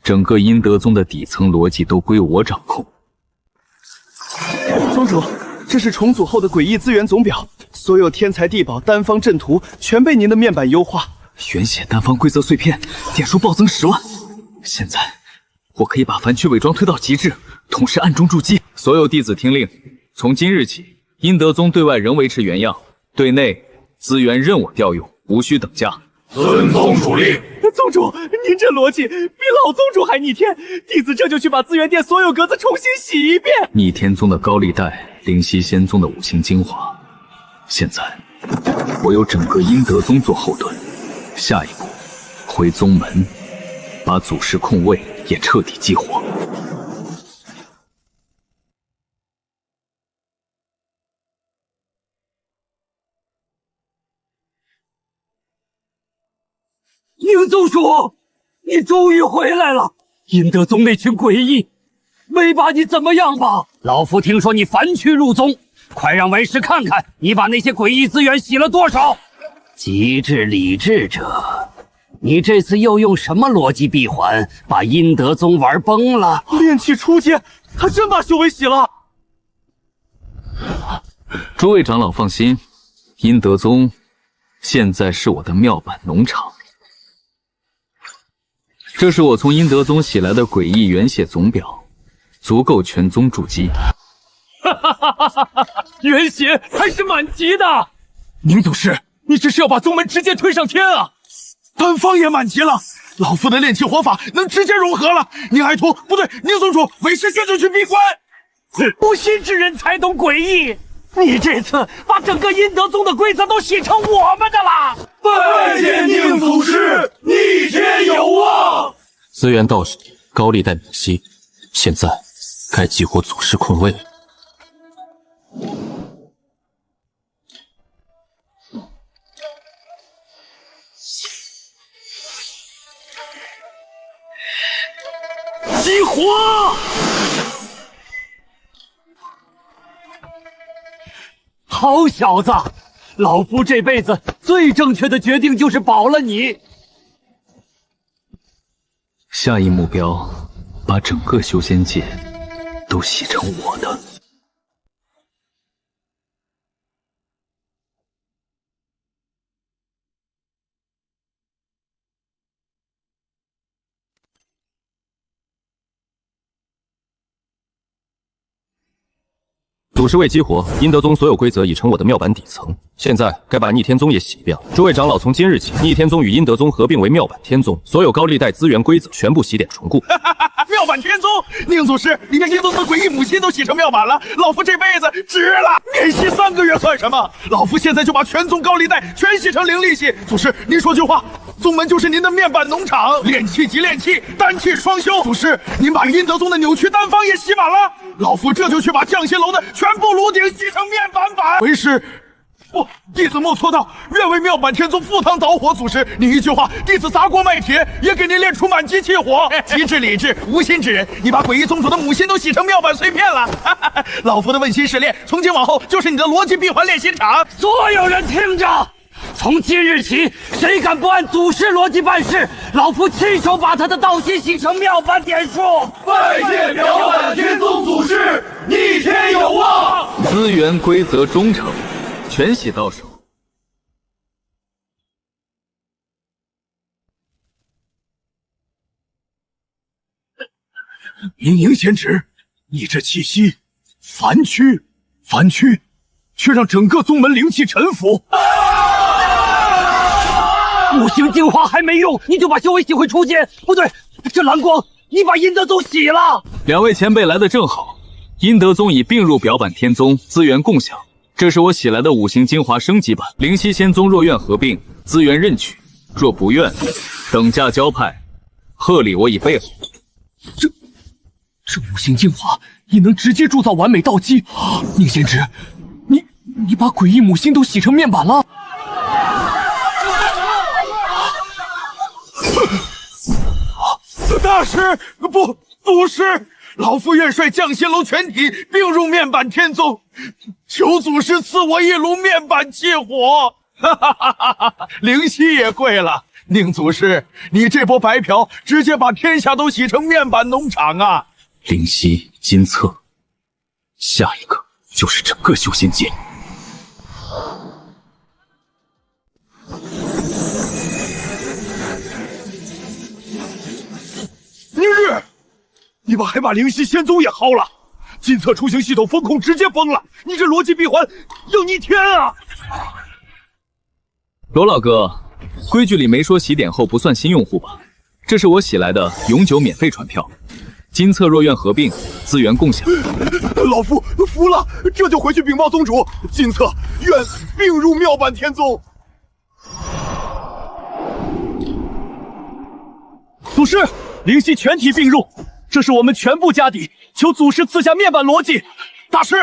S3: 整个阴德宗的底层逻辑都归我掌控。
S6: 宗主，这是重组后的诡异资源总表，所有天才地宝单方阵图全被您的面板优化。
S3: 原血单方规则碎片点数暴增10万。现在我可以把凡躯伪装推到极致，同时暗中筑基。所有弟子听令，从今日起，阴德宗对外仍维持原样，对内资源任我调用，无需等价。
S5: 遵宗主令。
S6: 宗主，您这逻辑比老宗主还逆天，弟子这就去把资源殿所有格子重新洗一遍。
S3: 逆天宗的高利贷，灵犀仙宗的五行精华，现在我有整个阴德宗做后盾。下一步，回宗门，把祖师控位也彻底激活。
S13: 宁宗主，你终于回来了！阴德宗那群诡异，没把你怎么样吧？老夫听说你凡躯入宗，快让为师看看你把那些诡异资源洗了多少！极致理智者，你这次又用什么逻辑闭环把阴德宗玩崩了？
S6: 炼气初阶，他真把修为洗了！
S3: 诸位长老放心，阴德宗现在是我的妙板农场。这是我从阴德宗洗来的诡异原血总表，足够全宗筑基。
S6: 元血还是满级的。宁祖师，你这是要把宗门直接推上天啊！
S2: 丹方也满级了，老夫的炼气活法能直接融合了。宁爱徒不对，宁宗主，为师这就去闭关。
S13: 无心之人才懂诡异，你这次把整个阴德宗的规则都洗成我们的了。
S5: 拜见宁祖师，逆天有望。
S17: 资源到手，高利贷明晰，现在该激活祖师困位了。
S13: 激活！好小子，老夫这辈子最正确的决定就是保了你。
S3: 下一目标，把整个修仙界都洗成我的。
S17: 祖师位激活，阴德宗所有规则已成我的妙版底层。现在该把逆天宗也洗一遍了。诸位长老，从今日起，逆天宗与阴德宗合并为妙版天宗，所有高利贷资源规则全部洗点重固。
S2: 妙版天宗，宁祖师，你连阴德宗的诡异母亲都洗成妙版了，老夫这辈子值了。免息3个月算什么？老夫现在就把全宗高利贷全洗成灵力系。祖师，您说句话，宗门就是您的面板农场，炼气即炼气，丹气双修。祖师，您把阴德宗的扭曲丹方也洗满了，老夫这就去把降仙楼的全部炉鼎洗成面板板。为师，弟子莫错道，愿为妙版天宗赴汤蹈火。祖师，您一句话，弟子砸锅卖铁也给您炼出满级气火。机智理智，无心之人，你把诡异宗主的母亲都洗成妙版碎片了。老夫的问心试炼，从今往后就是你的逻辑闭环练心场。
S13: 所有人听着，从今日起，谁敢不按祖师逻辑办事，老夫亲手把他的道心洗成妙版点数。
S5: 拜见妙版天宗祖师，逆天有望。
S3: 资源规则忠诚，全洗到手。
S2: 明营仙旨，你这气息凡躯，却让整个宗门灵气臣服。
S13: 五行精华还没用，你就把修为洗回初阶？不对，这蓝光你把阴德宗洗了。
S3: 两位前辈来的正好，阴德宗已并入表版天宗，资源共享。这是我洗来的五行精华升级版。灵犀仙宗若愿合并，资源任取；若不愿，等价交派。贺礼我已备好。
S6: 这五行精华也能直接铸造完美道基。宁仙旨，你把诡异母星都洗成面板了。
S2: 大师，不是，老夫愿率降仙楼全体并入面板天宗，求祖师赐我一炉面板气火。灵犀也跪了，宁祖师，你这波白嫖，直接把天下都洗成面板农场啊！
S3: 灵犀、金策，下一个就是整个修仙界。
S2: 宁日，你还把灵犀仙宗也薅了，金策出行系统风控直接崩了，你这逻辑闭环要逆天啊！
S3: 罗老哥，规矩里没说洗点后不算新用户吧？这是我洗来的永久免费传票。金策若愿合并，资源共享。
S2: 老夫服了，这就回去禀报宗主，金策愿并入妙版天宗。
S6: 祖师，灵犀全体并入，这是我们全部家底，求祖师赐下面板逻辑。
S2: 大师，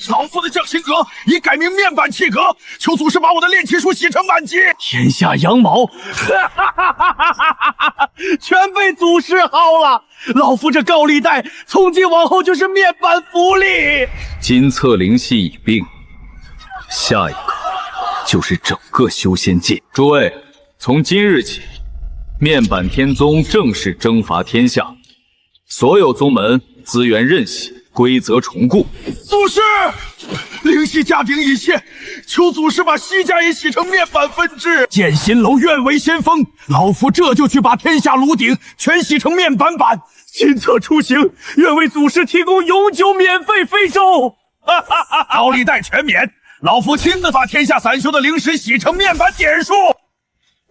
S2: 老夫的降心阁已改名面板气阁，求祖师把我的炼气术洗成满级。
S6: 天下羊毛，全被祖师薅了。老夫这高利贷，从今往后就是面板福利。
S3: 金策灵犀已并，下一个就是整个修仙界。诸位，从今日起，面板天宗正式征伐天下，所有宗门资源任洗。规则重固。
S5: 祖师，灵犀价顶已现，求祖师把西家也洗成面板分制。
S1: 剑心楼愿为先锋，老夫这就去把天下炉鼎全洗成面板板。
S6: 金册出行，愿为祖师提供永久免费非洲。
S1: 高利贷全免，老夫亲自把天下散修的灵石洗成面板点数。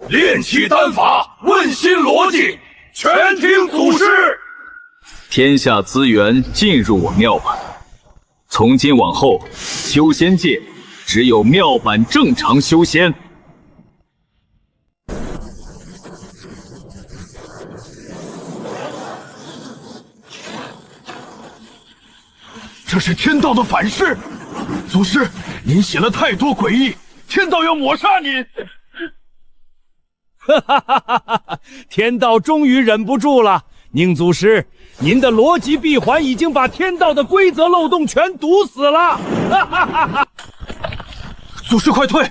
S5: 炼气丹法，问心逻辑，全听祖师。
S3: 天下资源进入我妙板，从今往后，修仙界只有妙板正常修仙。
S5: 这是天道的反噬，祖师，您写了太多诡异，天道要抹杀您。
S1: 天道终于忍不住了，宁祖师，您的逻辑闭环已经把天道的规则漏洞全堵死了。
S6: 祖师快退，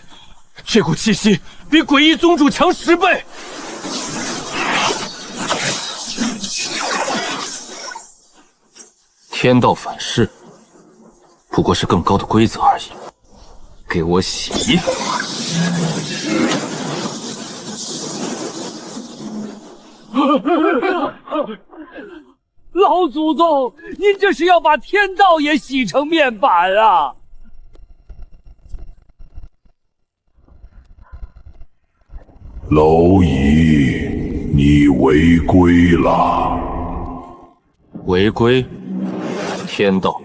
S6: 这股气息比诡异宗主强10倍。
S17: 天道反噬，不过是更高的规则而已。
S3: 给我洗！
S13: 老祖宗，您这是要把天道也洗成面板啊！
S5: 蝼蚁，你违规了。
S17: 违规？天道，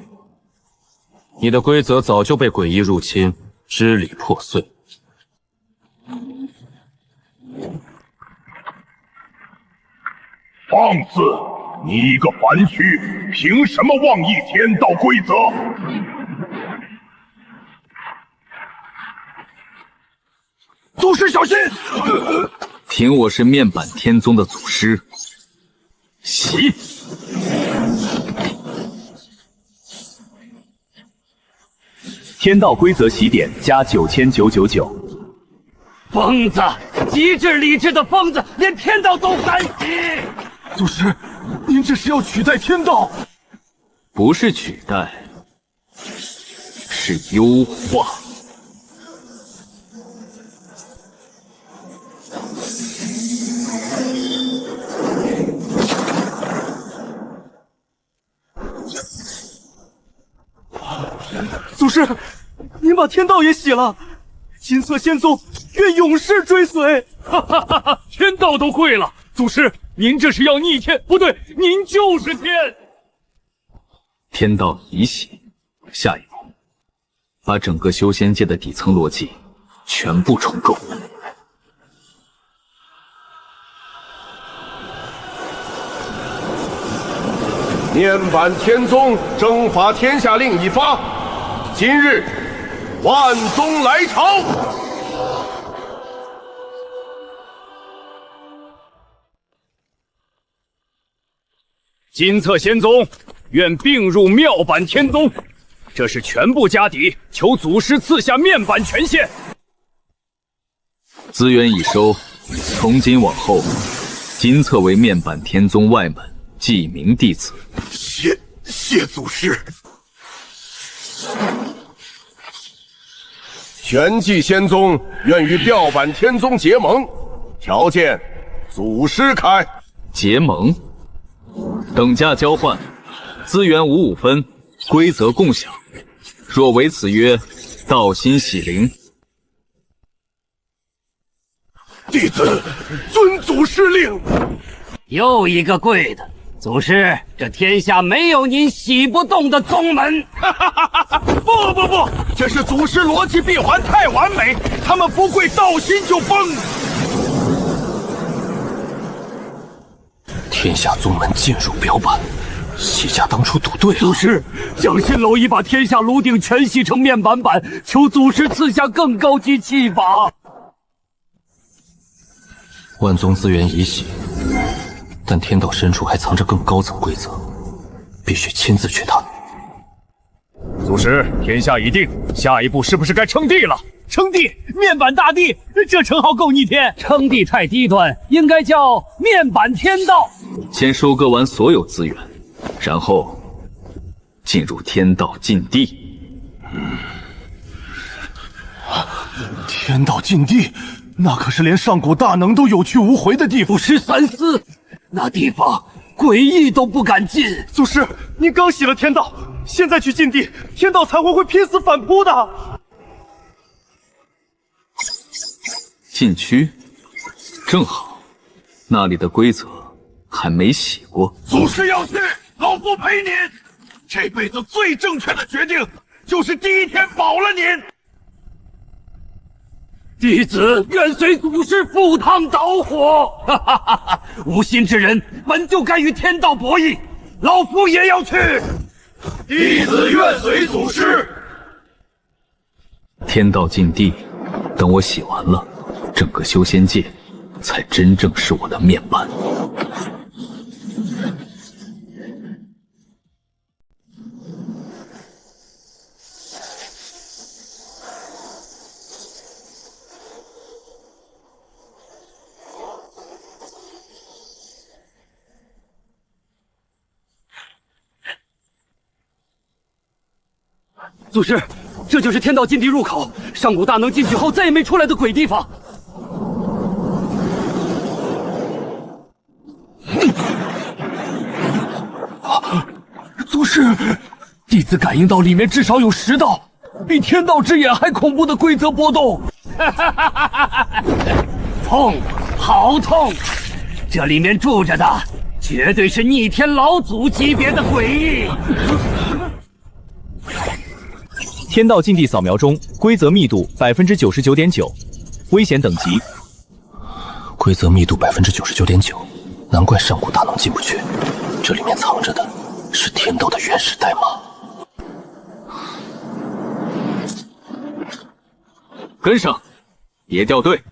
S17: 你的规则早就被诡异入侵，支离破碎。
S5: 放肆！你一个凡躯，凭什么妄议天道规则？
S1: 祖师小心！
S3: 凭我是面板天宗的祖师，洗！
S11: 天道规则洗点加9999。
S13: 疯子，极致理智的疯子，连天道都敢洗！
S5: 祖师，您这是要取代天道？
S3: 不是取代，是优化。
S6: 祖师，您把天道也洗了，金色仙宗愿永世追随。
S13: 哈哈哈哈！天道都跪了，祖师，您这是要逆天？不对，您就是天。
S3: 天道已洗，下一步，把整个修仙界的底层逻辑全部重构。
S5: 面板天宗征伐天下令已发，今日万宗来朝。
S11: 金册仙宗愿并入妙板天宗，这是全部家底，求祖师赐下面板权限。
S3: 资源已收，从今往后，金册为面板天宗外门记名弟子。
S5: 谢祖师。玄寂仙宗愿与吊板天宗结盟，条件祖师开。
S3: 结盟，等价交换，资源5-5分，规则共享。若违此约，道心洗灵。
S5: 弟子遵祖师令。
S13: 又一个跪的。祖师，这天下没有您洗不动的宗门。
S1: 不，这是祖师逻辑闭环太完美，他们不跪道心就崩。
S17: 天下宗门进入表板，西家当初赌对了。
S13: 祖师，蒋心蝼蚁把天下炉鼎全洗成面板板，求祖师赐下更高级气法。
S17: 万宗资源已洗，但天道深处还藏着更高层规则，必须亲自去探。
S11: 祖师，天下已定，下一步是不是该称帝了？
S13: 称帝，面板大帝，这称号够逆天。称帝太低端，应该叫面板天道。
S3: 先收割完所有资源，然后进入天道禁地。
S9: 天道禁地，那可是连上古大能都有去无回的地方。
S13: 不识三思，那地方诡异都不敢进。
S6: 祖师，您刚洗了天道，现在去禁地，天道残魂会拼死反扑的。
S3: 禁区，正好，那里的规则还没洗过。
S5: 祖师要去，老夫陪您。这辈子最正确的决定，就是第一天保了您。
S13: 弟子愿随祖师赴汤蹈火。哈哈哈哈！无心之人本就该与天道博弈，老夫也要去。
S5: 弟子愿随祖师。
S3: 天道禁地，等我洗完了，整个修仙界才真正是我的面板。
S13: 祖师，这就是天道禁地入口，上古大能进去后再也没出来的鬼地方。
S6: 祖师，弟子感应到里面至少有10道比天道之眼还恐怖的规则波动。
S13: 痛，好痛！这里面住着的绝对是逆天老祖级别的诡异。
S19: 天道禁地扫描中，规则密度99.9%，危险等级。
S7: 规则密度99.9%，难怪上古大能进不去，这里面藏着的是天道的原始代码。
S3: 跟上，别掉队。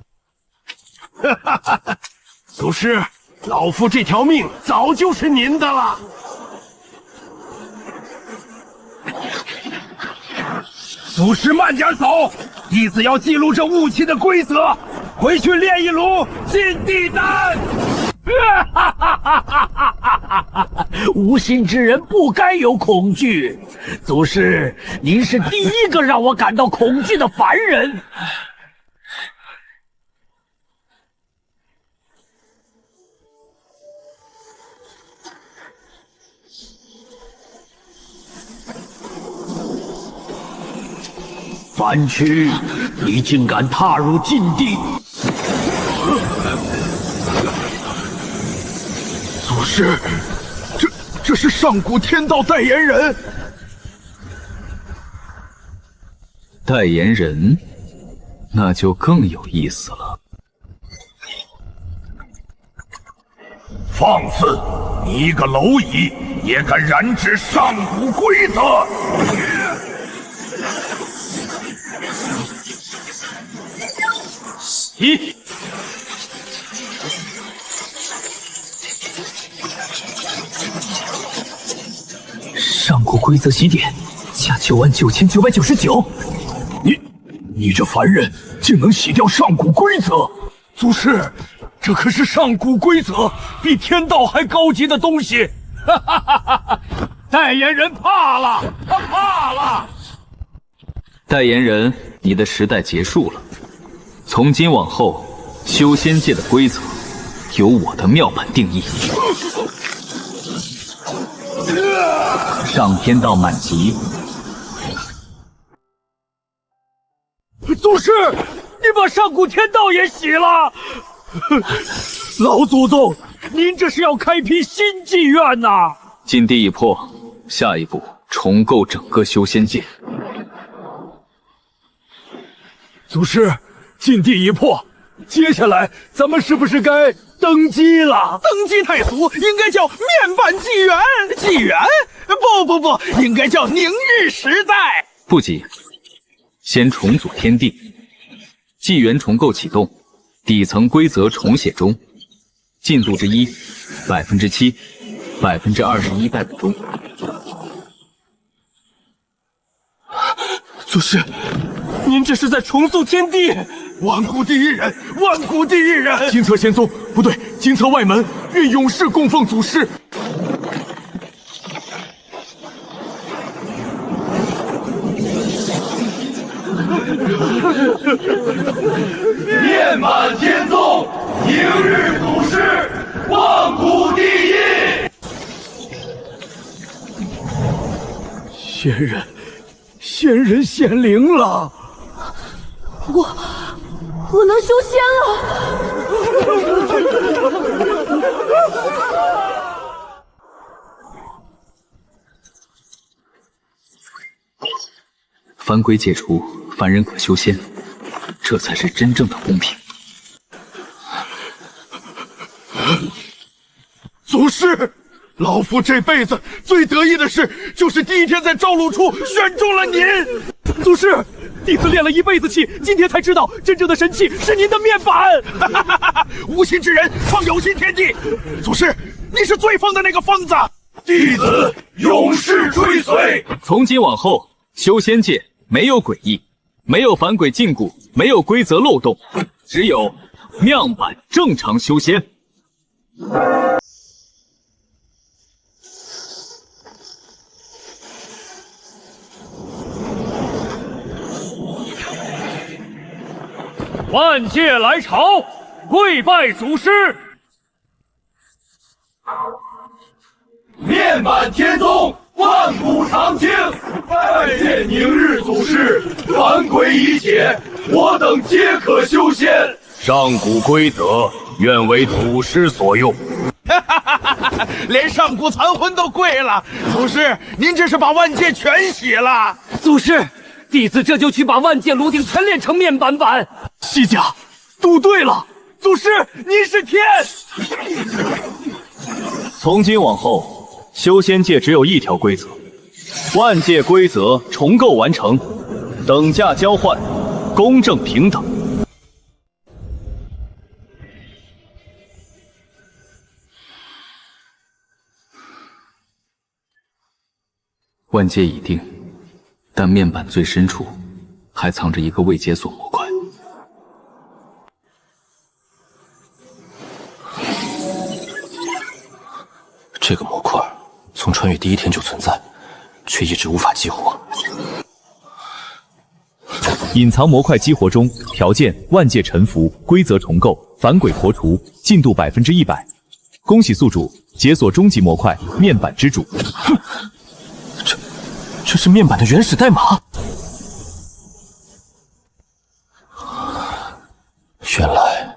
S5: 祖师，老夫这条命早就是您的了。祖师慢点走，弟子要记录这雾气的规则，回去炼一炉禁地丹。
S13: 无心之人不该有恐惧，祖师，您是第一个让我感到恐惧的凡人。
S7: 番区，你竟敢踏入禁地！
S5: 祖师，这是上古天道代言人。
S3: 代言人，那就更有意思了。
S5: 放肆！你一个蝼蚁也敢染指上古规则！
S13: 咦？
S7: 上古规则洗点加99999。
S5: 你这凡人竟能洗掉上古规则！
S6: 祖师，这可是上古规则，比天道还高级的东西。哈哈哈哈哈！代言人怕了，他怕了。
S3: 代言人，你的时代结束了。从今往后，修仙界的规则由我的妙版定义。上天道满级。
S6: 祖师，你把上古天道也洗了！老祖宗，您这是要开辟新纪元呐！
S3: 禁地已破，下一步重构整个修仙界。
S6: 祖师，禁地已破，接下来咱们是不是该登基了？登基太俗，应该叫面板纪元。纪元？不，应该叫宁日时代。
S3: 不急，先重组天地，纪元重构启动，底层规则重写中，进度之一7%、21%待补中。
S6: 祖师，您这是在重塑天地！万古第一人，万古第一人！金策仙宗不对，金策外门愿永世供奉祖师。
S2: 仙人显灵了！
S15: 我能修仙了！
S3: 凡规解除，凡人可修仙，这才是真正的公平。
S5: 祖师，老夫这辈子最得意的事，就是第一天在招录处选中了您。
S6: 祖师，弟子练了一辈子气，今天才知道真正的神器是您的面板。
S2: 无心之人创有心天地。祖师，你是最疯的那个疯子。
S5: 弟子永世追随。
S3: 从今往后，修仙界没有诡异，没有反轨禁锢，没有规则漏洞，只有面板正常修仙。
S13: 万界来朝，跪拜祖师。
S5: 面板天宗，万古长青，拜见宁日祖师。凡规已解，我等皆可修仙。
S14: 上古规则，愿为祖师所用。
S2: 连上古残魂都跪了，祖师，您这是把万界全洗了。
S13: 祖师，弟子这就去把万界炉鼎全炼成面板板。
S6: 西家，赌对了，祖师您是天。
S3: 从今往后，修仙界只有一条规则：万界规则重构完成，等价交换，公正平等。万界已定，但面板最深处还藏着一个未解锁模块。
S17: 这个模块从穿越第一天就存在，却一直无法激活。
S11: 隐藏模块激活中，条件：万界臣服，规则重构，反轨破除，进度100%。恭喜宿主解锁终极模块面板之主。
S17: 这是面板的原始代码。原来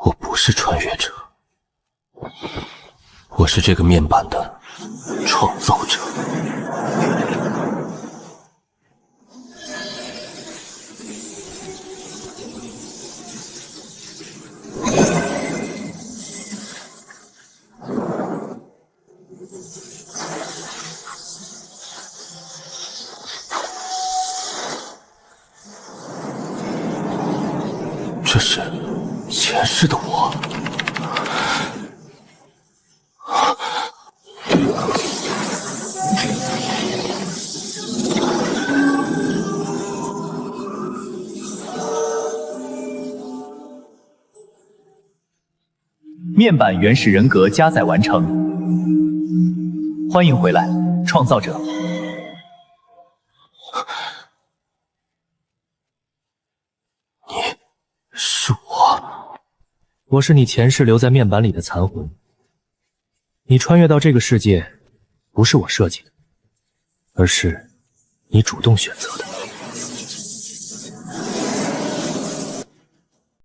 S17: 我不是穿越者，我是这个面板的创造者。这是前世的我。
S11: 面板原始人格加载完成，欢迎回来，创造者。
S17: 是我，
S8: 我是你前世留在面板里的残魂。你穿越到这个世界，不是我设计的，而是你主动选择的。